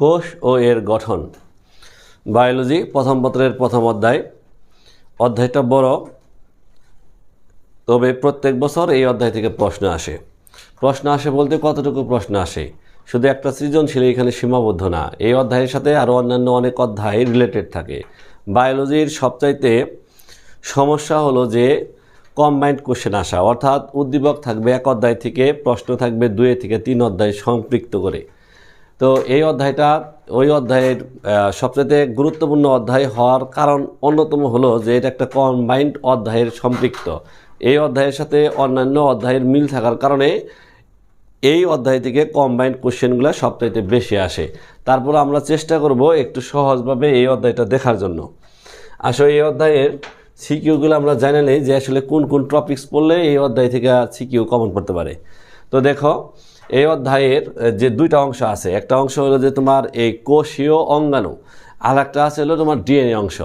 কোষ ও এর গঠন। বায়োলজি প্রথম পত্রের প্রথম অধ্যায়। অধ্যায়টা বড়, তবে প্রত্যেক বছর এই অধ্যায় থেকে প্রশ্ন আসে বলতে কতটুকু প্রশ্ন আসে, শুধু একটা সৃজনশীল এখানে সীমাবদ্ধ না। এই অধ্যায়ের সাথে আরও অন্যান্য অনেক অধ্যায় রিলেটেড থাকে। বায়োলজির সবচাইতে সমস্যা হলো যে কম্বাইন্ড কোশ্চেন আসা, অর্থাৎ উদ্দীপক থাকবে এক অধ্যায় থেকে, প্রশ্ন থাকবে 2 থেকে 3 অধ্যায় সম্পৃক্ত করে। তো এই অধ্যায়টা ওই অধ্যায়ের সবচেয়ে গুরুত্বপূর্ণ অধ্যায় হওয়ার কারণ অন্যতম হলো যে এটা একটা কম্বাইন্ড অধ্যায়ের সম্পৃক্ত। এই অধ্যায়ের সাথে অন্যান্য অধ্যায়ের মিল থাকার কারণে এই অধ্যায় থেকে কম্বাইন্ড কোশ্চেনগুলো সবচাইতে বেশি আসে। তারপর আমরা চেষ্টা করব একটু সহজভাবে এই অধ্যায়টা দেখার জন্য। আসলে এই অধ্যায়ের সিকিউগুলো আমরা জানি নেই যে আসলে কোন কোন টপিকস পড়লে এই অধ্যায় থেকে সিকিউ কমন পড়তে পারে। তো দেখো, এই অধ্যায়ের যে 2টা অংশ আছে, একটা অংশ হলো যে তোমার এই কোষীয় অঙ্গাণু, আর একটা আছে হলো তোমার ডিএনএ অংশ।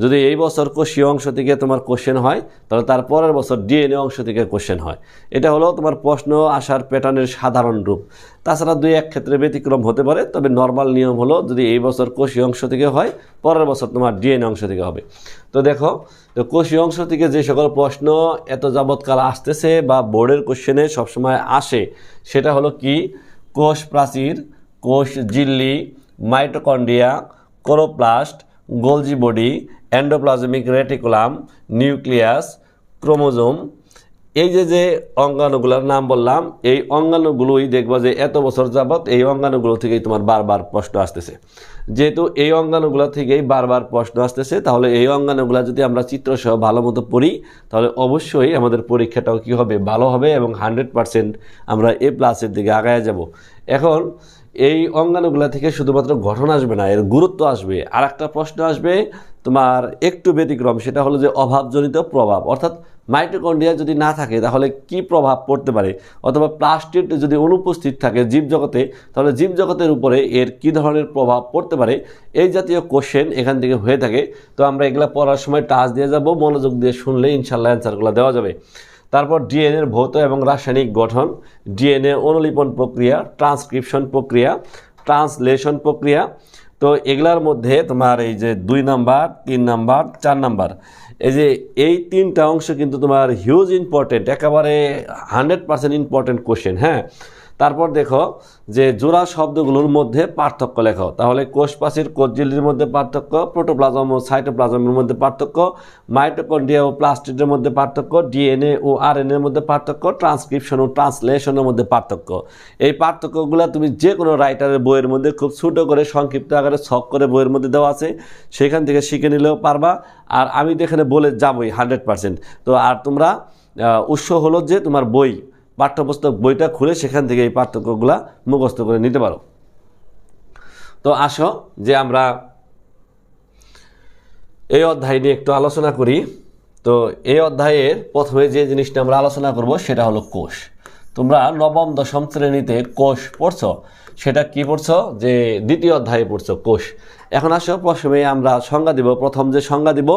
যদি এই বছর কোষীয় অংশ থেকে তোমার কোশ্চেন হয়, তাহলে তার পরের বছর ডিএনএ অংশ থেকে কোশ্চেন হয়। এটা হলো তোমার প্রশ্ন আসার প্যাটার্নের সাধারণ রূপ। তাছাড়া 2-1 ক্ষেত্রে ব্যতিক্রম হতে পারে, তবে নর্মাল নিয়ম হলো যদি এই বছর কোষীয় অংশ থেকে হয়, পরের বছর তোমার ডিএনএ অংশ থেকে হবে। তো দেখো, তো কোষীয় অংশ থেকে যে সকল প্রশ্ন এত যাবৎকাল আসতেছে বা বোর্ডের কোশ্চেনে সবসময় আসে, সেটা হলো কি, কোষ প্রাচীর, কোষ ঝিল্লি, mitochondria, chloroplast, Golgi body, endoplasmic reticulum, nucleus, chromosome. এই যে অঙ্গাণুগুলোর নাম বললাম, এই অঙ্গাণুগুলোই দেখবা যে এত বছর যাবৎ এই অঙ্গাণুগুলো থেকেই তোমার বারবার প্রশ্ন আসতেছে। যেহেতু এই অঙ্গাণুগুলো থেকেই বারবার প্রশ্ন আসতেছে, তাহলে এই অঙ্গাণুগুলো যদি আমরা চিত্রসহ ভালো মতো পড়ি, তাহলে অবশ্যই আমাদের পরীক্ষাটাও কী হবে, ভালো হবে এবং 100% আমরা A+-এর দিকে আগায় যাব। এখন এই অঙ্গাণুগুলা থেকে শুধুমাত্র গঠন আসবে না, এর গুরুত্ব আসবে। আর একটা প্রশ্ন আসবে তোমার একটু ব্যতিক্রম, সেটা হলো যে অভাবজনিত প্রভাব, অর্থাৎ মাইটোকন্ড্রিয়া যদি না থাকে তাহলে কি প্রভাব পড়তে পারে, অথবা প্লাস্টিড যদি অনুপস্থিত থাকে জীবজগতে, তাহলে জীবজগতের উপরে এর কী ধরনের প্রভাব পড়তে পারে, এই জাতীয় কোশ্চেন এখান থেকে হয়ে থাকে। তো আমরা এগুলা পড়ার সময় টাচ দিয়ে যাব, মনোযোগ দিয়ে শুনলে ইনশাল্লাহ অ্যান্সারগুলো দেওয়া যাবে। তারপর ডিএনএর ভৌত এবং রাসায়নিক গঠন, ডিএনএ অনুলিপন প্রক্রিয়া, ট্রান্সক্রিপশন প্রক্রিয়া, ট্রান্সলেশন প্রক্রিয়া। তো এগুলার মধ্যে তোমার এই যে 2 নাম্বার, 3 নাম্বার, 4 নাম্বার, এই যে এই 3টা অংশ কিন্তু তোমার হিউজ ইম্পর্টেন্ট, একেবারে 100% ইম্পর্টেন্ট কোশ্চেন। হ্যাঁ, তারপর দেখো যে জোড়া শব্দগুলোর মধ্যে পার্থক্য লেখো। তাহলে কোষ প্রাচীর, কোষ ঝিল্লির মধ্যে পার্থক্য, প্রোটোপ্লাজম ও সাইটোপ্লাজমের মধ্যে পার্থক্য, মাইটোকন্ড্রিয়া ও প্লাস্টিডের মধ্যে পার্থক্য, ডিএনএ ও আরএনএর মধ্যে পার্থক্য, ট্রান্সক্রিপশন ও ট্রান্সলেশনের মধ্যে পার্থক্য। এই পার্থক্যগুলো তুমি যে কোনো রাইটারের বইয়ের মধ্যে খুব ছোট করে সংক্ষিপ্ত আকারে ছক করে বইয়ের মধ্যে দেওয়া আছে, সেখান থেকে শিখে নিলেও পারবা। আর আমি তো এখানে বলে যাবই 100%। তো আর তোমরা উৎস হলো যে তোমার বই, পাঠ্যপুস্তক বইটা খুলে সেখান থেকে এই পার্থক্যগুলা মুখস্থ করে নিতে পারো। তো আসো যে আমরা এই অধ্যায় নিয়ে একটু আলোচনা করি। তো এই অধ্যায়ের প্রথমে যে জিনিসটা আমরা আলোচনা করব সেটা হলো কোষ। তোমরা নবম দশম শ্রেণীতে কোষ পড়ছো, সেটা কি পড়ছো, যে 2য় অধ্যায়ে পড়ছো কোষ। এখন আসো প্রথমে আমরা সংজ্ঞা দিব। প্রথম যে সংজ্ঞা দিব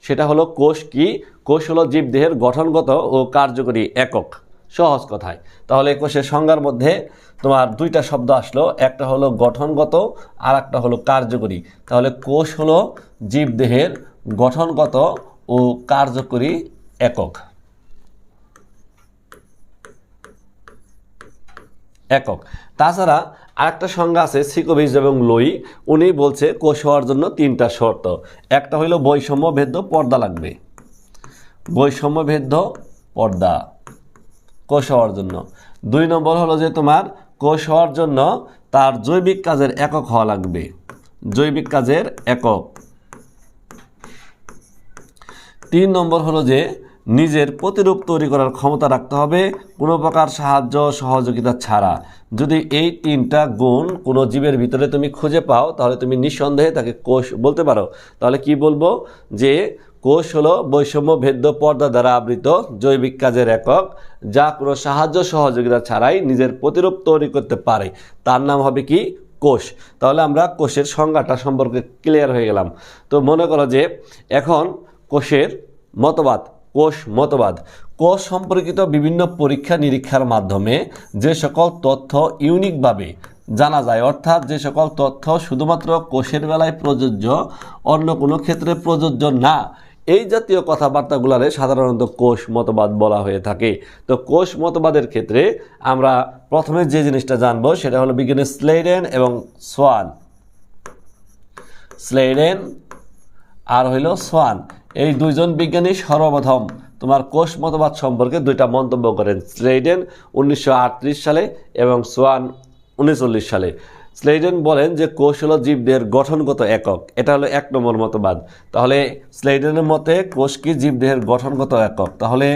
সেটা হলো কোষ কি। কোষ হলো জীবদেহের গঠনগত ও কার্যকরী একক, সহজ কথায়। তাহলে কোষের সংজ্ঞার মধ্যে তোমার 2টা শব্দ আসলো, একটা হলো গঠনগত আর একটা হলো কার্যকরী। তাহলে কোষ হলো জীবদেহের গঠনগত ও কার্যকরী একক। তাছাড়া আরেকটা সংজ্ঞা আছে সিকোভিচ এবং লোই, উনি বলছে কোষ হওয়ার জন্য 3টা শর্ত। একটা হলো বৈষম্য ভেদ্য পর্দা লাগবে, বৈষম্য ভেদ্য পর্দা কোষ হওয়ার জন্য। 2 নম্বর হলো যে তোমার কোষ হওয়ার জন্য তার জৈবিক কাজের একক হওয়া লাগবে, জৈবিক কাজের একক। 3 নম্বর হলো যে নিজের প্রতিরূপ তৈরি করার ক্ষমতা রাখতে হবে কোনো প্রকার সাহায্য সহযোগিতা ছাড়া। যদি এই 3টা গুণ কোনো জীবের ভিতরে তুমি খুঁজে পাও, তাহলে তুমি নিঃসন্দেহে তাকে কোষ বলতে পারো। তাহলে কি বলবো, যে কোষ হলো বৈষম্য ভেদ্য পর্দা দ্বারা আবৃত জৈবিক কাজের একক, যা কোনো সাহায্য সহযোগিতা ছাড়াই নিজের প্রতিরূপ তৈরি করতে পারে, তার নাম হবে কি, কোষ। তাহলে আমরা কোষের সংজ্ঞাটা সম্পর্কে ক্লিয়ার হয়ে গেলাম। তো মনে করো যে এখন কোষের মতবাদ, কোষ সম্পর্কিত বিভিন্ন পরীক্ষা নিরীক্ষার মাধ্যমে যে সকল তথ্য ইউনিকভাবে জানা যায়, অর্থাৎ যে সকল তথ্য শুধুমাত্র কোষের বেলায় প্রযোজ্য, অন্য কোনো ক্ষেত্রে প্রযোজ্য না, এই জাতীয় কথাবার্তাগুলারে সাধারণত কোষ মতবাদ বলা হয়ে থাকে। তো কোষ মতবাদের ক্ষেত্রে আমরা প্রথমে যে জিনিসটা জানবো সেটা হলো বিজ্ঞানী স্লেডেন এবং সোয়ান। স্লেডেন আর হইল সোয়ান, এই দুইজন বিজ্ঞানী সর্বপ্রথম তোমার কোষ মতবাদ সম্পর্কে দুইটা মন্তব্য করেন। স্লেডেন 1938 সালে এবং সোয়ান 1940 সালে। স্লেডেন বলেন যে কোষ হলো জীবদেহের গঠনগত একক, এটা হলো 1 নম্বর মতবাদ। তাহলে স্লেডেনের মতে কোষ কি জীবদেহের গঠনগত একক, তাহলে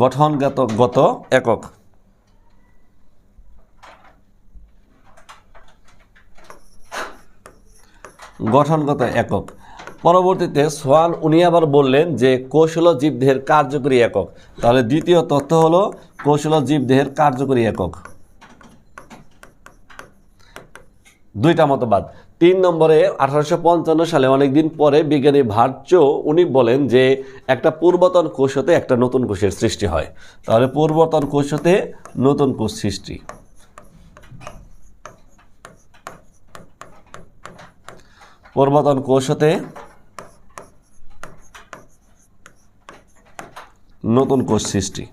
গঠনগত একক। গঠনগত একক। পরবর্তীতে সোয়ান উনি আবার বললেন যে কোষ হলো জীবদেহের কার্যকরী একক। তাহলে দ্বিতীয় তথ্য হলো কোষ হলো জীবদেহের কার্যকরী একক। দুইটা মতবাদ। 3 নম্বরে 1855 সালে অনেকদিন পরে বিজ্ঞানী ভার্চো উনি বলেন যে একটা পূর্বতন কোষ হতে একটা নতুন কোষের সৃষ্টি হয়। তাহলে পূর্বতন কোষ হতে নতুন কোষ সৃষ্টি। পূর্বতন কোষ হতে নতুন কোষ সৃষ্টি।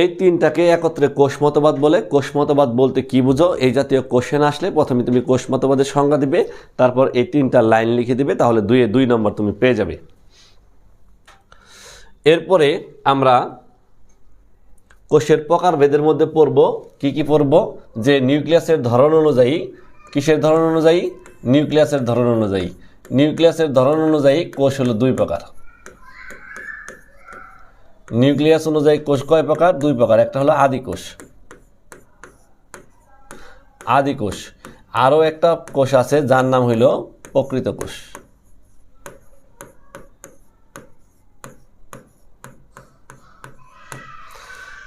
এই তিনটাকে একত্রে কোষ মতবাদ বলে। কোষ মতবাদ বলতে কি বুঝো, এই জাতীয় কোশ্চেন আসলে প্রথমে তুমি কোষ মতবাদের সংজ্ঞা দিবে, তারপর এই 3টা লাইন লিখে দিবে, তাহলে 2 নম্বর তুমি পেয়ে যাবে। এরপরে আমরা কোষের প্রকারভেদের মধ্যে পড়ব। কি পড়ব, যে নিউক্লিয়াসের ধরন অনুযায়ী, কিসের ধরন অনুযায়ী, নিউক্লিয়াসের ধরন অনুযায়ী। নিউক্লিয়াসের ধরন অনুযায়ী কোষ হলো 2 প্রকার। নিউক্লিয়াস অনুযায়ী কোষ কয় প্রকার? 2 প্রকার। একটা হলো আদি কোষ। আদি কোষ। আরও একটা কোষ আছে যার নাম হইল প্রকৃত কোষ।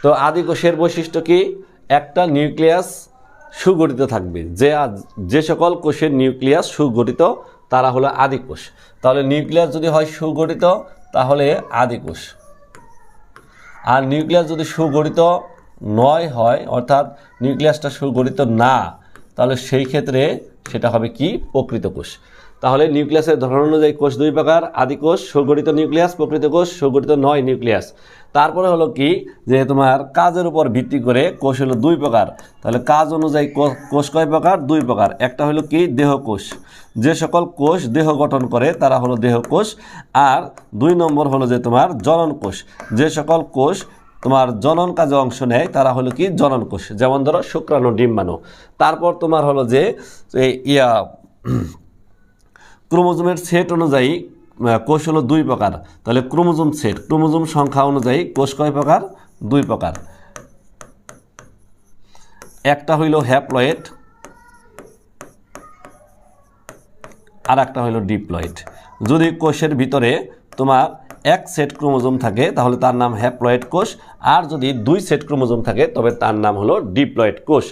তো আদি কোষের বৈশিষ্ট্য কি? একটা নিউক্লিয়াস সুগঠিত থাকবে। যে সকল কোষের নিউক্লিয়াস সুগঠিত তারা হলো আদি কোষ। তাহলে নিউক্লিয়াস যদি হয় সুগঠিত তাহলে আদি কোষ। আর নিউক্লিয়াস যদি সুগঠিত নয় হয়, অর্থাৎ নিউক্লিয়াসটা সুগঠিত না, তাহলে সেই ক্ষেত্রে সেটা হবে কি? প্রকৃত কোষ। তাহলে নিউক্লিয়াসের ধরন অনুযায়ী কোষ 2 প্রকার, আদি কোষ, সুগঠিত নিউক্লিয়াস, প্রকৃত কোষ, সুগঠিত নয় নিউক্লিয়াস। তারপরে হলো কি, যে তোমার কাজের উপর ভিত্তি করে কোষ হলো 2 প্রকার। তাহলে কাজ অনুযায়ী কোষ কয় প্রকার? 2 প্রকার। একটা হলো কি? দেহ কোষ। যে সকল কোষ দেহ গঠন করে তারা হলো দেহ কোষ। আর 2 নম্বর হলো যে তোমার জনন কোষ। যে সকল কোষ তোমার জনন কাজে অংশ নেয় তারা হলো কি? জনন কোষ। যেমন ধরো শুক্রাণু, ডিম্বাণু। তারপর তোমার হলো যে ক্রোমোজোমের সেট অনুযায়ী কোষ হলো 2 প্রকার। তাহলে ক্রোমোজোম সেট, ক্রোমোজোম সংখ্যা অনুযায়ী কোষ কয় প্রকার? 2 প্রকার। একটা হইল হ্যাপ্লয়েড, আর একটা হইল ডিপ্লয়েড। যদি কোষের ভিতরে তোমার 1 সেট ক্রোমোজোম থাকে তাহলে তার নাম হ্যাপ্লয়েড কোষ, আর যদি 2 সেট ক্রোমোজোম থাকে তবে তার নাম হলো ডিপ্লয়েড কোষ।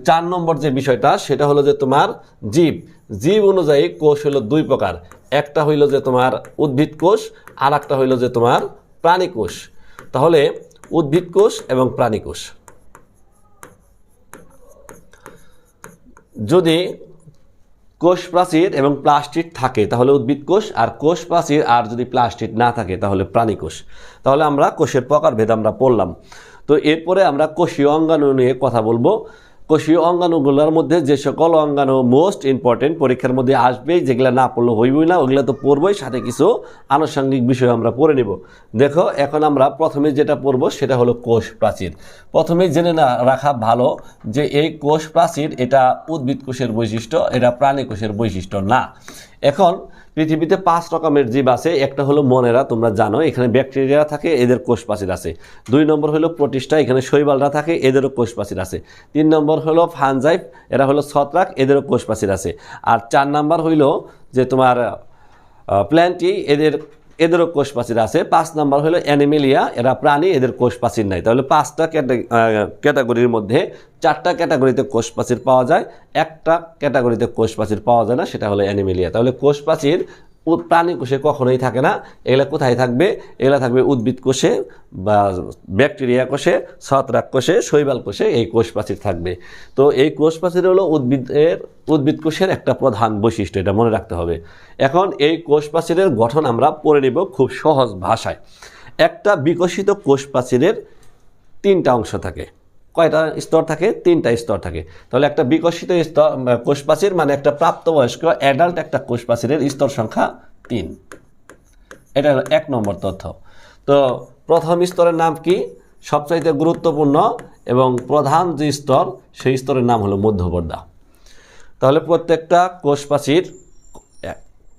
4 নম্বর যে বিষয়টা সেটা হলো যে তোমার জীব। জীব অনুযায়ী কোষ হলো 2 প্রকার। একটা হইল যে তোমার উদ্ভিদ কোষ, আর একটা হইল যে তোমার প্রাণী কোষ। তাহলে উদ্ভিদ কোষ এবং প্রাণী কোষ। যদি কোষ প্রাচীর এবং প্লাস্টিড থাকে তাহলে উদ্ভিদ কোষ, আর কোষ প্রাচীর আর যদি প্লাস্টিড না থাকে তাহলে প্রাণী কোষ। তাহলে আমরা কোষের প্রকারভেদ আমরা পড়লাম। তো এরপরে আমরা কোষীয় অঙ্গাণু নিয়ে কথা বলবো। কোষীয় অঙ্গাণুগুলোর মধ্যে যে সকল অঙ্গাণু মোস্ট ইম্পর্টেন্ট, পরীক্ষার মধ্যে আসবেই, যেগুলো না পড়লে হইবই না, ওগুলো তো পড়বই, সাথে কিছু আনুষঙ্গিক বিষয় আমরা পড়ে নেব। দেখো, এখন আমরা প্রথমে যেটা পড়ব সেটা হলো কোষ প্রাচীর। প্রথমে জেনে রাখা ভালো যে এই কোষ প্রাচীর এটা উদ্ভিদ কোষের বৈশিষ্ট্য, এটা প্রাণী কোষের বৈশিষ্ট্য না। এখন পৃথিবীতে 5 রকমের জীব আছে। একটা হলো মনেরা, তোমরা জানো, এখানে ব্যাকটেরিয়া থাকে, এদের কোষ প্রাচীর আছে। 2 নম্বর হলো প্রোটিস্টা, এখানে শৈবালরা থাকে, এদেরও কোষ প্রাচীর আছে। 3 নম্বর হলো ফানজাইভ, এরা হলো ছত্রাক, এদেরও কোষ প্রাচীর আছে। আর 4 নম্বর হইল যে তোমার প্ল্যান্টি, এদেরও কোষ প্রাচীর আছে। 5 নম্বর হলো অ্যানিমেলিয়া, এরা প্রাণী, এদের কোষ প্রাচীর নাই। তাহলে 5টা ক্যাটাগরির মধ্যে 4টা ক্যাটাগরিতে কোষ প্রাচীর পাওয়া যায়, একটা ক্যাটাগরিতে কোষ প্রাচীর পাওয়া যায় না, সেটা হলো অ্যানিমেলিয়া। তাহলে কোষ প্রাচীর প্রাণী কোষে কখনোই থাকে না। এগুলা কোথায় থাকবে? এগুলা থাকবে উদ্ভিদ কোষে বা ব্যাকটেরিয়া কোষে, ছত্রাক কোষে, শৈবাল কোষে এই কোষ প্রাচীর থাকবে। তো এই কোষ প্রাচীর হলো উদ্ভিদ কোষের একটা প্রধান বৈশিষ্ট্য, এটা মনে রাখতে হবে। এখন এই কোষ প্রাচীরের গঠন আমরা পড়ে নিব খুব সহজ ভাষায়। একটা বিকশিত কোষ প্রাচীরের 3টা অংশ থাকে। কয়টা স্তর থাকে? 3টা স্তর থাকে। তাহলে একটা বিকশিত স্তর কোষ প্রাচীর মানে একটা প্রাপ্তবয়স্ক অ্যাডাল্ট একটা কোষ প্রাচীরের স্তর সংখ্যা 3। এটা হলো 1 নম্বর তথ্য। তো প্রথম স্তরের নাম কি? সবচাইতে গুরুত্বপূর্ণ এবং প্রধান যে স্তর, সেই স্তরের নাম হলো মধ্যপর্দা। তাহলে প্রত্যেকটা কোষ প্রাচীর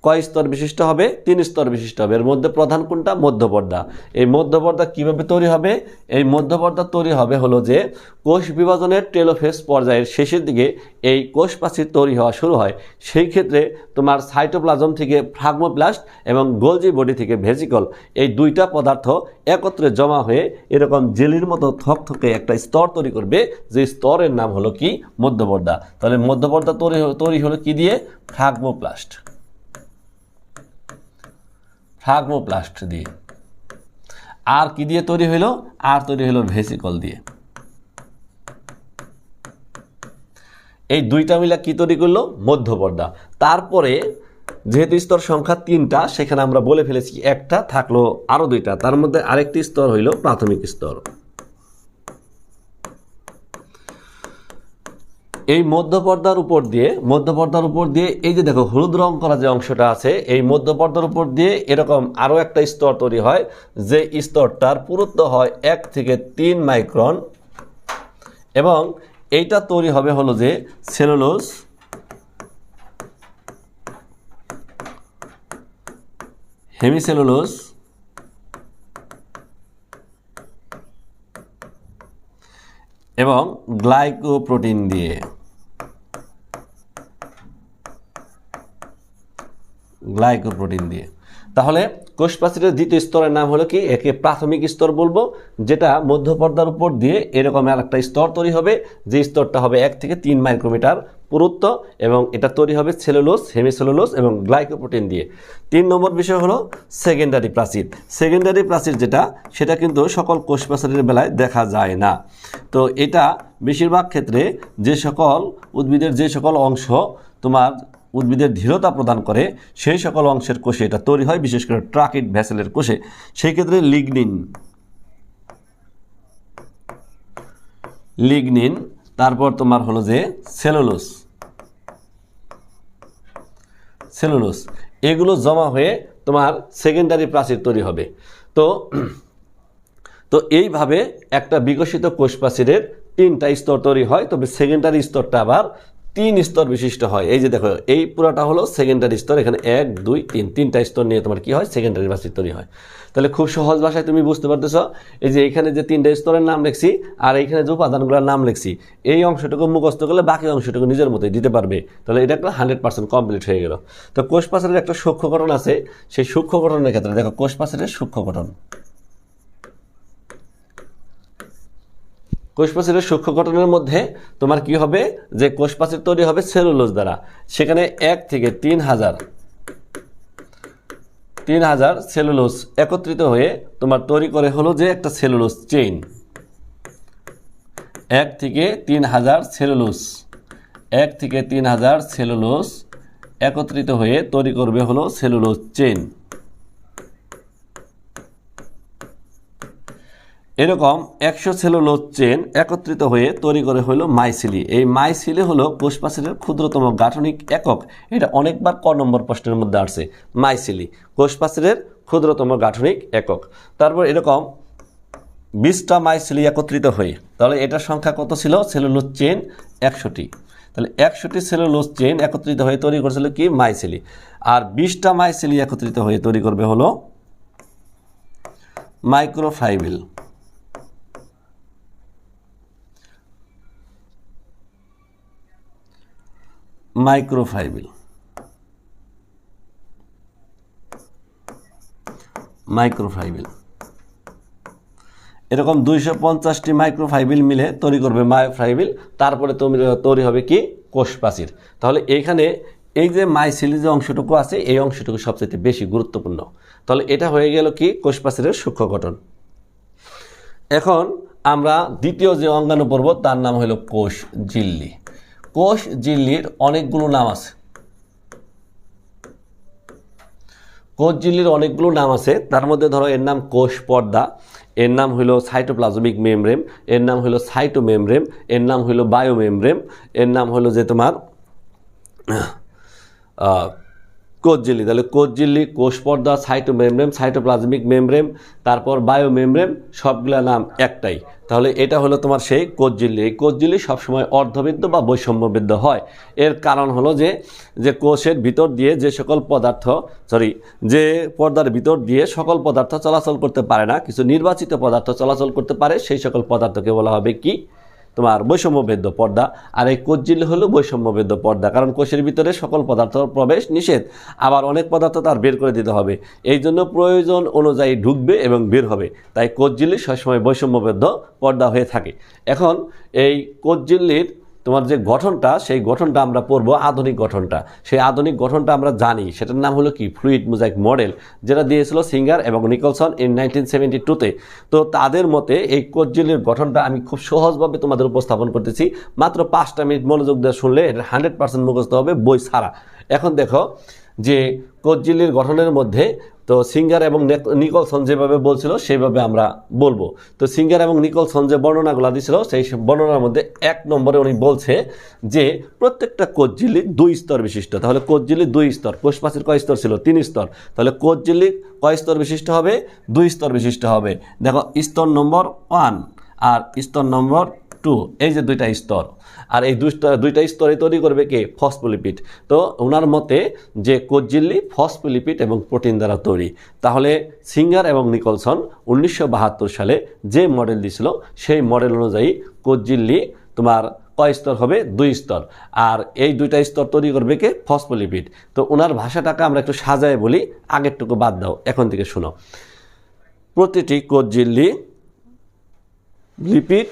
কয় স্তর বিশিষ্ট হবে? 3 স্তর বিশিষ্ট হবে। এর মধ্যে প্রধান কোনটা? মধ্যপর্দা। এই মধ্যপর্দা কিভাবে তৈরি হবে? এই মধ্যপর্দা তৈরি হবে হলো যে কোষ বিভাজনের টেলোফেজ পর্যায়ের শেষের দিকে এই কোষ প্রাচীর তৈরি হওয়া শুরু হয়। সেই ক্ষেত্রে তোমার সাইটোপ্লাজম থেকে ফ্রাগমোপ্লাস্ট এবং গোলজি বডি থেকে ভেসিকল, এই 2টা পদার্থ একত্রে জমা হয়ে এরকম জেলির মতো থকথকে একটা স্তর তৈরি করবে, যে স্তরের নাম হলো কি? মধ্যপর্দা। তাহলে মধ্যপর্দা তৈরি হলো কি দিয়ে? ফ্রাগমোপ্লাস্ট দিয়ে। আর কি দিয়ে তৈরি হইলো? আর তৈরি হলো ভেসিকল দিয়ে। এই 2টা মিলে কি তৈরি করলো? মধ্যপর্দা। তারপরে যেহেতু স্তর সংখ্যা 3টা, সেখানে আমরা বলে ফেলেছি একটা, থাকলো আরো 2টা। তার মধ্যে আরেকটি স্তর হইল প্রাথমিক স্তর। এই মধ্যপর্দার উপর দিয়ে এই যে দেখো হলুদ রং করা যে অংশটা আছে, এই মধ্যপর্দার উপর দিয়ে এরকম আরো একটা স্তর তৈরি হয়, যে স্তরটার পুরুত্ব হয় 1 থেকে 3 মাইক্রন, এবং এইটা তৈরি হবে হলো যে সেলুলোজ, হেমিসেলুলোজ এবং গ্লাইকোপ্রোটিন দিয়ে। তাহলে কোষ প্রাচীরের দ্বিতীয় স্তরের নাম হলো কি? একে প্রাথমিক স্তর বলবো, যেটা মধ্যপর্দার উপর দিয়ে এরকম একটা স্তর তৈরি হবে, যে স্তরটা হবে 1 থেকে 3 মাইক্রোমিটার পুরুত্ব, এবং এটা তৈরি হবে সেলুলোজ, হেমিসেলুলোজ এবং গ্লাইকোপ্রোটিন দিয়ে। 3 নম্বর বিষয় হলো সেকেন্ডারি প্রাচীর। সেকেন্ডারি প্রাচীর যেটা, সেটা কিন্তু সকল কোষ প্রাচীরের বেলায় দেখা যায় না। তো এটা বেশিরভাগ ক্ষেত্রে যে সকল উদ্ভিদের যে সকল অংশ তোমার উদ্ভিদের দৃঢ়তা প্রদান করে, সেই সকল অংশের কোষে এটা তৈরি হয়, বিশেষ করে ট্রাকিড ভ্যাসেলের কোষে। সেই ক্ষেত্রে লিগনিন, তারপর তোমার হলো যে সেলুলোজ, এগুলো জমা হয়ে তোমার সেকেন্ডারি প্রাচীর তৈরি হবে। তো এইভাবে একটা বিকশিত কোষ প্রাচীরের 3টা স্তর তৈরি হয়, তবে সেকেন্ডারি স্তরটা আবার 3 স্তর বিশিষ্ট হয়। এই যে দেখো, এই পুরোটা হলো সেকেন্ডারি স্তর। এখানে 1, 2, 3 3টা স্তর নিয়ে তোমার কি হয়? সেকেন্ডারি প্রাচীর তৈরি হয়। তাহলে খুব সহজ ভাষায় তুমি বুঝতে পারতেছো, এই যে এখানে যে 3টা স্তরের নাম লিখছি আর এইখানে যে উপাদানগুলোর নাম লিখছি, এই অংশটুকু মুখস্থ করলে বাকি অংশটুকু নিজের মতোই দিতে পারবে। তাহলে এটা একটা 100% কমপ্লিট হয়ে গেল। তো কোষ প্রাচীরের একটা সূক্ষ্ম গঠন আছে, সেই সূক্ষ্ম গঠনের ক্ষেত্রে দেখো, কোষ প্রাচীরের সূক্ষ্ম গঠন। কোষ প্রাচীরের সূক্ষ্ম গঠনের মধ্যে তোমার কি হবে? যে কোষ প্রাচীর তৈরি হবে সেলুলোজ দ্বারা। সেখানে 1 থেকে 3000 সেলুলোজ একত্রিত হয়ে তোমার তৈরি করে হলো যে একটা সেলুলোজ চেইন। 1 থেকে 3000 সেলুলোজ একত্রিত হয়ে তৈরি করবে হলো সেলুলোজ চেইন। এরকম 100 সেলুলোজ চেন একত্রিত হয়ে তৈরি করে হলো মাইসিলি। এই মাইসিলি হলো কোষ প্রাচীরের ক্ষুদ্রতম গাঠনিক একক। এটা অনেকবার ক নম্বর প্রশ্নের মধ্যে আসছে। মাইসিলি কোষ প্রাচীরের ক্ষুদ্রতম গাঠনিক একক। তারপর এরকম 20টা মাইসিলি একত্রিত হয়ে, তাহলে এটার সংখ্যা কত ছিল? সেলুলোজ চেন 100টি। তাহলে 100টি সেলুলোজ চেন একত্রিত হয়ে তৈরি করেছিল কি? মাইসিলি। আর 20টা মাইসিলি একত্রিত হয়ে তৈরি করবে হলো মাইক্রোফাইবিল। এরকম 250টি মাইক্রোফাইবিল মিলে তৈরি করবে মায়োফাইবিল। তারপরে তৈরি হবে কি? কোষ প্রাচীর। তাহলে এইখানে এই যে মাইসিলি যে অংশটুকু আছে এই অংশটুকু সবচেয়ে বেশি গুরুত্বপূর্ণ। তাহলে এটা হয়ে গেল কি কোষ প্রাচীরের সূক্ষ্ম গঠন। এখন আমরা দ্বিতীয় যে অঙ্গাণু পর্ব তার নাম হলো কোষ ঝিল্লি। কোষ ঝিল্লির অনেকগুলো নাম আছে। কোষ ঝিল্লির অনেকগুলো নাম আছে, তার মধ্যে ধরো এর নাম কোষ পর্দা, এর নাম হলো সাইটোপ্লাজমিক মেমব্রেন, এর নাম হলো সাইটোমেমব্রেন, এর নাম হলো বায়োমেমব্রেন, এর নাম হলো যে তোমার কোষ ঝিল্লি। তাহলে কোষ ঝিল্লি, কোষ পর্দা, সাইটোমেমব্রেন, সাইটোপ্লাজমিক মেমব্রেন, তারপর বায়োমেমব্রেন, সবগুলা নাম একটাই। তাহলে এটা হলো তোমার সেই কোষ ঝিল্লি। এই কোষ ঝিল্লি সবসময় অর্ধবৃত্ত বা বৈষম্যবৃত্ত হয়। এর কারণ হলো যে কোষের ভিতর দিয়ে যে সকল পদার্থ যে পর্দার ভিতর দিয়ে সকল পদার্থ চলাচল করতে পারে না, কিছু নির্বাচিত পদার্থ চলাচল করতে পারে, সেই সকল পদার্থকে বলা হবে কি তোমার বৈষম্যবেদ্য পর্দা। আর এই কোষ ঝিল্লি হলো বৈষম্যবেদ্য পর্দা, কারণ কোষের ভিতরে সকল পদার্থ প্রবেশ নিষেধ, আবার অনেক পদার্থ তার বের করে দিতে হবে, এই জন্য প্রয়োজন অনুযায়ী ঢুকবে এবং বের হবে। তাই কোষ ঝিল্লি সবসময় বৈষম্যবেদ্য পর্দা হয়ে থাকে। এখন এই কোষ ঝিল্লির তোমার যে গঠনটা, সেই গঠনটা আমরা পড়বো আধুনিক গঠনটা। সেই আধুনিক গঠনটা আমরা জানি, সেটার নাম হলো কি ফ্লুইড মোজাইক মডেল, যেটা দিয়েছিল সিঙ্গার এবং নিকলসন ইন 1972-তে। তো তাদের মতে এই কোষ ঝিল্লির গঠনটা আমি খুব সহজভাবে তোমাদের উপস্থাপন করতেছি, মাত্র 5টা মিনিট মনোযোগ দিয়ে শুনলে এটা 100% মুখস্থ হবে বই ছাড়া। এখন দেখো যে কোষ ঝিল্লির গঠনের মধ্যে তো সিঙ্গার এবং নিকলসন যেভাবে বলছিল সেইভাবে আমরা বলবো। তো সিঙ্গার এবং নিকলসন যে বর্ণনাগুলো দিয়েছিল সেই বর্ণনার মধ্যে 1 নম্বরে উনি বলছে যে প্রত্যেকটা কোষ ঝিল্লি 2 স্তর বিশিষ্ট। তাহলে কোষ ঝিল্লি 2 স্তর, কোষ প্রাচীর কয় স্তর ছিল? 3 স্তর। তাহলে কোষ ঝিল্লি কয় স্তর বিশিষ্ট হবে? 2 স্তর বিশিষ্ট হবে। দেখো স্তর নম্বর 1 আর স্তর নম্বর 2, এই যে 2টা স্তর। আর এই 2টা স্তরে তৈরি করবে কে? ফসফোলিপিড। তো ওনার মতে যে কোষ ঝিল্লি ফসফোলিপিড এবং প্রোটিন দ্বারা তৈরি। তাহলে সিঙ্গার এবং নিকলসন 1972 সালে যে মডেল দিয়েছিল সেই মডেল অনুযায়ী কোষ ঝিল্লি তোমার কয় স্তর হবে? 2 স্তর। আর এই 2টা স্তর তৈরি করবে কে? ফসফোলিপিড। তো ওনার ভাষাটাকে আমরা একটু সাজায় বলি, আগেরটুকু বাদ দাও, এখন থেকে শোনো। প্রতিটি কোষ ঝিল্লি লিপিড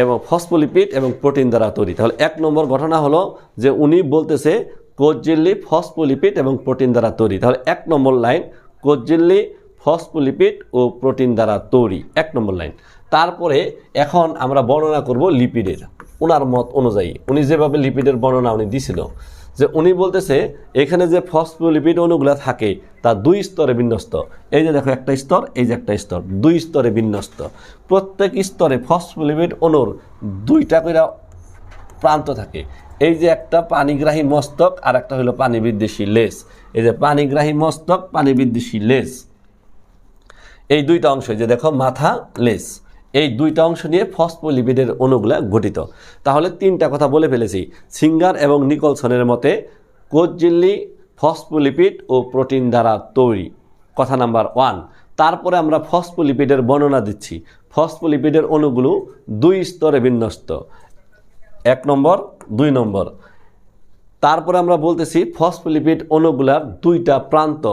এবং ফসফোলিপিড এবং প্রোটিন দ্বারা তৈরি। তাহলে 1 নম্বর ঘটনা হলো যে উনি বলতেছে কোষ ঝিল্লি ফসফোলিপিড এবং প্রোটিন দ্বারা তৈরি। তাহলে 1 নম্বর লাইন, কোষ ঝিল্লি ফসফোলিপিড ও প্রোটিন দ্বারা তৈরি, 1 নম্বর লাইন। তারপরে এখন আমরা বর্ণনা করব লিপিডের। ওনার মত অনুযায়ী উনি যেভাবে লিপিডের বর্ণনা উনি দিছিল, যে উনি বলতেছে এখানে যে ফসফোলিপিড অণুগুলো থাকে তা 2 স্তরে বিন্যস্ত। এই যে দেখো একটা স্তর, এই যে একটা স্তর, 2 স্তরে বিন্যস্ত। প্রত্যেক স্তরে ফসফোলিপিড অণুর 2টা করে প্রান্ত থাকে। এই যে একটা পানিগ্রাহী মস্তক আর একটা হলো পানি বিদ্বেষী লেজ। এই যে পানিগ্রাহী মস্তক, পানি বিদ্বেষী লেজ, এই 2টা অংশ, যে দেখো মাথা, লেজ, এই 2টা অংশ নিয়ে ফসফোলিপিডের অণুগুলা গঠিত। তাহলে 3টা কথা বলে ফেলেছি। সিঙ্গার এবং নিকলসনের মতে কোষ ঝিল্লি ফসফোলিপিড ও প্রোটিন দ্বারা তৈরি, কথা নাম্বার 1। তারপরে আমরা ফসফোলিপিডের বর্ণনা দিচ্ছি। ফসফোলিপিডের অণুগুলো 2 স্তরে বিন্যস্ত, 1 নম্বর, 2 নম্বর। তারপরে আমরা বলতেছি ফসফোলিপিড অণুগুলার 2টা প্রান্ত,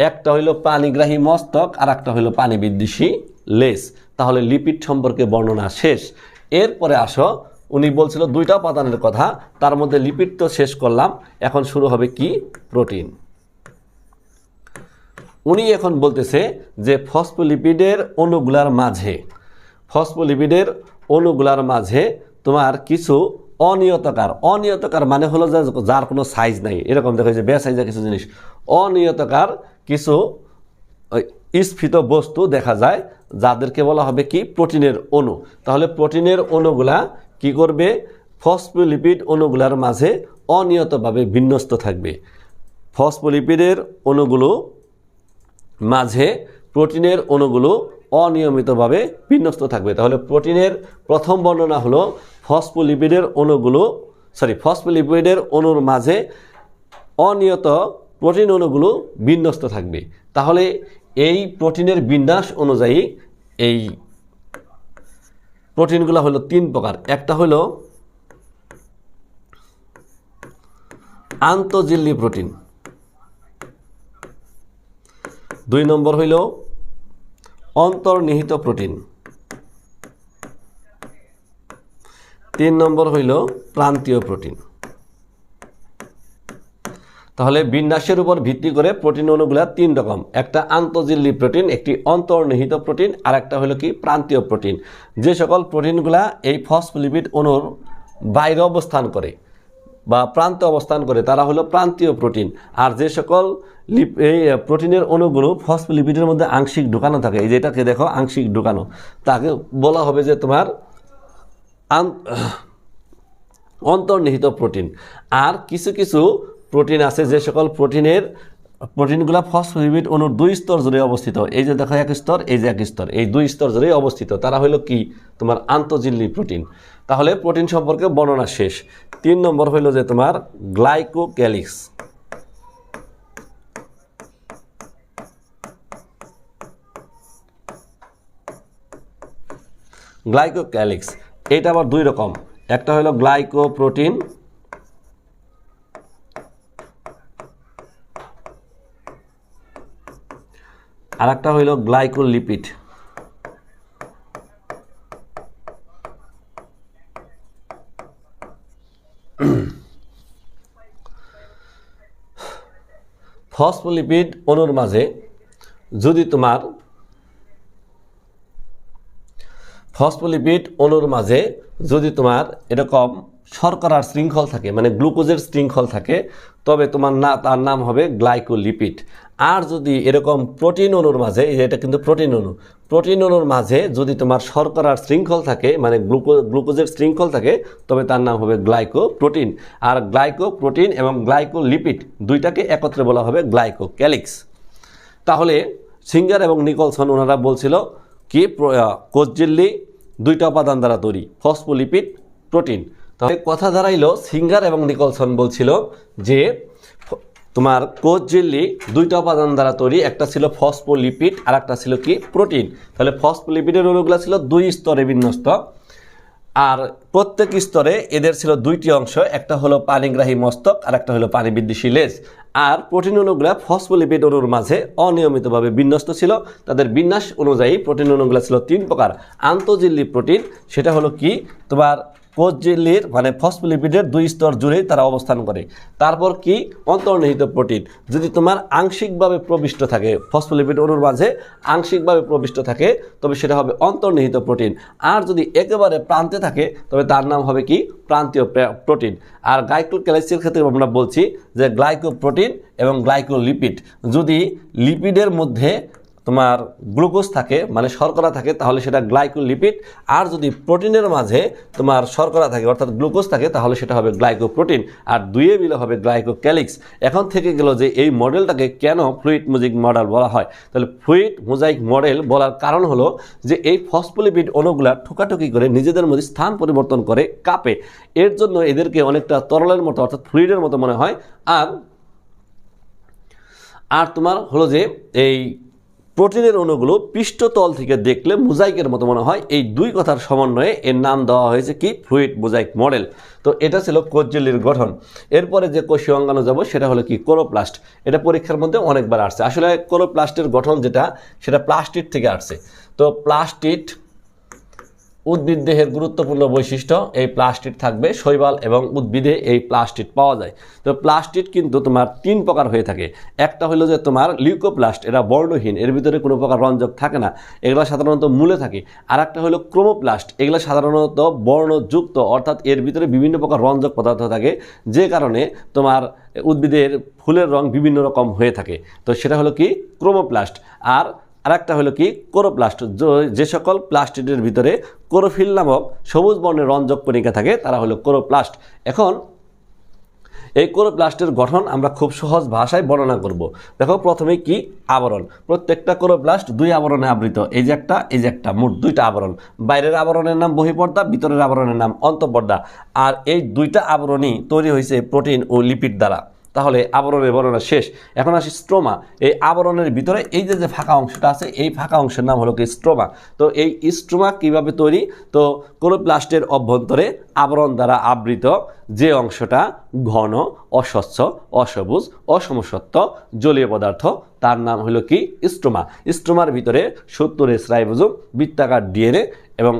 একটা হইল পানিগ্রাহী মস্তক আর একটা হইল পানি বিদ্বেষী লেজ। তাহলে লিপিড সম্পর্কে বর্ণনা শেষ। এরপরে আসো, উনি বলছিল 2টা উপাদানের কথা, তার মধ্যে লিপিড তো শেষ করলাম, এখন শুরু হবে কি? প্রোটিন। উনি এখন বলতেছে যে ফসফোলিপিডের অণুগুলার মাঝে তোমার কিছু অনিয়তকার মানে হলো যার কোনো সাইজ নাই, এরকম দেখো যে বেসাইজা কিছু জিনিস, অনিয়তকার কিছু স্ফীত বস্তু দেখা যায়, যাদেরকে বলা হবে কি? প্রোটিনের অণু। তাহলে প্রোটিনের অণুগুলা কি করবে? ফসফোলিপিড অণুগুলার মাঝে অনিয়তভাবে বিন্যস্ত থাকবে। ফসফোলিপিডের অণুগুলো মাঝে প্রোটিনের অণুগুলো অনিয়মিতভাবে বিন্যস্ত থাকবে। তাহলে প্রোটিনের প্রথম বর্ণনা হলো ফসফোলিপিডের অণুর মাঝে অনিয়ত প্রোটিন অণুগুলো বিন্যস্ত থাকবে। তাহলে এই প্রোটিনের বিন্যাস অনুযায়ী এই প্রোটিনগুলো হলো 3 প্রকার। একটা হলো আন্তঃঝিল্লি প্রোটিন, 2 নম্বর হইল অন্তর্নিহিত প্রোটিন, 3 নম্বর হইল প্রান্তীয় প্রোটিন। তাহলে বিন্যাসের উপর ভিত্তি করে প্রোটিন অণুগুলা 3 রকম, একটা আন্তঃঝিল্লি প্রোটিন, একটি অন্তর্নিহিত প্রোটিন, আর একটা হলো কি প্রান্তীয় প্রোটিন। যে সকল প্রোটিনগুলা এই ফসফোলিপিড অণুর বাইরে অবস্থান করে বা প্রান্তে অবস্থান করে তারা হলো প্রান্তীয় প্রোটিন। আর যে সকল এই প্রোটিনের অণুগুলো ফসফোলিপিডের মধ্যে আংশিক ঢুকানো থাকে, এই যেটাকে দেখো আংশিক ঢুকানো, তাকে বলা হবে যে তোমার অন্তর্নিহিত প্রোটিন। আর কিছু কিছু প্রোটিন আছে যে সকল প্রোটিনগুলো ফসফোলিপিড অণুর 2 স্তর জুড়ে অবস্থিত, এই যে দেখো 1 স্তর, এই যে 1 স্তর, এই 2 স্তর জুড়ে অবস্থিত, তারা হলো কি তোমার আন্তঃঝিল্লি প্রোটিন। তাহলে প্রোটিন সম্পর্কে বর্ণনা শেষ। 3 নম্বর হইল যে তোমার গ্লাইকোক্যালিক্স। গ্লাইকোক্যালিক্স এটা আবার 2 রকম, একটা হলো গ্লাইকোপ্রোটিন, আর একটা হইল গ্লাইকোলিপিড। ফসফোলিপিড অণুর মাঝে যদি তোমার এরকম শর্করার শৃঙ্খল থাকে, মানে গ্লুকোজের শৃঙ্খল থাকে, তবে তোমার তার নাম হবে গ্লাইকোলিপিড। আর যদি এরকম প্রোটিন অণুর মাঝে, এটা কিন্তু প্রোটিন অণুর মাঝে যদি তোমার শর্করার শৃঙ্খল থাকে, মানে গ্লুকোজের শৃঙ্খল থাকে, তবে তার নাম হবে গ্লাইকোপ্রোটিন। আর গ্লাইকোপ্রোটিন এবং গ্লাইকোলিপিড দুইটাকে একত্রে বলা হবে গ্লাইকোক্যালিক্স। তাহলে সিঙ্গার এবং নিকলসন ওনারা বলছিল কি কোষঝিল্লি 2টা উপাদান দ্বারা তৈরি, ফসফোলিপিড, প্রোটিন। তাহলে কথা দাঁড়াইলো সিঙ্গার এবং নিকলসন বলছিল যে তোমার কোষঝিল্লি 2টা উপাদান দ্বারা তৈরি, একটা ছিল ফসফোলিপিড আর একটা ছিল কি প্রোটিন। তাহলে ফসফোলিপিডের অণুগুলো ছিল 2 স্তরে বিন্যস্ত, আর প্রত্যেক স্তরে এদের ছিল 2টি অংশ, একটা হলো পানিগ্রাহী মস্তক আর একটা হলো পানি বিদ্বেষী লেজ। আর প্রোটিন অণুগুলো ফসফোলিপিড অণুর মাঝে অনিয়মিতভাবে বিন্যস্ত ছিল। তাদের বিন্যাস অনুযায়ী প্রোটিন অণুগুলো ছিল 3 প্রকার। আন্তঃঝিল্লি প্রোটিন সেটা হলো কি তোমার কোষঝিল্লির মানে ফসফোলিপিডের 2 স্তর জুড়েই তারা অবস্থান করে। তারপর কি অন্তর্নিহিত প্রোটিন, যদি তোমার আংশিকভাবে প্রবিষ্ট থাকে, ফসফোলিপিড অণুর মাঝে আংশিকভাবে প্রবিষ্ট থাকে, তবে সেটা হবে অন্তর্নিহিত প্রোটিন। আর যদি একেবারে প্রান্তে থাকে তবে তার নাম হবে কি প্রান্তীয় প্রোটিন। আর গ্লাইকোক্যালিক্সের ক্ষেত্রে আমরা বলছি যে গ্লাইকোপ্রোটিন এবং গ্লাইকোলিপিড, যদি লিপিডের মধ্যে তোমার গ্লুকোজ থাকে মানে শর্করা থাকে তাহলে সেটা গ্লাইকোলিপিড, আর যদি প্রোটিনের মাঝে তোমার শর্করা থাকে অর্থাৎ গ্লুকোজ থাকে তাহলে সেটা হবে গ্লাইকোপ্রোটিন, আর দুইয়ে মিলে হবে গ্লাইকোক্যালিক্স। এখন থেকে গেল যে এই মডেলটাকে কেন ফ্লুইড মোজাইক মডেল বলা হয়। তাহলে ফ্লুইড মোজাইক মডেল বলার কারণ হলো যে এই ফসফোলিপিড অণুগুলা ঠোকাঠুকি করে নিজেদের মধ্যে স্থান পরিবর্তন করে কাঁপে, এর জন্য এদেরকে অনেকটা তরলের মতো অর্থাৎ ফ্লুইডের মতো মনে হয়। আর তোমার হলো যে এই প্রোটিনের অণুগুলো পৃষ্ঠতল থেকে দেখলে মোজাইকের মতো মনে হয়। এই 2 কথার সমন্বয়ে এর নাম দেওয়া হয়েছে কি ফ্লুইড মোজাইক মডেল। তো এটা ছিল কোষঝিল্লির গঠন। এরপরে যে কোষীয় অঙ্গাণু যাব সেটা হলো কি ক্লোরোপ্লাস্ট। এটা পরীক্ষার মধ্যে অনেকবার আসছে। আসলে ক্লোরোপ্লাস্টের গঠন যেটা সেটা প্লাস্টিড থেকে আসছে। তো প্লাস্টিড উদ্ভিদ দেহের গুরুত্বপূর্ণ বৈশিষ্ট্য, এই প্লাস্টিড থাকবে, শৈবাল এবং উদ্ভিদে এই প্লাস্টিড পাওয়া যায়। তো প্লাস্টিড কিন্তু তোমার 3 প্রকার হয়ে থাকে। একটা হলো যে তোমার লিউকোপ্লাস্ট, এরা বর্ণহীন, এর ভিতরে কোনো প্রকার রঞ্জক থাকে না, এগুলো সাধারণত মূলে থাকে। আর একটা হলো ক্রোমোপ্লাস্ট, এগুলো সাধারণত বর্ণযুক্ত অর্থাৎ এর ভিতরে বিভিন্ন প্রকার রঞ্জক পদার্থ থাকে, যে কারণে তোমার উদ্ভিদের ফুলের রং বিভিন্ন রকম হয়ে থাকে। তো সেটা হলো কি ক্রোমোপ্লাস্ট। আর একটা হলো কি ক্লোরোপ্লাস্ট, যে সকল প্লাস্টিডের ভিতরে ক্লোরোফিল নামক সবুজ বর্ণের রঞ্জক কণিকা থাকে তারা হলো ক্লোরোপ্লাস্ট। এখন এই ক্লোরোপ্লাস্টের গঠন আমরা খুব সহজ ভাষায় বর্ণনা করব। দেখো প্রথমে কি আবরণ, প্রত্যেকটা ক্লোরোপ্লাস্ট 2 আবরণে আবৃত, এই যে একটা, মোট 2টা আবরণ। বাইরের আবরণের নাম বহিঃপর্দা, ভিতরের আবরণের নাম অন্তঃপর্দা। আর এই 2টা আবরণই তৈরি হয়েছে প্রোটিন ও লিপিড দ্বারা। তাহলে আবরণের বর্ণনা শেষ। এখন আসি স্ট্রোমা। এই আবরণের ভিতরে এই যে ফাঁকা অংশটা আছে, এই ফাঁকা অংশের নাম হলো কি স্ট্রোমা। তো এই স্ট্রোমা কিভাবে তৈরি? তো ক্লোরোপ্লাস্টের অভ্যন্তরে আবরণ দ্বারা আবৃত যে অংশটা ঘন, অস্বচ্ছ, অসবুজ, অসমসত্ব জলীয় পদার্থ, তার নাম হলো কি স্ট্রোমা। স্ট্রোমার ভিতরে 70 রাইবোজোম, বৃত্তাকার ডিএনএ এবং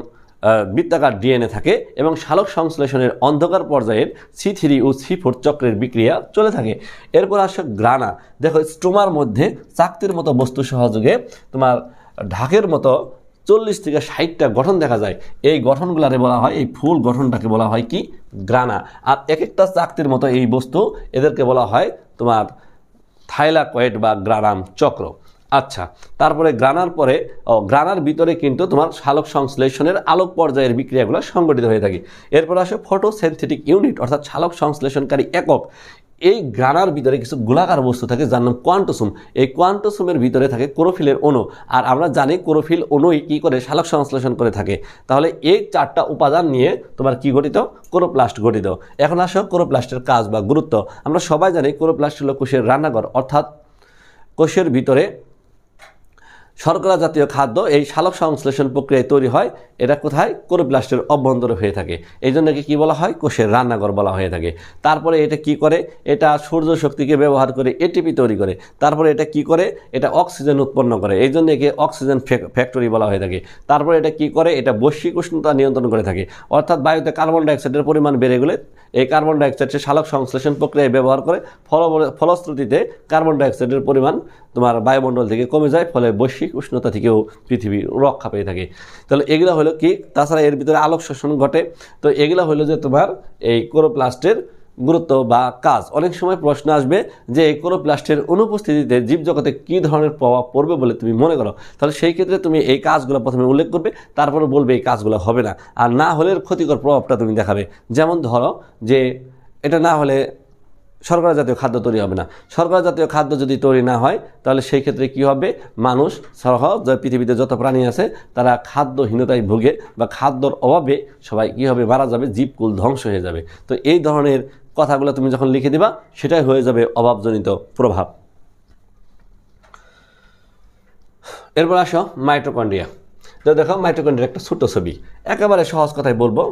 বৃত্তাকার ডিএনএ থাকে এবং সালোক সংশ্লেষণের অন্ধকার পর্যায়ের C3 ও C4 চক্রের বিক্রিয়া চলে থাকে। এরপর আসে গ্রানা। দেখো স্ট্রোমার মধ্যে চাকতির মতো বস্তু সহযোগে তোমার ঢাকের মতো 40 থেকে 60টা গঠন দেখা যায়। এই গঠনগুলারে বলা হয়, এই ফুল গঠনটাকে বলা হয় কি গ্রানা। আর এক একটা চাকতির মতো এই বস্তু এদেরকে বলা হয় তোমার থাইলাকয়েড বা গ্রানাম চক্র। আচ্ছা, তারপরে গ্রানার ভিতরে কিন্তু তোমার সালোক সংশ্লেষণের আলোক পর্যায়ের বিক্রিয়াগুলো সংগঠিত হয়ে থাকে। এরপর আসে ফটোসিনথেটিক ইউনিট অর্থাৎ সালোক সংশ্লেষণকারী একক। এই গ্রানার ভিতরে কিছু গোলাকার বস্তু থাকে যার নাম কোয়ান্টোসোম। এই কোয়ান্টোসোমের ভিতরে থাকে ক্লোরোফিলের অণু। আর আমরা জানি ক্লোরোফিল অণুই কী করে সালোক সংশ্লেষণ করে থাকে। তাহলে এই 4টা উপাদান নিয়ে তোমার কি গঠিত? ক্লোরোপ্লাস্ট গঠিত। এখন আসো ক্লোরোপ্লাস্টের কাজ বা গুরুত্ব। আমরা সবাই জানি ক্লোরোপ্লাস্ট হলো কোষের রান্নাঘর, অর্থাৎ কোষের ভিতরে শর্করা জাতীয় খাদ্য এই সালোক সংশ্লেষণ প্রক্রিয়ায় তৈরি হয়। এটা কোথায়? ক্লোরোপ্লাস্টের অভ্যন্তরে হয়ে থাকে। এই জন্য কি বলা হয়? কোষের রান্নাঘর বলা হয়ে থাকে। তারপরে এটা কি করে? এটা সূর্য শক্তিকে ব্যবহার করে এটিপি তৈরি করে। তারপরে এটা কি করে? এটা অক্সিজেন উৎপন্ন করে। এই জন্য একে অক্সিজেন ফ্যাক্টরি বলা হয়ে থাকে। তারপরে এটা কি করে? এটা বৈশ্বিক উষ্ণতা নিয়ন্ত্রণ করে থাকে। অর্থাৎ বায়ুতে কার্বন ডাইঅক্সাইডের পরিমাণ বেড়ে গেলে এই কার্বন ডাইঅক্সাইড সে সালোক সংশ্লেষণ প্রক্রিয়ায় ব্যবহার করে, ফলশ্রুতিতে কার্বন ডাইঅক্সাইডের পরিমাণ তোমার বায়ুমণ্ডল থেকে কমে যায়, ফলে বৈশ্বিক উষ্ণতা থেকেও পৃথিবী রক্ষা পেয়ে থাকে। তাহলে এগুলো হলো কি? তাছাড়া এর ভিতরে আলোক শোষণ ঘটে। তো এগুলো হলো যে তোমার এই ক্লোরোপ্লাস্টের গুরুত্ব বা কাজ। অনেক সময় প্রশ্ন আসবে যে এই ক্লোরোপ্লাস্টের অনুপস্থিতিতে জীবজগতে কী ধরনের প্রভাব পড়বে বলে তুমি মনে করো। তাহলে সেই ক্ষেত্রে তুমি এই কাজগুলো প্রথমে উল্লেখ করবে, তারপরে বলবে এই কাজগুলো হবে না, আর না হলে ক্ষতিকর প্রভাবটা তুমি দেখাবে। যেমন ধরো যে এটা না হলে শর্করা জাতীয় খাদ্য তৈরি হবে না। শর্করা জাতীয় খাদ্য যদি তৈরি না হয় তাহলে সেই ক্ষেত্রে কি হবে? মানুষ সহ যে পৃথিবীতে যত প্রাণী আছে তারা খাদ্যহীনতায় ভুগে বা খাদ্যর অভাবে সবাই কী হবে? মারা যাবে, জীবকুল ধ্বংস হয়ে যাবে। তো এই ধরনের কথাগুলো তুমি যখন লিখে দিবা সেটাই হয়ে যাবে অভাবজনিত প্রভাব। এরপর আসো মাইটোকন্ড্রিয়া। তো দেখো মাইটোকন্ড্রিয়ার একটা ছোট্ট ছবি, একেবারে সহজ কথায় বলবো।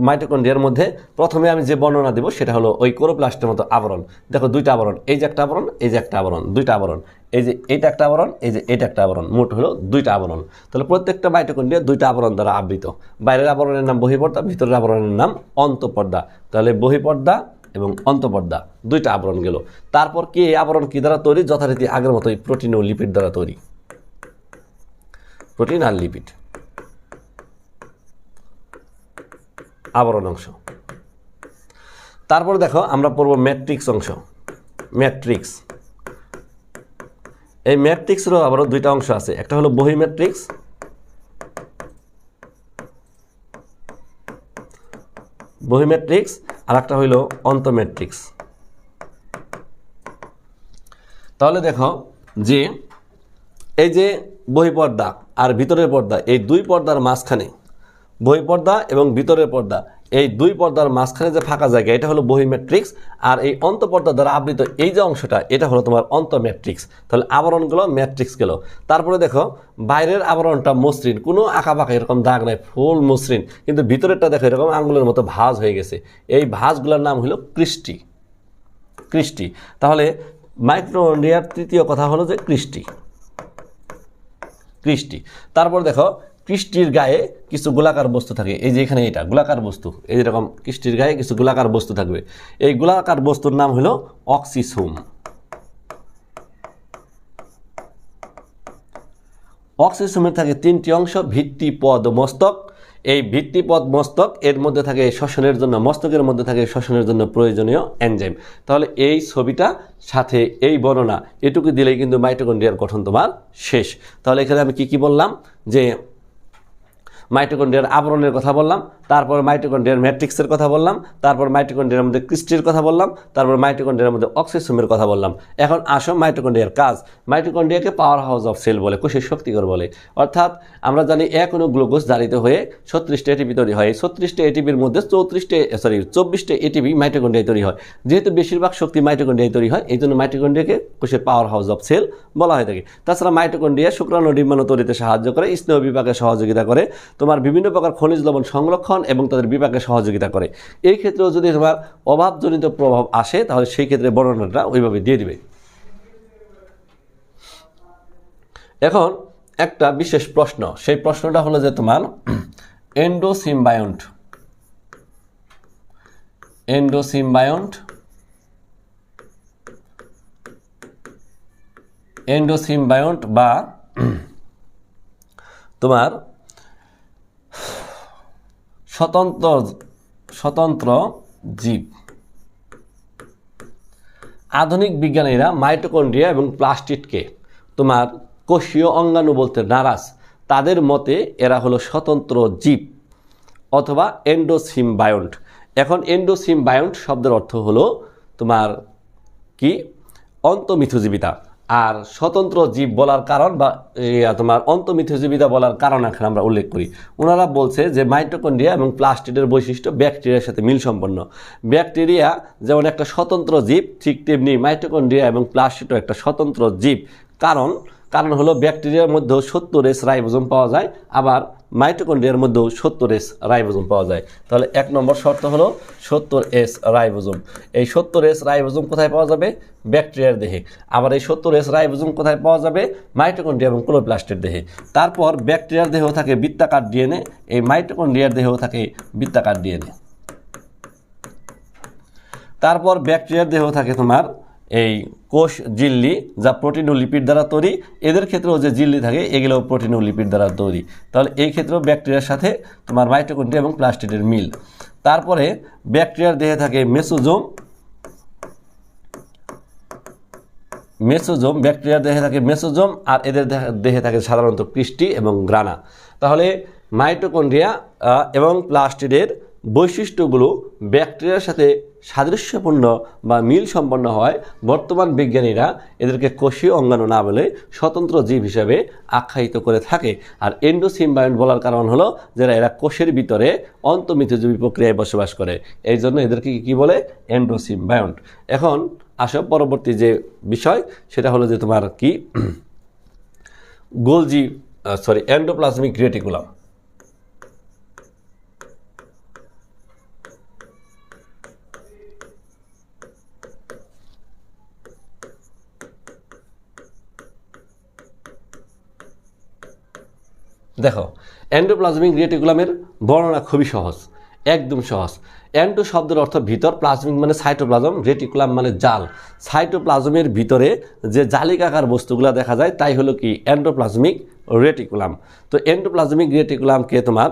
মাইটোকন্ড্রিয়ার মধ্যে প্রথমে আমি যে বর্ণনা দেবো সেটা হলো ওই ক্লোরোপ্লাস্টের মতো আবরণ। দেখো দুইটা আবরণ, এই যে একটা আবরণ, এই যে একটা আবরণ, দুইটা আবরণ, এই যে এইটা একটা আবরণ, এই যে এটা একটা আবরণ, মোট হলো দুইটা আবরণ। তাহলে প্রত্যেকটা মাইটোকন্ড্রিয়া দুইটা আবরণ দ্বারা আবৃত। বাইরের আবরণের নাম বহিঃপর্দা, ভিতরের আবরণের নাম অন্তঃপর্দা। তাহলে বহিঃপর্দা এবং অন্তঃপর্দা দুইটা আবরণ গেল। তারপর কি এই আবরণ কি দ্বারা তৈরি? যথারীতি আগের মতোই প্রোটিন ও লিপিড দ্বারা তৈরি। প্রোটিন আর লিপিড আবরণ অংশ। তারপর দেখো আমরা পড়ব ম্যাট্রিক্স অংশ। ম্যাট্রিক্স, এই ম্যাট্রিক্সেরও আবারও দুইটা অংশ আছে, একটা হলো বহিঃম্যাট্রিক্স, বহিঃম্যাট্রিক্স, আর একটা হইল অন্তঃম্যাট্রিক্স। তাহলে দেখো যে এই যে বহিঃপর্দা আর ভিতরের পর্দা, এই দুই পর্দার মাঝখানে, বহিঃপর্দা এবং ভিতরের পর্দা, এই দুই পর্দার মাঝখানে যে ফাঁকা জায়গা এটা হলো বহিঃম্যাট্রিক্স। আর এই অন্তঃপর্দা দ্বারা আবৃত এই যে অংশটা এটা হলো তোমার অন্তঃম্যাট্রিক্স। তাহলে আবরণগুলো ম্যাট্রিক্স গেল। তারপরে দেখো বাইরের আবরণটা মসৃণ, কোনো আঁকাবাঁকা এরকম দাগ নাই, ফুল মসৃণ, কিন্তু ভিতরেরটা দেখো এরকম আঙ্গুলের মতো ভাঁজ হয়ে গেছে। এই ভাঁজগুলোর নাম হলো ক্রিস্টি। ক্রিস্টি। তাহলে মাইটোকন্ড্রিয়ার তৃতীয় কথা হলো যে ক্রিস্টি। ক্রিস্টি। তারপর দেখো ক্রিস্টির গায়ে কিছু গোলাকার বস্তু থাকে, এই যে এখানে এটা গোলাকার বস্তু, এই যেরকম ক্রিস্টির গায়ে কিছু গোলাকার বস্তু থাকবে। এই গোলাকার বস্তুর নাম হলো অক্সিসোম। অক্সিসোমের থাকে 3টি অংশ, ভিত্তি, পদ ও মস্তক। এই ভিত্তি, পদ, মস্তক এর মধ্যে থাকে শ্বসনের জন্য, মস্তকের মধ্যে থাকে শ্বসনের জন্য প্রয়োজনীয় এনজাইম। তাহলে এই ছবিটা সাথে এই বর্ণনা এটুকু দিলেই কিন্তু মাইটোকন্ড্রিয়ার গঠন তোমার শেষ। তাহলে এখানে আমি কি বললাম? যে মাইটোকন্ড্রিয়ার আবরণের কথা বললাম, তারপর মাইটোকন্ড্রিয়ার ম্যাট্রিক্সের কথা বললাম, তারপর মাইটোকন্ড্রিয়ার মধ্যে ক্রিস্টির কথা বললাম, তারপর মাইটোকন্ড্রিয়ার মধ্যে অক্সিসোমের কথা বললাম। এখন আসো মাইটোকন্ড্রিয়ার কাজ। মাইটোকন্ড্রিয়াকে পাওয়ার হাউস অফ সেল বলে, কোষের শক্তিঘর বলে। অর্থাৎ আমরা জানি এক অণু গ্লুকোজ জারিত হয়ে 36টা এটিপি তৈরি হয়। এই 36টা এটিপির মধ্যে 24টা এটিপি মাইটোকন্ড্রিয়ায় তৈরি হয়। যেহেতু বেশিরভাগ শক্তি মাইটোকন্ড্রিয়ায় তৈরি হয়, এই জন্য মাইটোকন্ড্রিয়াকে কোষের পাওয়ার হাউস অফ সেল বলা হয়ে থাকে। তাছাড়া মাইটোকন্ড্রিয়া শুক্রাণু ডিম্বাণু তৈরিতে সাহায্য করে, স্নেহ বিপাকে সহযোগিতা করে, তোমার বিভিন্ন প্রকার খনিজ লবণ সংরক্ষণ এবং তাদের বিপাকে সহযোগিতা করে। এই ক্ষেত্রেও যদি তোমার অভাবজনিত প্রভাব আসে তাহলে সেই ক্ষেত্রে বর্ণনাটা ওইভাবে দিয়ে দিবে। এখন একটা বিশেষ প্রশ্ন, সেই প্রশ্নটা হলো যে তোমার এন্ডোসিম্বায়ন্ট, এন্ডোসিম্বায়ন্ট, এন্ডোসিম্বায়ন্ট বা তোমার স্বতন্ত্র জীব। আধুনিক বিজ্ঞানীরা মাইটোকন্ড্রিয়া এবং প্লাস্টিডকে তোমার কোষীয় অঙ্গাণু বলতে নারাজ। তাদের মতে এরা হলো স্বতন্ত্র জীব অথবা এন্ডোসিম্বায়ন্ট। এখন এন্ডোসিম্বায়ন্ট শব্দের অর্থ হলো তোমার কি অন্তঃমিথুজীবিতা। আর স্বতন্ত্র জীব বলার কারণ বা তোমার অন্তঃমিথুজীবিতা বলার কারণ এখানে আমরা উল্লেখ করি। ওনারা বলছে যে মাইটোকন্ড্রিয়া এবং প্লাস্টিডের বৈশিষ্ট্য ব্যাকটেরিয়ার সাথে মিল সম্পন্ন। ব্যাকটেরিয়া যেমন একটা স্বতন্ত্র জীব, ঠিক তেমনি মাইটোকন্ড্রিয়া এবং প্লাস্টিডও একটা স্বতন্ত্র জীব। কারণ হলো ব্যাকটেরিয়ার মধ্যেও 70S রাইবোজোম পাওয়া যায়, আবার মাইটোকন্ড্রিয়ার মধ্যেও 70S রাইবোজোম পাওয়া যায়। তাহলে 1 নম্বর শর্ত হলো 70S রাইবোজোম। এই 70S রাইবোজোম কোথায় পাওয়া যাবে? ব্যাকটেরিয়ার দেহে। আবার এই 70S রাইবোজোম কোথায় পাওয়া যাবে? মাইটোকন্ড্রিয়া এবং ক্লোরোপ্লাস্টের দেহে। তারপর ব্যাকটেরিয়ার দেহেও থাকে বৃত্তাকার ডিএনএ, এই মাইটোকন্ড্রিয়ার দেহেও থাকে বৃত্তাকার ডিএনএ। তারপর ব্যাকটেরিয়ার দেহেও থাকে তোমার এই কোষ ঝিল্লি, যা প্রোটিন ও লিপিড দ্বারা তৈরি। এদের ক্ষেত্রেও যে ঝিল্লি থাকে এগুলোও প্রোটিন ও লিপিড দ্বারা তৈরি। তাহলে এই ক্ষেত্রেও ব্যাকটেরিয়ার সাথে তোমার মাইটোকন্ড্রিয়া এবং প্লাস্টিডের মিল। তারপরে ব্যাকটেরিয়ার দেহে থাকে মেসোজোম, ব্যাকটেরিয়ার দেহে থাকে মেসোজোম, আর এদের দেহে থাকে সাধারণত ক্রিস্টি এবং গ্রানা। তাহলে মাইটোকন্ড্রিয়া এবং প্লাস্টিডের বৈশিষ্ট্যগুলো ব্যাকটেরিয়ার সাথে সাদৃশ্যপূর্ণ বা মিল সম্পন্ন হয়। বর্তমান বিজ্ঞানীরা এদেরকে কোষীয় অঙ্গাণু না বলে স্বতন্ত্র জীব হিসেবে আখ্যায়িত করে থাকে। আর এন্ডোসিম্বায়ন্ট বলার কারণ হলো যারা এরা কোষের ভিতরে অন্তঃমিথুজীবী প্রক্রিয়ায় বসবাস করে, এই জন্য এদেরকে কি বলে? এন্ডোসিম্বায়ন্ট। এখন আসো পরবর্তী যে বিষয়, সেটা হলো যে তোমার কি এন্ডোপ্লাজমিক রেটিকুলাম। দেখো, এন্ডোপ্লাজমিক রেটিকুলামের বর্ণনা খুবই সহজ, একদম সহজ। এন্ডো শব্দের অর্থ ভিতর, প্লাজমিক মানে সাইটোপ্লাজম, রেটিকুলাম মানে জাল। সাইটোপ্লাজমের ভিতরে যে জালিকাকার বস্তুগুলো দেখা যায় তাই হলো কি এন্ডোপ্লাজমিক রেটিকুলাম। তো এন্ডোপ্লাজমিক রেটিকুলামকে তোমার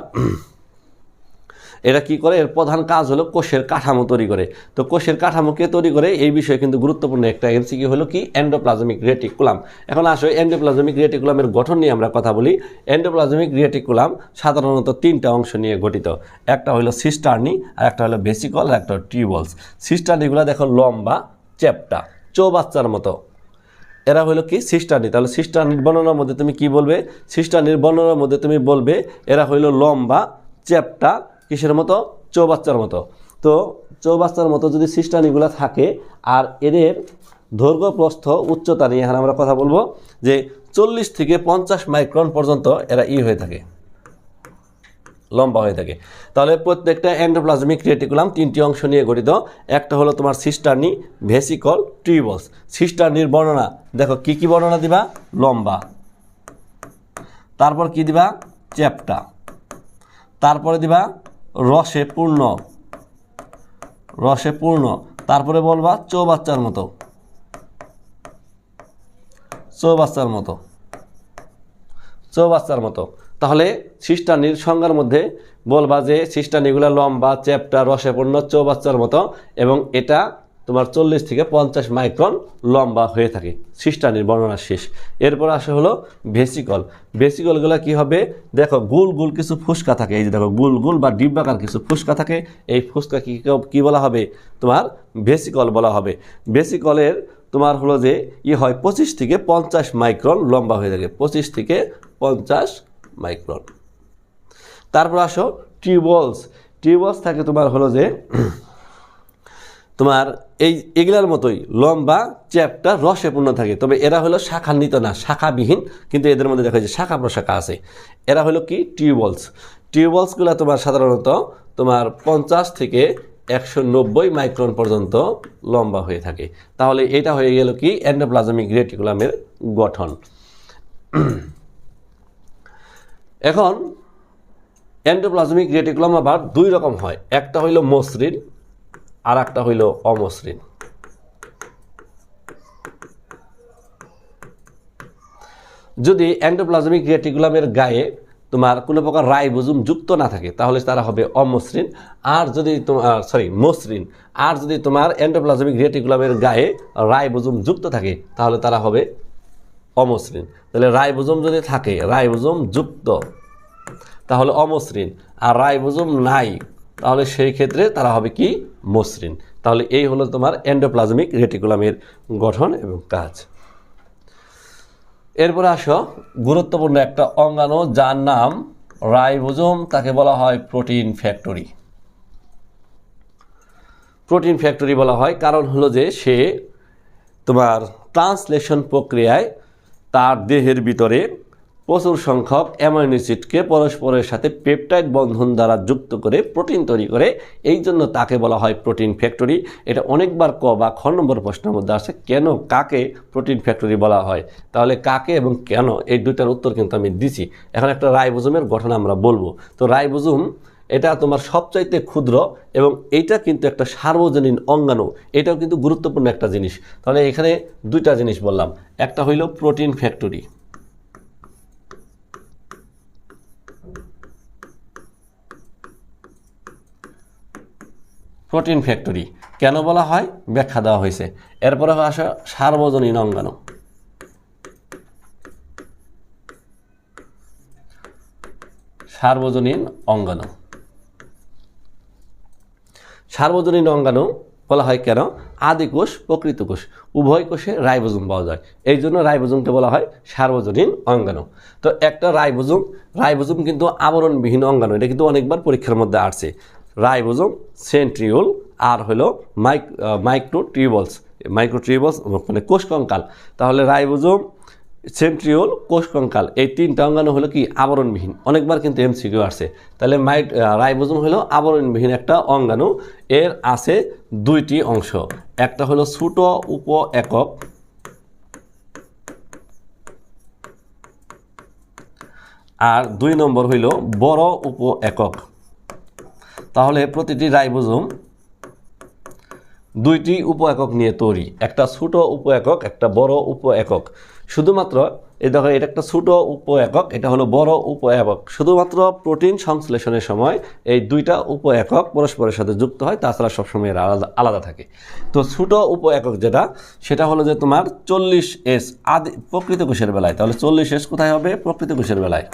এরা কি করে? এর প্রধান কাজ হলো কোষের কাঠামো তৈরি করে। তো কোষের কাঠামো কে তৈরি করে? এই বিষয়ে কিন্তু গুরুত্বপূর্ণ একটা এমসিকিউ হলো কি এন্ডোপ্লাজমিক রেটিকুলাম। এখন আসো এন্ডোপ্লাজমিক রেটিকুলামের গঠন নিয়ে আমরা কথা বলি। এন্ডোপ্লাজমিক রেটিকুলাম সাধারণত 3টা অংশ নিয়ে গঠিত। একটা হলো সিস্টার্নি, আর একটা হলো ভেসিকল, আর একটা টিউবলস। সিস্টার্নিগুলো দেখো লম্বা, চ্যাপ্টা, চৌবাচ্চার মতো। এরা হলো কি সিস্টার্নি। তাহলে সিস্টার্নির বর্ণনার মধ্যে তুমি কি বলবে? সিস্টার্নির বর্ণনার মধ্যে তুমি বলবে এরা হইলো লম্বা, চ্যাপ্টা, কিসের মতো? চৌবাচ্চার মতো। তো চৌবাচ্চার মতো যদি সিস্টার্নিগুলো থাকে, আর এদের দৈর্ঘ্য প্রস্থ উচ্চতা নিয়ে এখানে আমরা কথা বলবো যে 40 থেকে 50 মাইক্রন পর্যন্ত এরা হয়ে থাকে, লম্বা হয়ে থাকে। তাহলে প্রত্যেকটা এন্ডোপ্লাজমিক রেটিকুলাম 3টি অংশ নিয়ে গঠিত। একটা হলো তোমার সিস্টার্নি, ভেসিকল, টিউবলস। সিস্টার্নির বর্ণনা দেখো, কি কি বর্ণনা দিবা? লম্বা, তারপর কি দিবা? চ্যাপ্টা, তারপরে দিবা রসে পূর্ণ, তারপরে বলবা চৌবাচ্চার মতো, তাহলে সিস্টার্নির সংজ্ঞার মধ্যে বলবা যে সিস্টার্নিগুলো লম্বা, চ্যাপ্টা, রসে পূর্ণ, চৌবাচ্চার মতো, এবং এটা তোমার 40 থেকে 50 মাইক্রন লম্বা হয়ে থাকে। সিস্টার্নির বর্ণনা শেষ। এরপর আসে হলো ভেসিকল। ভেসিকলগুলো কি হবে? দেখো, গোল গোল কিছু ফুসকা থাকে। এই যে দেখো, গোল গোল বা ডিম্বাকার কিছু ফুসকা থাকে। এই ফুসকা কি বলা হবে? তোমার ভেসিকল বলা হবে। ভেসিকলের তোমার হলো যে হয় 25 থেকে 50 মাইক্রন লম্বা হয়ে থাকে, 25 থেকে 50 মাইক্রন। তারপর আসো টিউবলস। টিউবলস থাকে তোমার হলো যে তোমার এগুলার মতোই লম্বা, চ্যাপ্টা, রসে পূর্ণ থাকে। তবে এরা হলো শাখান্বিত না, শাখাবিহীন, কিন্তু এদের মধ্যে দেখা যায় শাখা প্রশাখা আছে। এরা হলো কি টিউবলস। টিউবলসগুলো তোমার সাধারণত তোমার 50 থেকে 190 মাইক্রন পর্যন্ত লম্বা হয়ে থাকে। তাহলে এটা হয়ে গেল কি এন্ডোপ্লাজমিক রেটিকুলামের গঠন। এখন এন্ডোপ্লাজমিক রেটিকুলাম আবার দুই রকম হয়, একটা হইল মসৃণ আর একটা হইল অমসৃণ। যদি এন্ডোপ্লাজমিক রেটিকুলামের গায়ে তোমার কোনো প্রকার রাইবোজোম যুক্ত না থাকে তাহলে তারা হবে অমসৃণ, আর যদি তোমার মসৃণ। আর যদি তোমার এন্ডোপ্লাজমিক রেটিকুলামের গায়ে রাইবোজোম যুক্ত থাকে তাহলে তারা হবে অমসৃণ। তাহলে রাইবোজোম যদি থাকে, রাইবোজোম যুক্ত, তাহলে অমসৃণ, আর রাইবোজোম নাই তাহলে সেই ক্ষেত্রে তারা হবে কি মসৃণ। তাহলে এই হলো তোমার এন্ডোপ্লাজমিক রেটিকুলামের গঠন এবং কাজ। এরপরে আসো গুরুত্বপূর্ণ একটা অঙ্গাণু যার নাম রাইবোজোম, তাকে বলা হয় প্রোটিন ফ্যাক্টরি। প্রোটিন ফ্যাক্টরি বলা হয় কারণ হলো যে সে তোমার ট্রান্সলেশন প্রক্রিয়ায় তার দেহের ভিতরে প্রচুর সংখ্যক অ্যামাইনো অ্যাসিডকে পরস্পরের সাথে পেপটাইড বন্ধন দ্বারা যুক্ত করে প্রোটিন তৈরি করে, এই জন্য তাকে বলা হয় প্রোটিন ফ্যাক্টরি। এটা অনেকবার ক বা খ নম্বর প্রশ্নের মধ্যে আসে, কেন কাকে প্রোটিন ফ্যাক্টরি বলা হয়। তাহলে কাকে এবং কেন এই দুইটার উত্তর কিন্তু আমি দিছি। এখন একটা রাইবোজোমের গঠন আমরা বলবো। তো রাইবোজোম এটা তোমার সবচাইতে ক্ষুদ্র এবং এইটা কিন্তু একটা সার্বজনীন অঙ্গাণু, এটাও কিন্তু গুরুত্বপূর্ণ একটা জিনিস। তাহলে এখানে দুইটা জিনিস বললাম, একটা হইল প্রোটিন ফ্যাক্টরি, প্রোটিন ফ্যাক্টরি কেন বলা হয় ব্যাখ্যা দেওয়া হয়েছে। এরপরে আসে সার্বজনীন অঙ্গাণু। সার্বজনীন অঙ্গাণু, সার্বজনীন অঙ্গাণু বলা হয় কেন, আদি কোষ প্রকৃত কোষ উভয় কোষে রাইবোজোম পাওয়া যায়, এই জন্য রাইবোজোমকে বলা হয় সার্বজনীন অঙ্গাণু। তো একটা রাইবোজোম কিন্তু আবরণবিহীন অঙ্গাণু, এটা কিন্তু অনেকবার পরীক্ষার মধ্যে আসছে। রাইবোজোম, সেন্ট্রিওল আর হলো মাইক্রোটিউবলস মানে কোষ কঙ্কাল। তাহলে রাইবোজোম, সেন্ট্রিওল, কোষ কঙ্কাল এই তিনটা অঙ্গাণু হলো কি আবরণবিহীন, অনেকবার কিন্তু এমসিকিউ আসছে। তাহলে রাইবোজোম হলো আবরণবিহীন একটা অঙ্গাণু, এর আছে দুইটি অংশ, একটা হলো ছোট উপ একক আর দুই নম্বর হইল বড় উপ একক। তাহলে প্রতিটি রাইবোজোম দুইটি উপ একক নিয়ে তৈরি, একটা ছোট উপ একক, একটা বড় উপ একক। শুধুমাত্র এই দেখো, এটা একটা ছোট উপ একক, এটা হলো বড় উপ একক। শুধুমাত্র প্রোটিন সংশ্লেষণের সময় এই দুইটা উপ একক পরস্পরের সাথে যুক্ত হয়, তাছাড়া সবসময় এরা আলাদা আলাদা থাকে। তো ছোট উপ একক যেটা, সেটা হলো যে তোমার 40S আদি প্রকৃত কোষের বেলায়। তাহলে 40S কোথায় হবে প্রকৃত কোষের বেলায়।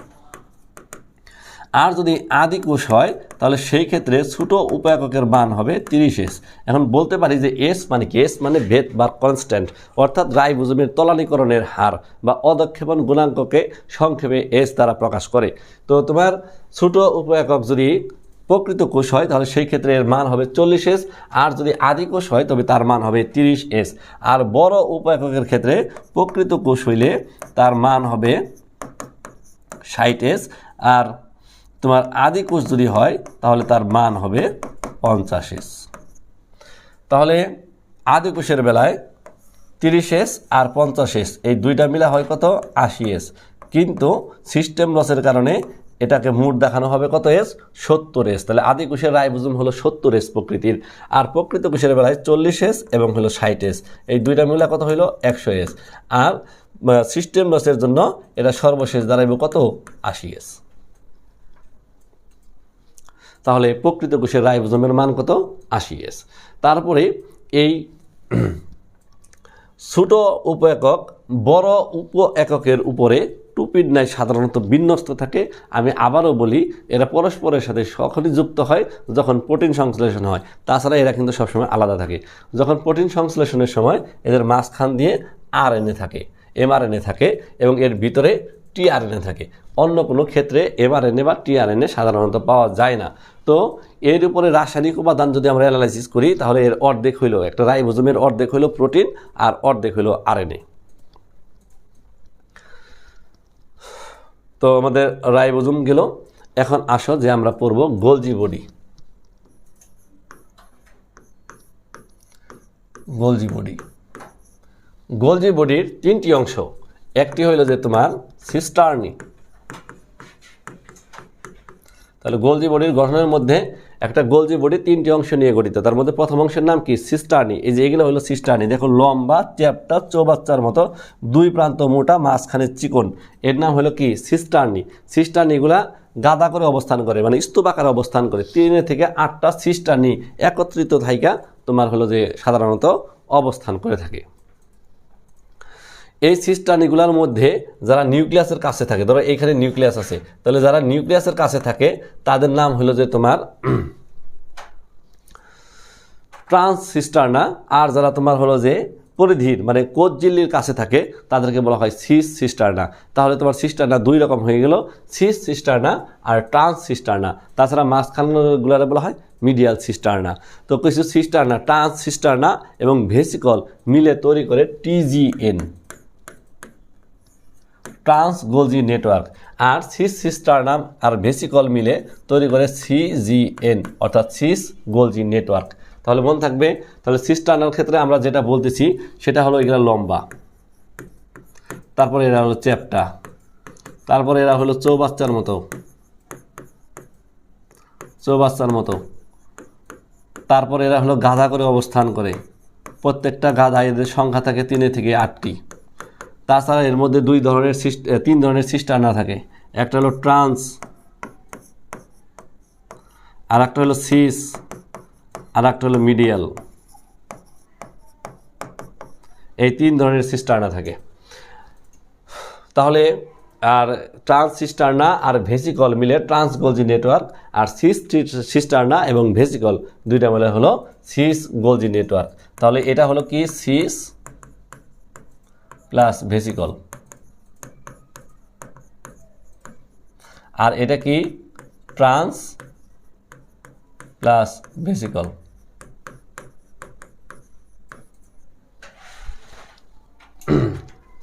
আর যদি আদি কোষ হয় তাহলে সেই ক্ষেত্রে ছোট উপ এককের মান হবে 30S। এখন বলতে পারি যে এস মানে কি, এস মানে ভেদ বা কনস্ট্যান্ট, অর্থাৎ রাইবোজোমের তলানীকরণের হার বা অধঃক্ষেপণ গুণাঙ্ককে সংক্ষেপে এস দ্বারা প্রকাশ করে। তো তোমার ছোট উপ একক যদি প্রকৃত কোষ হয় তাহলে সেই ক্ষেত্রে এর মান হবে 40S, আর যদি আদি কোষ হয় তবে তার মান হবে 30S। আর বড় উপ এককের ক্ষেত্রে প্রকৃত কোষ হইলে তার মান হবে 60S, আর তোমার আদি কোষ যদি হয় তাহলে তার মান হবে 50S। তাহলে আদি কোষের বেলায় 30S আর 50S এই দুইটা মিলা হয় কত 80S, কিন্তু সিস্টেম লসের কারণে এটাকে মোট দেখানো হবে কত এস 70S। তাহলে আদি কোষের রাইবোজোম হলো 70S প্রকৃতির, আর প্রকৃত কোষের বেলায় 40S এবং হলো 60S, এই দুইটা মিলা কত হইলো 100S। আর সিস্টেম লসের জন্য এটা সর্বশেষ দাঁড়াইব কত 80S। তাহলে প্রকৃত কোষের রাইবোজোমের মান কত 80S। তারপরে এই ছোট উপ একক বড় উপ এককের উপরে টুপির ন্যায় সাধারণত বিন্যস্ত থাকে। আমি আবারও বলি, এরা পরস্পরের সাথে সকলেই যুক্ত হয় যখন প্রোটিন সংশ্লেষণ হয়, তাছাড়া এরা কিন্তু সবসময় আলাদা থাকে। যখন প্রোটিন সংশ্লেষণের সময় এদের মাঝখান দিয়ে আরএনএ থাকে, এমআরএনএ থাকে এবং এর ভিতরে টিআরএনএ থাকে। অন্য কোনো ক্ষেত্রে এমআরএনএ বা টিআরএনএ সাধারণত পাওয়া যায় না। তো এর উপরে রাসায়নিক উপাদান যদি আমরা অ্যানালাইসিস করি তাহলে এর অর্ধেক হইল, একটা রাইবোজোমের অর্ধেক হইল প্রোটিন আর অর্ধেক হইল আরএনএ। তো আমাদের রাইবোজোম গেল। এখন আসো যে আমরা পড়ব Golgi body. Golgi body, Golgi বডির তিনটি অংশ, একটি হইল যে তোমার সিস্টার্নি, তাহলে গোলজি বডির গঠনের মধ্যে একটা গোলজি বডি 3টি অংশ নিয়ে গঠিত। তার মধ্যে প্রথম অংশের নাম কি? সিস্টার্নি। এই যে এগুলো হলো সিস্টার্নি। দেখো লম্বা, চ্যাপ্টা, চৌবাচ্চার মতো, দুই প্রান্ত মোটা, মাঝখানে চিকন, এর নাম হলো কি? সিস্টার্নি। সিস্টার্নিগুলা গাদা করে অবস্থান করে, মানে স্তূপ আকারে অবস্থান করে। 3 থেকে 8টা সিস্টার্নি একত্রিত থাইকা তোমার হলো যে সাধারণত অবস্থান করে থাকে। এই সিস্টার্নিগুলার মধ্যে যারা নিউক্লিয়াসের কাছে থাকে, ধরো এইখানে নিউক্লিয়াস আছে, তাহলে যারা নিউক্লিয়াসের কাছে থাকে তাদের নাম হলো যে তোমার ট্রান্সসিস্টার্না। আর যারা তোমার হলো যে পরিধির মানে কোষঝিল্লির কাছে থাকে তাদেরকে বলা হয় সিস সিস্টার্না। তাহলে তোমার সিস্টার্না 2 রকম হয়ে গেল, সিস সিস্টার্না আর ট্রান্সসিস্টার্না। তাছাড়া মাঝখানগুলারে বলা হয় মিডিয়াল সিস্টার্না। তো কিছু সিস্টার্না, ট্রান্সসিস্টার্না এবং ভেসিকল মিলে তৈরি করে টিজিএন, ট্রান্স গোলজি নেটওয়ার্ক। আর সিস সিস্টার্নাম আর ভেসিকল মিলে তৈরি করে সিজিএন অর্থাৎ সিস গোলজি নেটওয়ার্ক। তাহলে মনে থাকবে, তাহলে সিস্টার্নার ক্ষেত্রে আমরা যেটা বলতেছি সেটা হলো এগুলা লম্বা, তারপরে এরা হলো চ্যাপ্টা, তারপরে এরা হলো চৌবাচ্চার মতো, তারপরে এরা হলো গাধা করে অবস্থান করে। প্রত্যেকটা গাধা এদের সংখ্যা থাকে 3 থেকে 8টি। তাছাড়া এর মধ্যে 3 ধরনের সিস্টার্না থাকে। একটা হলো ট্রান্স, আর একটা হলো সিস, আর একটা হলো মিডিয়াল। এই 3 ধরনের সিস্টার্না থাকে। তাহলে আর ট্রান্স সিস্টার্না আর ভেসিকল মিলে ট্রান্স গোলজি নেটওয়ার্ক, আর সিস সিস্টার্না এবং ভেসিকল দুইটা মিলে হলো সিস গোলজি নেটওয়ার্ক। তাহলে এটা হলো কি? Cis plus vesicle. আর এটা কি? Trans plus vesicle.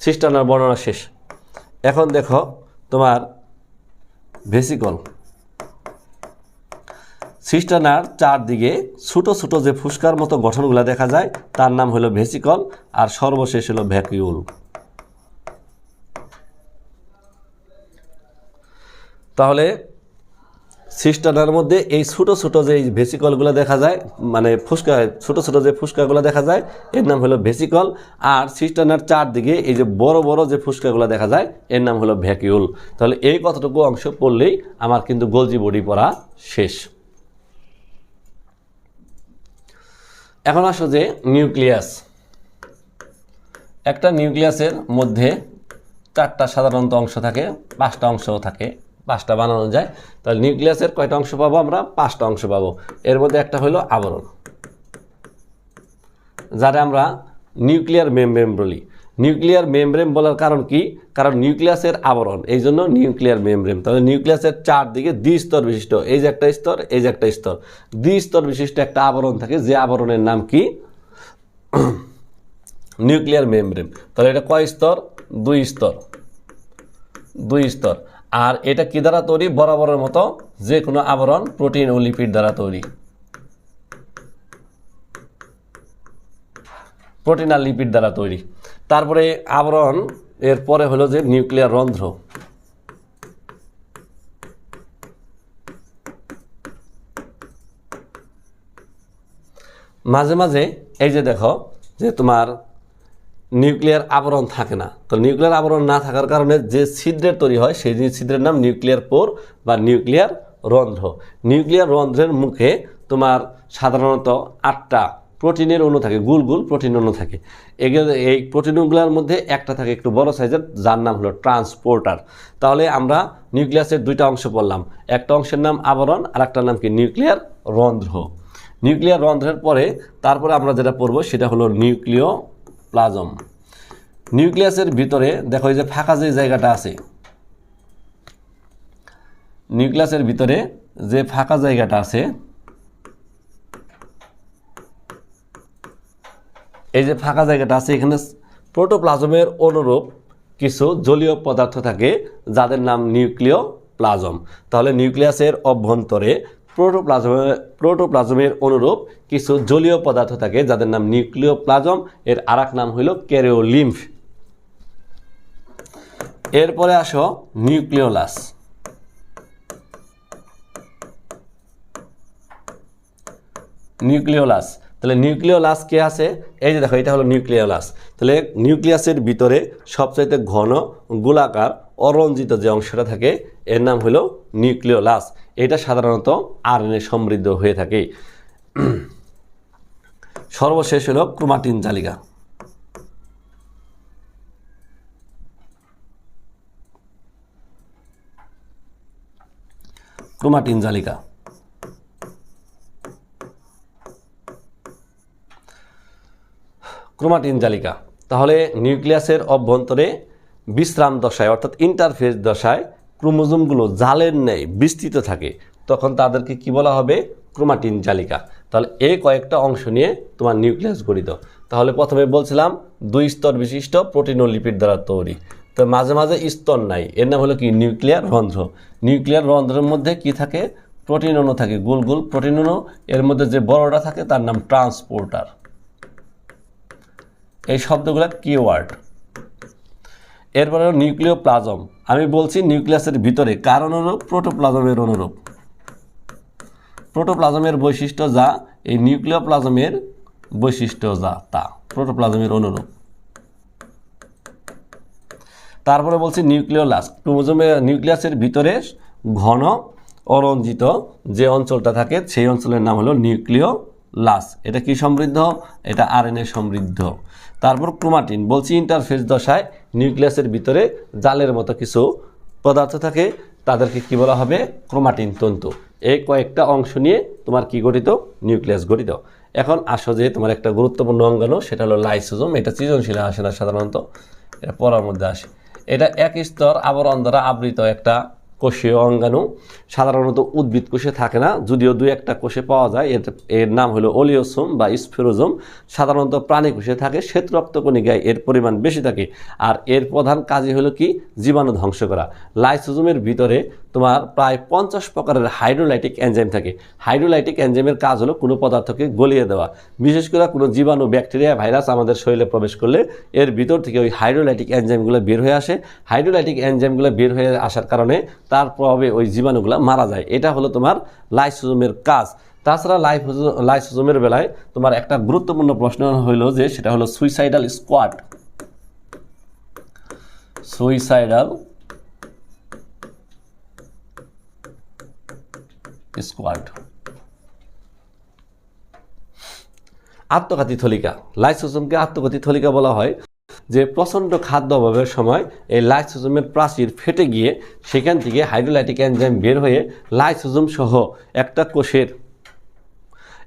সিস্টার্নার বর্ণনা শেষ। এখন দেখো তোমার ভেসিকল। সিস্টার্নার চারদিকে ছোট ছোট যে ফুসকার মতো গঠনগুলো দেখা যায় তার নাম হলো ভেসিকল, আর সর্বশেষ হলো ভ্যাকিউল। তাহলে সিস্টার্নার মধ্যে এই ছোট ছোট যে ভেসিকলগুলো দেখা যায়, মানে ফুসকা, ছোট ছোট যে ফুসকাগুলো দেখা যায় এর নাম হলো ভেসিকল। আর সিস্টার্নার চারদিকে এই যে বড় বড় যে ফুসকাগুলো দেখা যায় এর নাম হলো ভ্যাকিউল। তাহলে এই কতটুকু অংশ পড়লেই আমার কিন্তু গোলজি বডি পড়া শেষ। এখন আসো যে নিউক্লিয়াস। একটা নিউক্লিয়াসের মধ্যে 4টা সাধারণত অংশ থাকে, 5টা অংশও থাকে, 5টা বানানো যায়। তাহলে নিউক্লিয়াসের কয়টা অংশ পাবো আমরা? 5টা অংশ পাবো। এর মধ্যে একটা হলো আবরণ, যারা আমরা নিউক্লিয়ার মেমব্রেন বলি। নিউক্লিয়ার মেমব্রেন বলার কারণ কি? কারণ নিউক্লিয়াসের আবরণ, এই জন্য নিউক্লিয়ার মেমব্রেন। তাহলে নিউক্লিয়াসের চারদিকে দ্বিস্তর বিশিষ্ট, এই যে একটা স্তর, এই যে একটা স্তর, দ্বিস্তর বিশিষ্ট একটা আবরণ থাকে, যে আবরণের নাম কি? Nuclear membrane. তাহলে এটা কয় স্তর? 2 স্তর, 2 স্তর। আর এটা কি দ্বারা তৈরি? বরাবরের মতো যে কোনো আবরণ প্রোটিন ও লিপিড দ্বারা তৈরি, প্রোটিন আর লিপিড দ্বারা তৈরি। তারপরে আবরণ এর পরে হলো যে নিউক্লিয়ার রন্ধ্র। মাঝে মাঝে এই যে দেখো যে তোমার নিউক্লিয়ার আবরণ থাকে না। তো নিউক্লিয়ার আবরণ না থাকার কারণে যে ছিদ্রের তৈরি হয় সেই ছিদ্রের নাম নিউক্লিয়ার পোর বা নিউক্লিয়ার রন্ধ্র। নিউক্লিয়ার রন্ধ্রের মুখে তোমার সাধারণত 8টা প্রোটিনের অণু থাকে, গুল গুল প্রোটিন অণু থাকে। এই প্রোটিনগুলোর মধ্যে একটা থাকে একটু বড় সাইজের, যার নাম হলো ট্রান্সপোর্টার। তাহলে আমরা নিউক্লিয়াসের 2টা অংশ পড়লাম, একটা অংশের নাম আবরণ আর একটা নাম কি? নিউক্লিয়ার রন্ধ্র। নিউক্লিয়ার রন্ধ্রের পরে তারপরে আমরা যেটা পড়বো সেটা হলো নিউক্লিওপ্লাজম। নিউক্লিয়াসের ভিতরে দেখো এই যে ফাঁকা যে জায়গাটা আছে, নিউক্লিয়াসের ভিতরে যে ফাঁকা জায়গাটা আছে, এই যে ফাঁকা জায়গাটা আছে, এখানে প্রোটোপ্লাজমের অনুরূপ কিছু জলীয় পদার্থ থাকে যাদের নাম নিউক্লিওপ্লাজম। তাহলে নিউক্লিয়াসের অভ্যন্তরে প্রোটোপ্লাজমের অনুরূপ কিছু জলীয় পদার্থ থাকে যাদের নাম নিউক্লিওপ্লাজম। এর আরেক নাম হলো ক্যারিওলিম্ফ। এরপরে আসো নিউক্লিওলাস। নিউক্লিওলাস। তাহলে নিউক্লিওলাস কে আছে? এই যে দেখো, এটা হলো নিউক্লিওলাস। তাহলে নিউক্লিয়াসের ভিতরে সবচাইতে ঘন গোলাকার অরঞ্জিত যে অংশটা থাকে এর নাম হলো নিউক্লিওলাস। এটা সাধারণত আরএনএ সমৃদ্ধ হয়ে থাকে। সর্বশেষ হলো ক্রোমাটিন জালিকা। ক্রোমাটিন জালিকা ক্রোমাটিন জালিকা তাহলে নিউক্লিয়াসের অভ্যন্তরে বিশ্রাম দশায় অর্থাৎ ইন্টারফেস দশায় ক্রোমোজোমগুলো জালের ন্যায় বিস্তৃত থাকে, তখন তাদেরকে কি বলা হবে? ক্রোমাটিন জালিকা। তাহলে এই কয়েকটা অংশ নিয়ে তোমার নিউক্লিয়াস গঠিত। তাহলে প্রথমে বলছিলাম 2 স্তর বিশিষ্ট প্রোটিন ও লিপিড দ্বারা তৈরি। তো মাঝে মাঝে স্তর নাই, এর নাম হলো কি? নিউক্লিয়ার রন্ধ্র। নিউক্লিয়ার রন্ধ্রের মধ্যে কি থাকে? প্রোটিন অণু থাকে, গোল গোল প্রোটিন অণু। এর মধ্যে যে বড়টা থাকে তার নাম ট্রান্সপোর্টার। এই শব্দগুলো কিওয়ার্ড। এরপরে নিউক্লিওপ্লাজম। আমি বলছি নিউক্লিয়াসের ভিতরে কার অনুরূপ? প্রোটোপ্লাজমের অনুরূপ। প্রোটোপ্লাজমের বৈশিষ্ট্য যা, এই নিউক্লিওপ্লাজমের বৈশিষ্ট্য যা তা প্রোটোপ্লাজমের অনুরূপ। তারপরে বলছি নিউক্লিওলাস। নিউক্লিয়াসের ভিতরে ঘন অরঞ্জিত যে অঞ্চলটা থাকে সেই অঞ্চলের নাম হলো নিউক্লিওলাস। এটা কি সমৃদ্ধ? এটা আরএনএ সমৃদ্ধ। তারপর ক্রোমাটিন। বলছি ইন্টারফেস দশায় নিউক্লিয়াসের ভিতরে জালের মতো কিছু পদার্থ থাকে, তাদেরকে কি বলা হবে? ক্রোমাটিন তন্তু। এই কয়েকটা অংশ নিয়ে তোমার কি গঠিত? নিউক্লিয়াস গঠিত। এখন আসো যে তোমার একটা গুরুত্বপূর্ণ অঙ্গাণু, সেটা হলো লাইসোজোম। এটা সৃজনশীলে আসে না সাধারণত, এটা পড়ার মধ্যে আসে। এটা এক স্তর আবরণ দ্বারা আবৃত একটা কোষীয় অঙ্গাণু। সাধারণত উদ্ভিদ কোষে থাকে না, যদিও 2-1টা কোষে পাওয়া যায়। এর নাম হলো ওলিওসোম বা স্ফেরোজোম। সাধারণত প্রাণী কোষে থাকে, শ্বেত রক্তকণিকায় এর পরিমাণ বেশি থাকে। আর এর প্রধান কাজই হলো কি? জীবাণু ধ্বংস করা। লাইসোজোমের ভিতরে তোমার প্রায় 50 প্রকারের হাইড্রোলাইটিক এনজাইম থাকে। হাইড্রোলাইটিক এনজাইমের কাজ হলো কোনো পদার্থকে গলিয়ে দেওয়া। বিশেষ করে কোনো জীবাণু, ব্যাকটেরিয়া, ভাইরাস আমাদের শরীরে প্রবেশ করলে এর ভিতর থেকে ওই হাইড্রোলাইটিক এনজাইমগুলো বের হয়ে আসে। হাইড্রোলাইটিক এনজাইমগুলো বের হয়ে আসার কারণে তার প্রভাবে ওই জীবাণুগুলো মারা যায়। এটা হলো তোমার লাইসোজোমের কাজ। তাছাড়া লাইসোজোমের বেলায় তোমার একটা গুরুত্বপূর্ণ প্রশ্ন হইলো যে সেটা হলো সুইসাইডাল স্কোয়াড। Suicidal squad. আত্মঘাতী থলিকা। লাইসোজোমকে আত্মঘাতী থলিকা বলা হয় যে প্রচণ্ড খাদ্য অভাবের সময় এই লাইসোজোমের প্রাচীর ফেটে গিয়ে সেখান থেকে হাইড্রোলাইটিক এনজাইম বের হয়ে লাইসোজোম সহ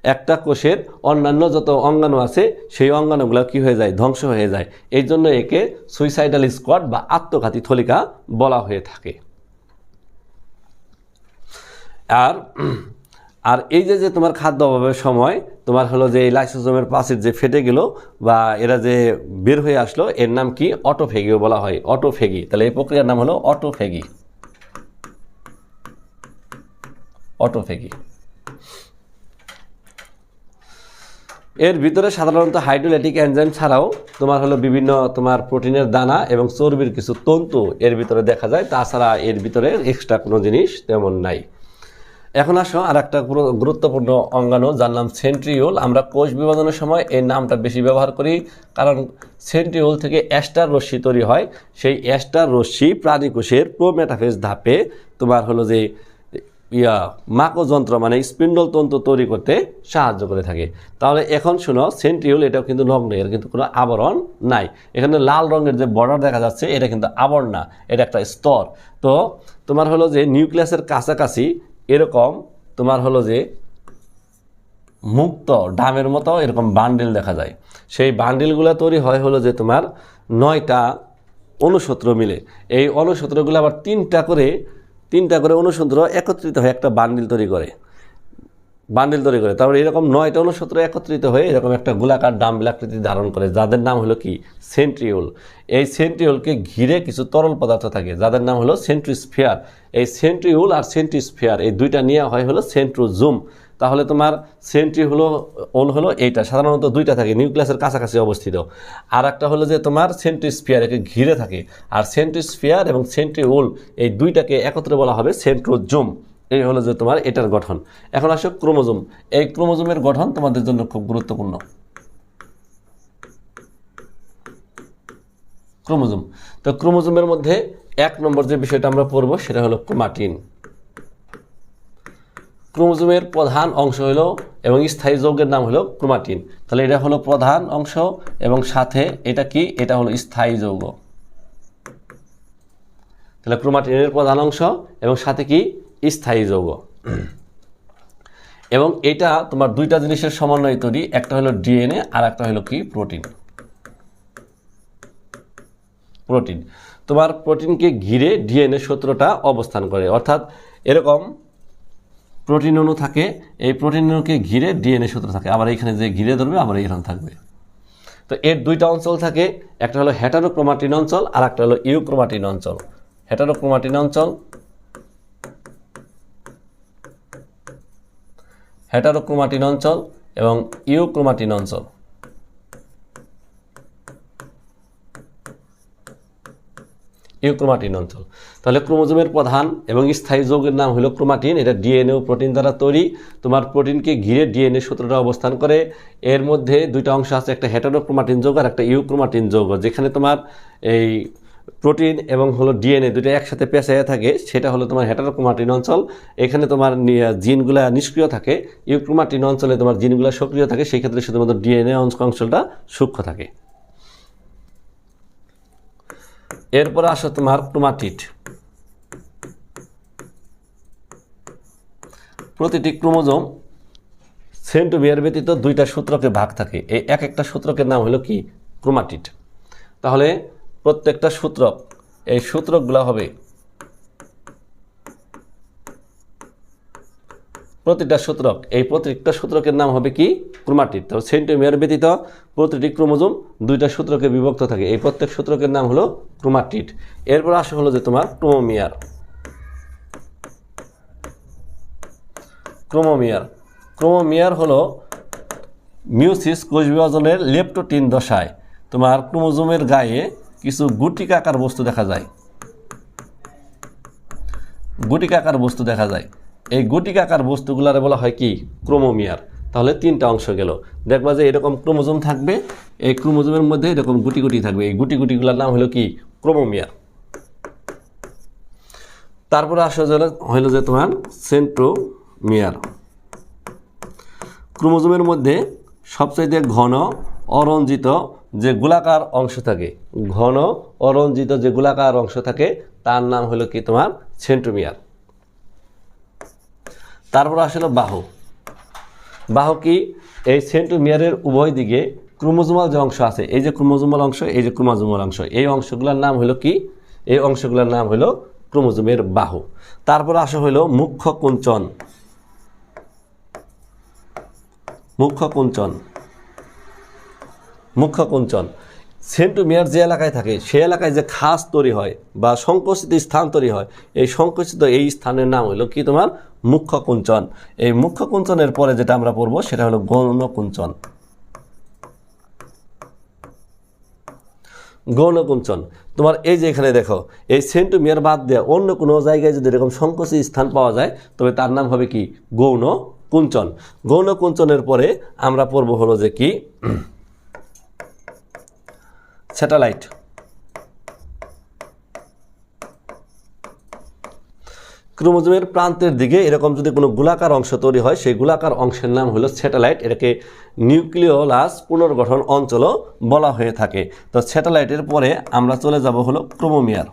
একটা কোষের অন্যান্য যত অঙ্গাণু আছে সেই অঙ্গাণুগুলো কি হয়ে যায়? ধ্বংস হয়ে যায়। এই জন্য একে সুইসাইডাল স্কোয়াড বা আত্মঘাতী থলিকা বলা হয়ে থাকে। আর এই যে তোমার খাদ্য অভাবের সময় তোমার হলো যে এই লাইসোজোমের প্রাচীর যে ফেটে গেল বা এরা যে বের হয়ে আসলো, এর নাম কি? অটোফেগিও বলা হয়। অটোফেগি। তাহলে এই প্রক্রিয়ার নাম হলো অটোফেগি। অটোফেগি। এর ভিতরে সাধারণত হাইড্রোলাইটিক এনজাইম ছাড়াও তোমার হলো বিভিন্ন তোমার প্রোটিনের দানা এবং চর্বির কিছু তন্তু এর ভিতরে দেখা যায়। তাছাড়া এর ভিতরে এক্সট্রা কোনো জিনিস তেমন নাই। এখন আসো আর একটা গুরুত্বপূর্ণ অঙ্গাণু, যার নাম সেন্ট্রিওল। আমরা কোষ বিভাজনের সময় এই নামটা বেশি ব্যবহার করি, কারণ সেন্ট্রিওল থেকে অ্যাস্টার রশ্মি তৈরি হয়। সেই অ্যাস্টার রশ্মি প্রাণী কোষের প্রোমেটাফেজ ধাপে তোমার হলো যে মাকোযন্ত্র মানে স্পিন্ডল তন্তু তৈরি করতে সাহায্য করে থাকে। তাহলে এখন শোনো, সেন্ট্রিওল এটাও কিন্তু নগ্ন, এর কিন্তু কোনো আবরণ নাই। এখানে লাল রঙের যে বর্ডার দেখা যাচ্ছে এটা কিন্তু আবরণ না, এটা একটা স্তর। তো তোমার হলো যে নিউক্লিয়াসের কাছাকাছি এরকম তোমার হলো যে মুক্ত ডামের মতো এরকম বান্ডিল দেখা যায়। সেই বান্ডিলগুলো তৈরি হয় হলো যে তোমার 9টা অনুসূত্র মিলে। এই অনুসূত্রগুলো আবার তিনটা করে অনুসূত্র একত্রিত হয়ে একটা বান্ডিল তৈরি করে। তারপরে এরকম 9টা অনুসূত্র একত্রিত হয়ে এরকম একটা গোলাকার ডাম্বেল আকৃতি ধারণ করে, যাদের নাম হলো কি? সেন্ট্রিওল। এই সেন্ট্রিওলকে ঘিরে কিছু তরল পদার্থ থাকে, যাদের নাম হলো সেন্ট্রিস্ফিয়ার। এই সেন্ট্রিওল আর সেন্ট্রিস্ফিয়ার এই দুইটা নিয়ে হয় হলো সেন্ট্রোজোম। তাহলে তোমার সেন্ট্রিওল হলো এইটা, সাধারণত 2টা থাকে, নিউক্লিয়াসের কাছাকাছি অবস্থিত। আর একটা হলো যে তোমার সেন্ট্রিস্ফিয়ার, একে ঘিরে থাকে। আর সেন্ট্রিস্ফিয়ার এবং সেন্ট্রিওল এই দুইটাকে একত্রে বলা হবে সেন্ট্রোজোম। এই হলো যে তোমার এটার গঠন। এখন আসো ক্রোমোজোম। এই ক্রোমোজোমের গঠন তোমাদের জন্য খুব গুরুত্বপূর্ণ। ক্রোমোজোম, তো ক্রোমোজোমের মধ্যে 1 নম্বর যে বিষয়টা আমরা পড়ব সেটা হলো ক্রোমাটিন। ক্রোমোজোমের প্রধান অংশ হলো এবং স্থায়ী যৌগের নাম হলো ক্রোমাটিন। তাহলে এটা হলো প্রধান অংশ এবং সাথে এটা কি, এটা হলো স্থায়ী যৌগ। তাহলে ক্রোমাটিনের প্রধান অংশ এবং সাথে কি, স্থায়ী যৌগ। এবং এটা তোমার দুইটা জিনিসের সমন্বয়ে তৈরি, একটা হলো ডিএনএ আর একটা হলো কি, প্রোটিন। প্রোটিন, তোমার প্রোটিনকে ঘিরে ডিএনএ সূত্রটা অবস্থান করে, অর্থাৎ এরকম প্রোটিন অণু থাকে, এই প্রোটিন অণুকে ঘিরে ডিএনএ সূত্র থাকে, আবার এখানে যে ঘিরে ধরবে আবার এখানে থাকবে। তো এর দুইটা অঞ্চল থাকে, একটা হলো হেটারোক্রোমাটিন অঞ্চল আর একটা হলো ইউক্রোমাটিন অঞ্চল। হেটারোক্রোমাটিন অঞ্চল, হেটারোক্রোমাটিন অঞ্চল এবং ইউক্রোমাটিন অঞ্চল। ইউক্রোমাটিন অঞ্চল। তাহলে ক্রোমোজোমের প্রধান এবং স্থায়ী যৌগের নাম হলো ক্রোমাটিন। এটা ডিএনএ ও প্রোটিন দ্বারা তৈরি। তোমার প্রোটিনকে ঘিরে ডিএনএ সূত্রটা অবস্থান করে। এর মধ্যে দুইটা অংশ আছে, একটা হেটারোক্রোমাটিন যৌগ আর একটা ইউক্রোমাটিন যৌগ। যেখানে তোমার এই প্রোটিন এবং হলো ডিএনএ দুটো একসাথে পেঁচাইয়া থাকে, সেটা হলো তোমার হেটারোক্রোমাটিন অঞ্চল। এখানে তোমার জিনগুলা নিষ্ক্রিয় থাকে। ইউক্রোমাটিন অঞ্চলে তোমার জিনগুলা সক্রিয় থাকে, সেই ক্ষেত্রে শুধুমাত্র ডিএনএ অংশটা সূক্ষ্ম থাকে। এরপরে আসো তোমার ক্রোমাটিড। প্রতিটি ক্রোমোজোম সেন্ট্রোমিয়ার ব্যতীত দুইটা সূত্রকে ভাগ থাকে, এই এক একটা সূত্রকের নাম হলো কি, ক্রোমাটিড। তাহলে প্রত্যেকটা সূত্রক, এই সূত্রকগুলো হবে, প্রতিটা সূত্রক, এই প্রত্যেকটা সূত্রকের নাম হবে কি, ক্রোমাটিড। তো সেন্ট্রোমিয়ার ব্যতীত প্রতিটি ক্রোমোজোম দুইটা সূত্রকে বিভক্ত থাকে, এই প্রত্যেক সূত্রকের নাম হলো ক্রোমাটিড। এরপর আসা হলো যে তোমার ক্রোমোমিয়ার। ক্রোমোমিয়ার, ক্রোমোমিয়ার হলো মিউসিস কোষ বিভাজনের লেপ্টোটিন দশায় তোমার ক্রোমোজোমের গায়ে কিছু গুটিকাকার বস্তু দেখা যায়। গুটিকাকার বস্তু দেখা যায়, এই গুটিকাকার বস্তুগুলারে বলা হয় কি, ক্রোমোমিয়ার। তাহলে তিনটা অংশ গেল। দেখবা যে এরকম ক্রোমোজোম থাকবে, এই ক্রোমোজোমের মধ্যে এরকম গুটি গুটি থাকবে, এই গুটি গুটিগুলোর নাম হলো কি, ক্রোমোমিয়ার। তারপরে আসা হইল যে তোমার সেন্ট্রোমিয়ার। ক্রোমোজোমের মধ্যে সবচাইতে ঘন অরঞ্জিত যে গোলাকার অংশ থাকে, ঘন অরঞ্জিত যে গোলাকার অংশ থাকে তার নাম হলো কি, তোমার সেন্ট্রোমিয়ার। তারপর আসলে বাহু। বাহু কি, এই সেন্ট্রোমিয়ারের উভয় দিকে ক্রোমোজোমাল যে অংশ আছে, এই যে ক্রোমোজোমাল অংশ, এই যে ক্রোমোজোমাল অংশ, এই অংশগুলোর নাম হলো কি, এই অংশগুলোর নাম হলো ক্রোমোজোমের বাহু। তারপর আসা হলো মুখ্য কুঞ্চন। মুখ্য কুঞ্চন, মুখ্য কুঞ্চন সেন্ট্রোমিয়ার যে এলাকায় থাকে সেই এলাকায় যে খাস তৈরি হয় বা সংকুচিত স্থান তৈরি হয়, এই সংকুচিত এই স্থানের নাম হলো কি, তোমার মুখ্য কুঞ্চন। এই মুখ্য কুঞ্চনের পরে যেটা আমরা পড়বো সেটা হলো গৌণ কুঞ্চন। গৌণ কুঞ্চন, তোমার এই যে এখানে দেখো, এই সেন্ট্রোমিয়ার বাদ দিয়ে অন্য কোনো জায়গায় যদি এরকম সংকুচিত স্থান পাওয়া যায় তবে তার নাম হবে কি, গৌণ কুঞ্চন। গৌণ কুঞ্চনের পরে আমরা পড়বো হলো যে কি, স্যাটেলাইট। ক্রোমোজোমের প্রান্তের দিকে এরকম যদি কোনো গোলাকার অংশ তৈরি হয়, সেই গোলাকার অংশের নাম হলো স্যাটেলাইট। এটাকে নিউক্লিওলাস পুনর্গঠন অঞ্চলও বলা হয়ে থাকে। তো স্যাটেলাইটের পরে আমরা চলে যাব হলো ক্রোমোমিয়ার।